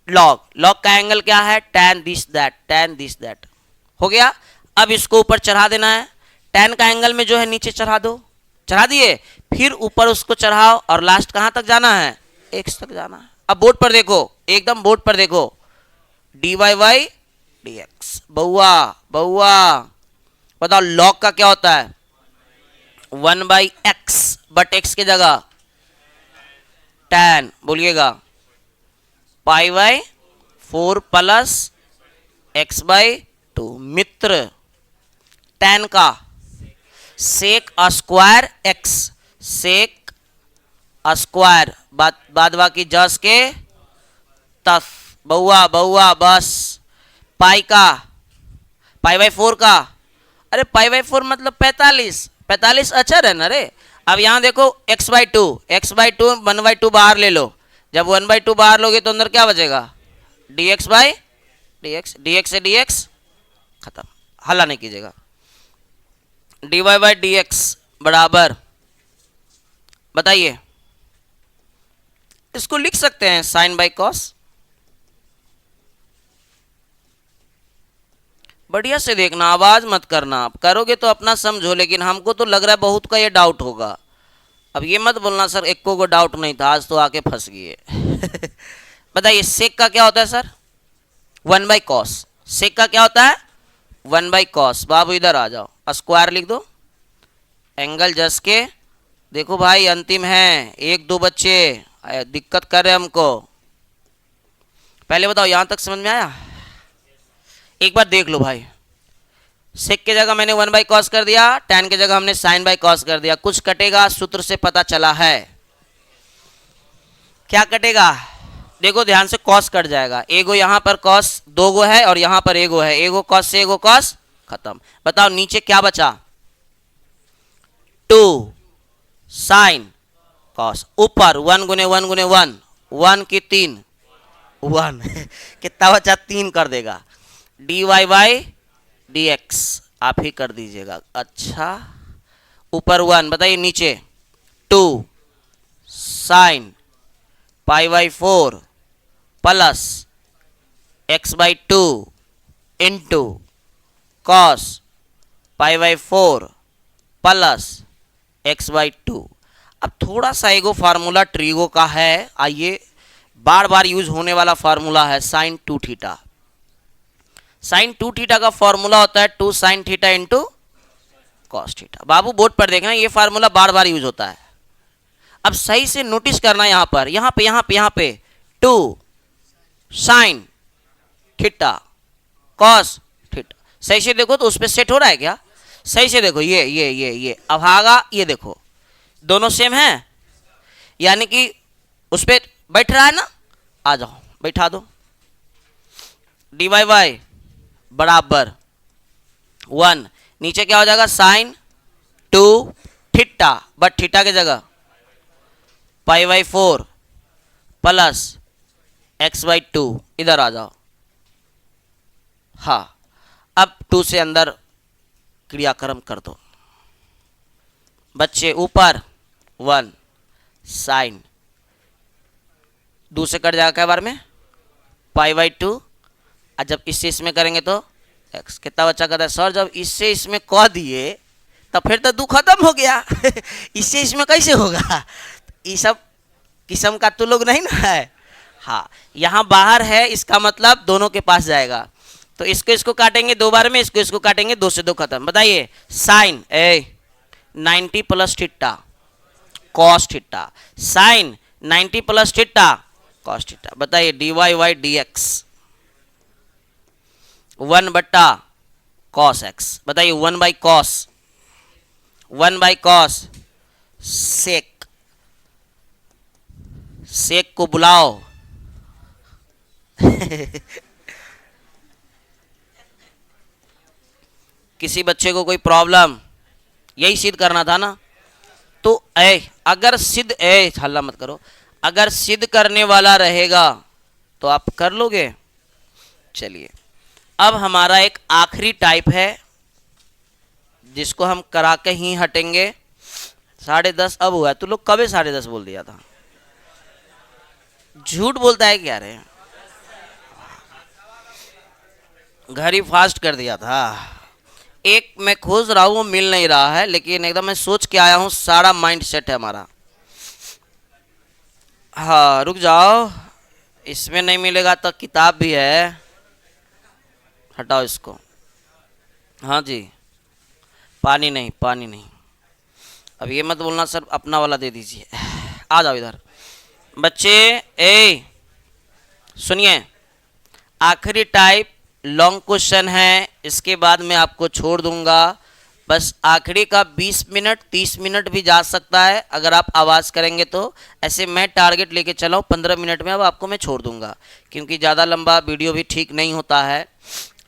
लॉग का एंगल क्या है? tan this that, tan this that. हो गया। अब इसको ऊपर चढ़ा देना है, tan का एंगल में जो है नीचे चढ़ा दो। चढ़ा दिए, फिर ऊपर उसको चढ़ाओ, और लास्ट कहां तक जाना है? x तक जाना है। अब बोर्ड पर देखो, एकदम बोर्ड पर देखो, dy/dx। बउआ बउआ बताओ लॉग का क्या होता है? 1/x, बट x की जगह tan, बोलिएगा π/4 प्लस x/2। मित्र, tan का sec square x, sec square बाद बाकी जस के तस। बउआ बउआ बस। पाई का, π/4 का, अरे π/4 मतलब 45 अचर है ना रे। अब यहाँ देखो x/2, x/2 1/2 बाहर ले लो। जब 1/2 बाहर लोगे तो अंदर क्या बचेगा, dx/dx, dx से dx खत्म, हल्ला नहीं कीजिएगा। dy/dx बराबर, बताइए, इसको लिख सकते हैं साइन बाई कॉस। बढ़िया से देखना, आवाज मत करना, आप करोगे तो अपना समझो, लेकिन हमको तो लग रहा है बहुत का ये डाउट होगा। अब ये मत बोलना सर एको को डाउट नहीं था, आज तो आके फंस गए। बताइए सेक का क्या होता है सर, 1/cos। सेक का क्या होता है, 1/cos। बाबू इधर आ जाओ, स्क्वायर लिख दो, एंगल जस के। देखो भाई अंतिम है, 1-2 बच्चे दिक्कत कर रहे हमको। पहले बताओ यहां तक समझ में आया, एक बार देख लो भाई। सेक के जगह मैंने 1/cos कर दिया, tan के जगह हमने sin बाई cos कर दिया। कुछ कटेगा, सूत्र से पता चला है। क्या कटेगा, देखो ध्यान से, cos कट जाएगा। एगो यहाँ पर cos 2 गो है और यहाँ पर एगो है, एगो cos से एगो cos, खत्म। बताओ नीचे क्या बचा, 2 sin cos, ऊपर 1 गुने 1 गुने 1, 1 की 3 1 कितना बचा, 3 कर देगा। dy/dx आप ही कर दीजिएगा। अच्छा ऊपर 1, बताइए नीचे 2 sin π/4 plus x/2 into cos π/4 plus x/2। अब थोड़ा सा एगो फार्मूला ट्रीगो का है, आइए, बार बार यूज होने वाला फार्मूला है, sin 2 थीटा। sin 2 थीटा का फॉर्मूला होता है 2 sin theta into cos theta. बाबू बोर्ड पर देखना, ये फार्मूला बार बार यूज होता है। अब सही से नोटिस करना, यहाँ पर 2 sin थीटा कॉस थीटा। सही से देखो तो उस पर सेट हो रहा है क्या, सही से देखो, ये अब आगा, ये देखो दोनों सेम है, यानी कि उस पर बैठ रहा है ना, आ जाओ बैठा दो। dy बराबर 1, नीचे क्या हो जाएगा, sin 2 थीटा, बट थीटा की जगह π/4 प्लस x/2। इधर आ जाओ, हाँ अब 2 से अंदर क्रियाक्रम कर दो बच्चे। ऊपर 1 sin 2 से कट जाएगा क्या बार में, π/2, और जब इससे इसमें करेंगे तो x। कितना बच्चा कहता है सर जब इससे इसमें कह दिए तब फिर तो 2 खत्म हो गया। इससे इसमें कैसे होगा, ये सब किस्म का तो लोग नहीं ना है। हाँ यहाँ बाहर है, इसका मतलब दोनों के पास जाएगा, तो इसको काटेंगे 2 बार में, इसको काटेंगे 2 से 2 खत्म। बताइए sine 90 plus theta cos theta, sine 90 plus theta cos theta. बताइए dy/dx 1/cos x। बताइए 1/cos सेक को बुलाओ। किसी बच्चे को कोई प्रॉब्लम, यही सिद्ध करना था ना, तो अगर सिद्ध हल्ला मत करो, अगर सिद्ध करने वाला रहेगा तो आप कर लोगे। चलिए अब हमारा एक आखिरी टाइप है जिसको हम करा के ही हटेंगे। 10:30 अब हुआ है, तू लोग कब 10:30 बोल दिया था, झूठ बोलता है क्या रे, घर ही फास्ट कर दिया था। एक मैं खोज रहा हूँ, वो मिल नहीं रहा है, लेकिन एकदम मैं सोच के आया हूँ, सारा माइंड सेट है हमारा। हाँ रुक जाओ, इसमें नहीं मिलेगा तो किताब भी है, हटाओ इसको। हाँ जी, पानी नहीं। अब ये मत बोलना सर अपना वाला दे दीजिए। आ जाओ इधर बच्चे, सुनिए, आखिरी टाइप लॉन्ग क्वेश्चन है, इसके बाद मैं आपको छोड़ दूंगा। बस आखिरी का 20 मिनट 30 मिनट भी जा सकता है अगर आप आवाज़ करेंगे तो। ऐसे मैं टारगेट लेके चला हूँ 15 मिनट में, अब आपको मैं छोड़ दूंगा क्योंकि ज़्यादा लंबा वीडियो भी ठीक नहीं होता है।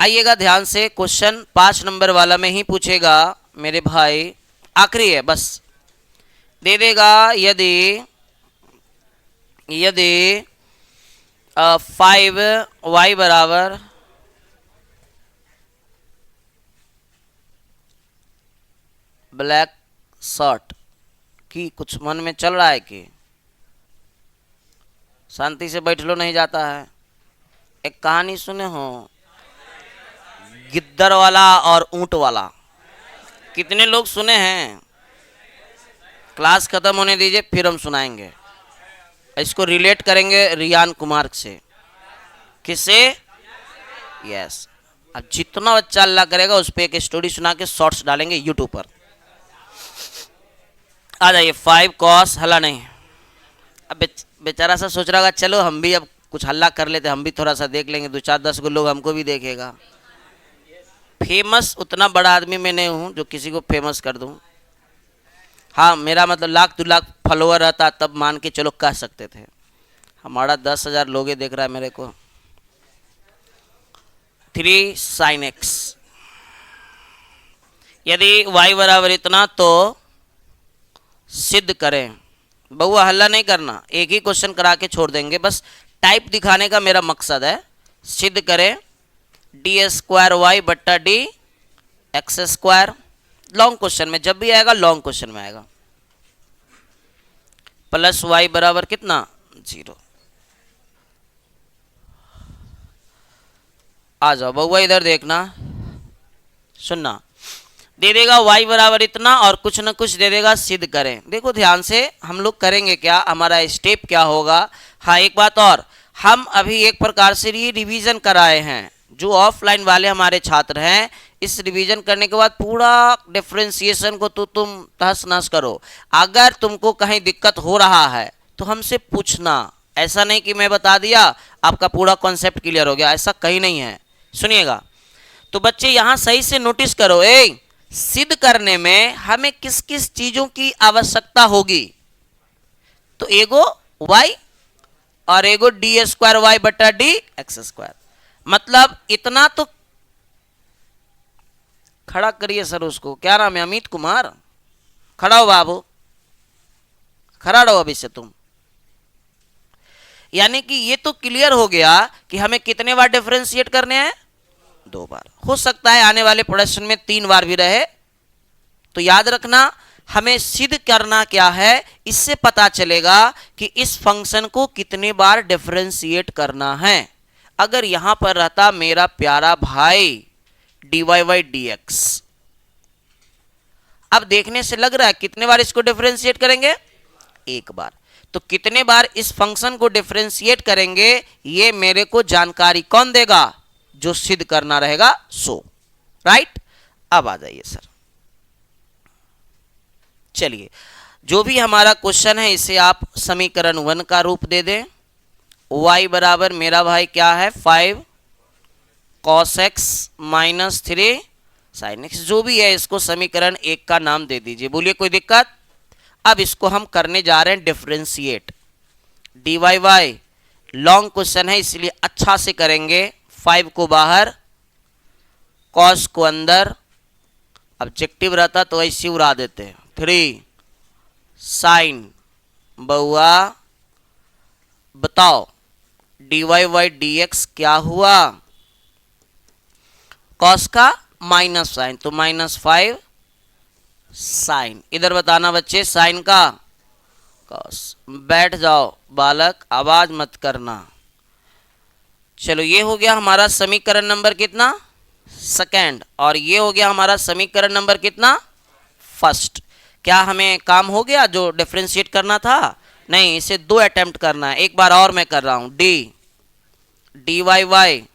आइएगा ध्यान से, क्वेश्चन 5 नंबर वाला में ही पूछेगा मेरे भाई, आखिरी है बस। दे देगा यदि यदि 5y बराबर ब्लैक शर्ट की कुछ मन में चल रहा है कि शांति से बैठ लो, नहीं जाता है। एक कहानी सुने हो, गिद्दर वाला और ऊंट वाला? कितने लोग सुने हैं? क्लास खत्म होने दीजिए फिर हम सुनाएंगे। इसको रिलेट करेंगे रियान कुमार से। किससे? यस। अब जितना बच्चा अल्लाह करेगा उस पर एक स्टोरी सुना के शॉर्ट्स डालेंगे यूट्यूब पर। आ जाइए। 5 कॉस हल्ला नहीं। अब बेचारा सा सोच रहा होगा चलो हम भी अब कुछ हल्ला कर लेते, हम भी थोड़ा सा देख लेंगे, 2-4-10 को लोग हमको भी देखेगा। फेमस उतना बड़ा आदमी मैं नहीं हूँ जो किसी को फेमस कर दूँ। हाँ, मेरा मतलब 1-2 लाख फॉलोअर रहता तब मान के चलो कह सकते थे। हमारा 10,000 लोग देख रहा है मेरे को। 3 sin x, यदि y बराबर इतना तो सिद्ध करें। बहुआ हल्ला नहीं करना, एक ही क्वेश्चन करा के छोड़ देंगे, बस टाइप दिखाने का मेरा मकसद है। सिद्ध करें d² बट्टा dx²। लॉन्ग क्वेश्चन में जब भी आएगा, लॉन्ग क्वेश्चन में आएगा। प्लस y बराबर कितना? 0। आ जाओ बउआ, इधर देखना, सुनना। दे देगा y बराबर इतना और कुछ न कुछ दे देगा, सिद्ध करें। देखो ध्यान से, हम लोग करेंगे क्या, हमारा स्टेप क्या होगा। हाँ, एक बात और, हम अभी एक प्रकार से ये रिवीजन कराए हैं। जो ऑफलाइन वाले हमारे छात्र हैं, इस रिवीजन करने के बाद पूरा डिफरेंशिएशन को तो तुम तहस नहस करो। अगर तुमको कहीं दिक्कत हो रहा है तो हमसे पूछना। ऐसा नहीं कि मैं बता दिया आपका पूरा कॉन्सेप्ट क्लियर हो गया, ऐसा कहीं नहीं है। सुनिएगा तो बच्चे यहाँ सही से नोटिस करो। सिद्ध करने में हमें किस किस चीजों की आवश्यकता होगी? तो एगो y और एगो d² बटा dx²। मतलब इतना तो खड़ा करिए सर उसको, क्या नाम है? अमित कुमार। खड़ा हो बाबू, खड़ा रहो अभी से तुम। यानी कि ये तो क्लियर हो गया कि हमें कितने बार डिफरेंशिएट करने हैं? 2 बार। हो सकता है आने वाले प्रश्न में 3 बार भी रहे। तो याद रखना, हमें सिद्ध करना क्या है, इससे पता चलेगा कि इस फंक्शन को कितने बार डिफरेंशिएट करना है। अगर यहां पर रहता मेरा प्यारा भाई dy/dx, अब देखने से लग रहा है कितने बार इसको डिफरेंशिएट करेंगे? 1 बार। तो कितने बार इस फंक्शन को डिफरेंशिएट करेंगे, ये मेरे को जानकारी कौन देगा? जो सिद्ध करना रहेगा सो। राइट। अब आ जाइए सर, चलिए जो भी हमारा क्वेश्चन है इसे आप समीकरण 1 का रूप दे दें। y बराबर मेरा भाई क्या है? 5 cos x minus 3 sin x। जो भी है इसको समीकरण 1 का नाम दे दीजिए। बोलिए कोई दिक्कत? अब इसको हम करने जा रहे हैं डिफरेंशिएट। dy/y लॉन्ग क्वेश्चन है इसलिए अच्छा से करेंगे। 5 को बाहर, cos को अंदर, ऑब्जेक्टिव रहता तो ऐसे उड़ा देते। 3 sin, बउआ बताओ dy/dx क्या हुआ? cos का माइनस साइन तो -5 साइन। इधर बताना बच्चे साइन का cos। बैठ जाओ बालक, आवाज मत करना। चलो ये हो गया हमारा समीकरण नंबर कितना? सेकंड। और ये हो गया हमारा समीकरण नंबर कितना? फर्स्ट। क्या हमें काम हो गया जो डिफरेंशिएट करना था? नहीं, इसे 2 अटेम्प्ट करना है। एक बार और मैं कर रहा हूं। dy/y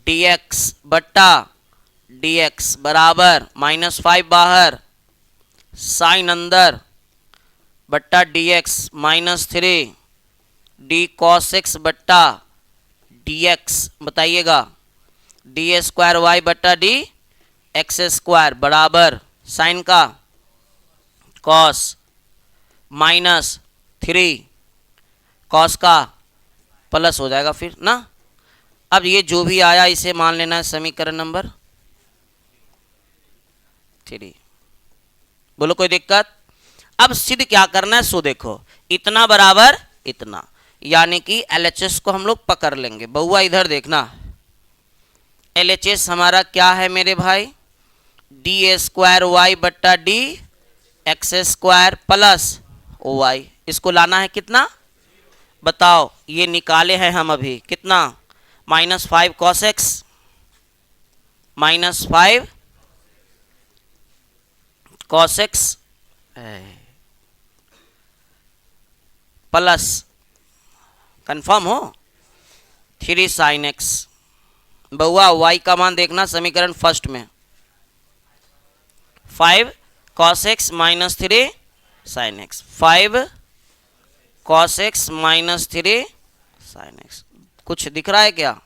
dx बट्टा dx बराबर -5 बाहर, साइन अंदर, बट्टा dx -3 d cos x बट्टा dx। बताइएगा d² बट्टा dx² बराबर साइन का cos -3 cos का प्लस हो जाएगा फिर ना। अब ये जो भी आया इसे मान लेना है समीकरण नंबर 3। बोलो कोई दिक्कत? अब सिद्ध क्या करना है, सो देखो इतना बराबर इतना, यानी कि LHS को हम लोग पकड़ लेंगे। बउआ इधर देखना, LHS हमारा क्या है मेरे भाई, डी स्क्वायर वाई बट्टा d x square plus y. इसको लाना है कितना बताओ, ये निकाले हैं हम अभी, कितना, -5 cos x -5 cos x plus confirm हो 3 sin x। बउआ y का मान देखना समीकरण फर्स्ट में, 5 cos x -3 sin x, 5 cos x -3 sin x। कुछ दिख रहा है क्या,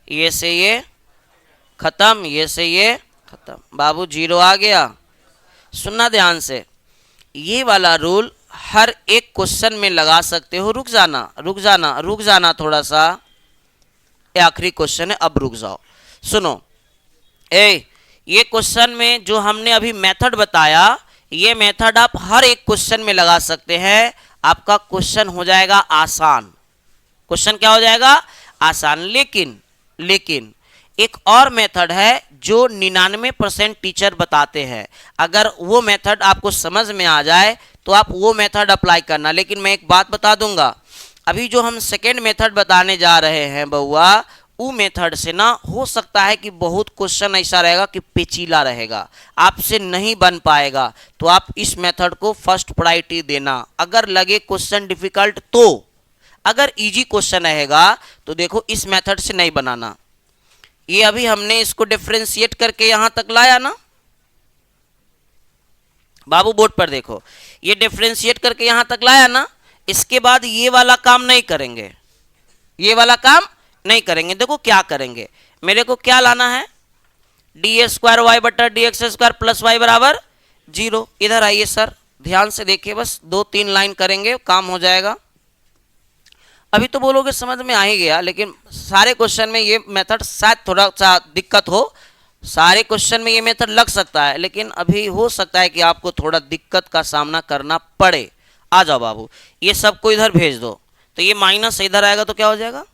ये से ये खत्म, ये से ये खत्म, बाबू 0 आ गया। सुनना ध्यान से, ये वाला रूल हर एक क्वेश्चन में लगा सकते हो। रुक जाना रुक जाना रुक जाना थोड़ा सा, ये आखिरी क्वेश्चन है, अब रुक जाओ। सुनो ये क्वेश्चन में जो हमने अभी मेथड बताया, ये मेथड आप हर एक क्वेश्चन में लगा सकते हैं। आपका क्वेश्चन हो जाएगा आसान, क्वेश्चन क्या हो जाएगा आसान। लेकिन एक और मेथड है जो 99% टीचर बताते हैं। अगर वो मेथड आपको समझ में आ जाए तो आप वो मेथड अप्लाई करना। लेकिन मैं एक बात बता दूंगा, अभी जो हम सेकेंड मेथड बताने जा रहे हैं बउआ, वो मेथड से ना हो सकता है कि बहुत क्वेश्चन ऐसा रहेगा कि पेचीला रहेगा, आपसे नहीं बन पाएगा। तो आप इस मेथड को फर्स्ट प्रायोरिटी देना। अगर लगे क्वेश्चन डिफिकल्ट तो, अगर इजी क्वेश्चन रहेगा तो देखो इस मेथड से नहीं बनाना। ये अभी हमने इसको डिफरेंशिएट करके यहां तक लाया ना बाबू, बोर्ड पर देखो, ये डिफरेंशिएट करके यहां तक लाया ना। इसके बाद ये वाला काम नहीं करेंगे, ये वाला काम नहीं करेंगे। देखो क्या करेंगे, मेरे को क्या लाना है, डी स्क्वायर वाई बटा d x square plus y बराबर 0। इधर आइए सर, ध्यान से देखिए, बस 2-3 लाइन करेंगे काम हो जाएगा। अभी तो बोलोगे समझ में आ ही गया, लेकिन सारे क्वेश्चन में ये मेथड शायद थोड़ा सा दिक्कत हो। सारे क्वेश्चन में ये मेथड लग सकता है, लेकिन अभी हो सकता है कि आपको थोड़ा दिक्कत का सामना करना पड़े। आ जाओ बाबू, ये सबको इधर भेज दो। तो ये माइनस इधर आएगा तो क्या हो जाएगा,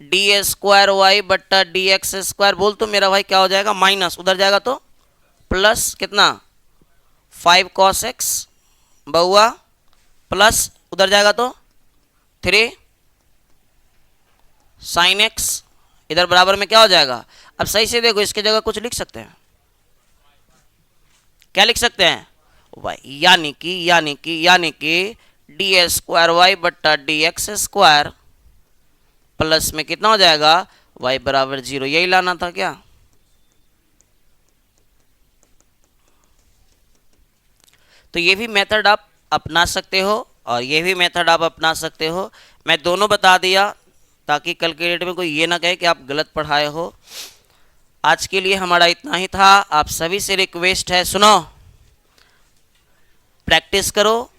डी स्क्वायर वाई बट्टा डी एक्स स्क्वायर, बोल तो मेरा भाई क्या हो जाएगा, माइनस उधर जाएगा तो प्लस कितना 5 cos x बउआ, प्लस उधर जाएगा तो 3 sin x, इधर बराबर में क्या हो जाएगा। अब सही से देखो, इसके जगह कुछ लिख सकते हैं, क्या लिख सकते हैं वाई, यानी कि डी स्क्वायर वाई बट्टा डी एक्स स्क्वायर प्लस में कितना हो जाएगा y बराबर 0। यही लाना था क्या, तो ये भी मेथड आप अपना सकते हो और ये भी मेथड आप अपना सकते हो। मैं दोनों बता दिया ताकि कल के डेट में कोई ये ना कहे कि आप गलत पढ़ाए हो। आज के लिए हमारा इतना ही था। आप सभी से रिक्वेस्ट है, सुनो, प्रैक्टिस करो,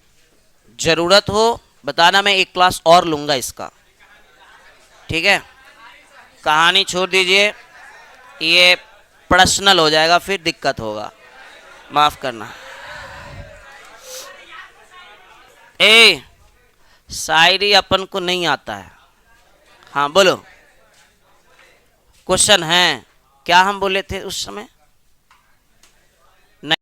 जरूरत हो बताना, मैं एक क्लास और लूंगा इसका, ठीक है। कहानी छोड़ दीजिए, ये पर्सनल हो जाएगा, फिर दिक्कत होगा, माफ करना। शायरी अपन को नहीं आता है। हाँ बोलो, क्वेश्चन है क्या, हम बोले थे उस समय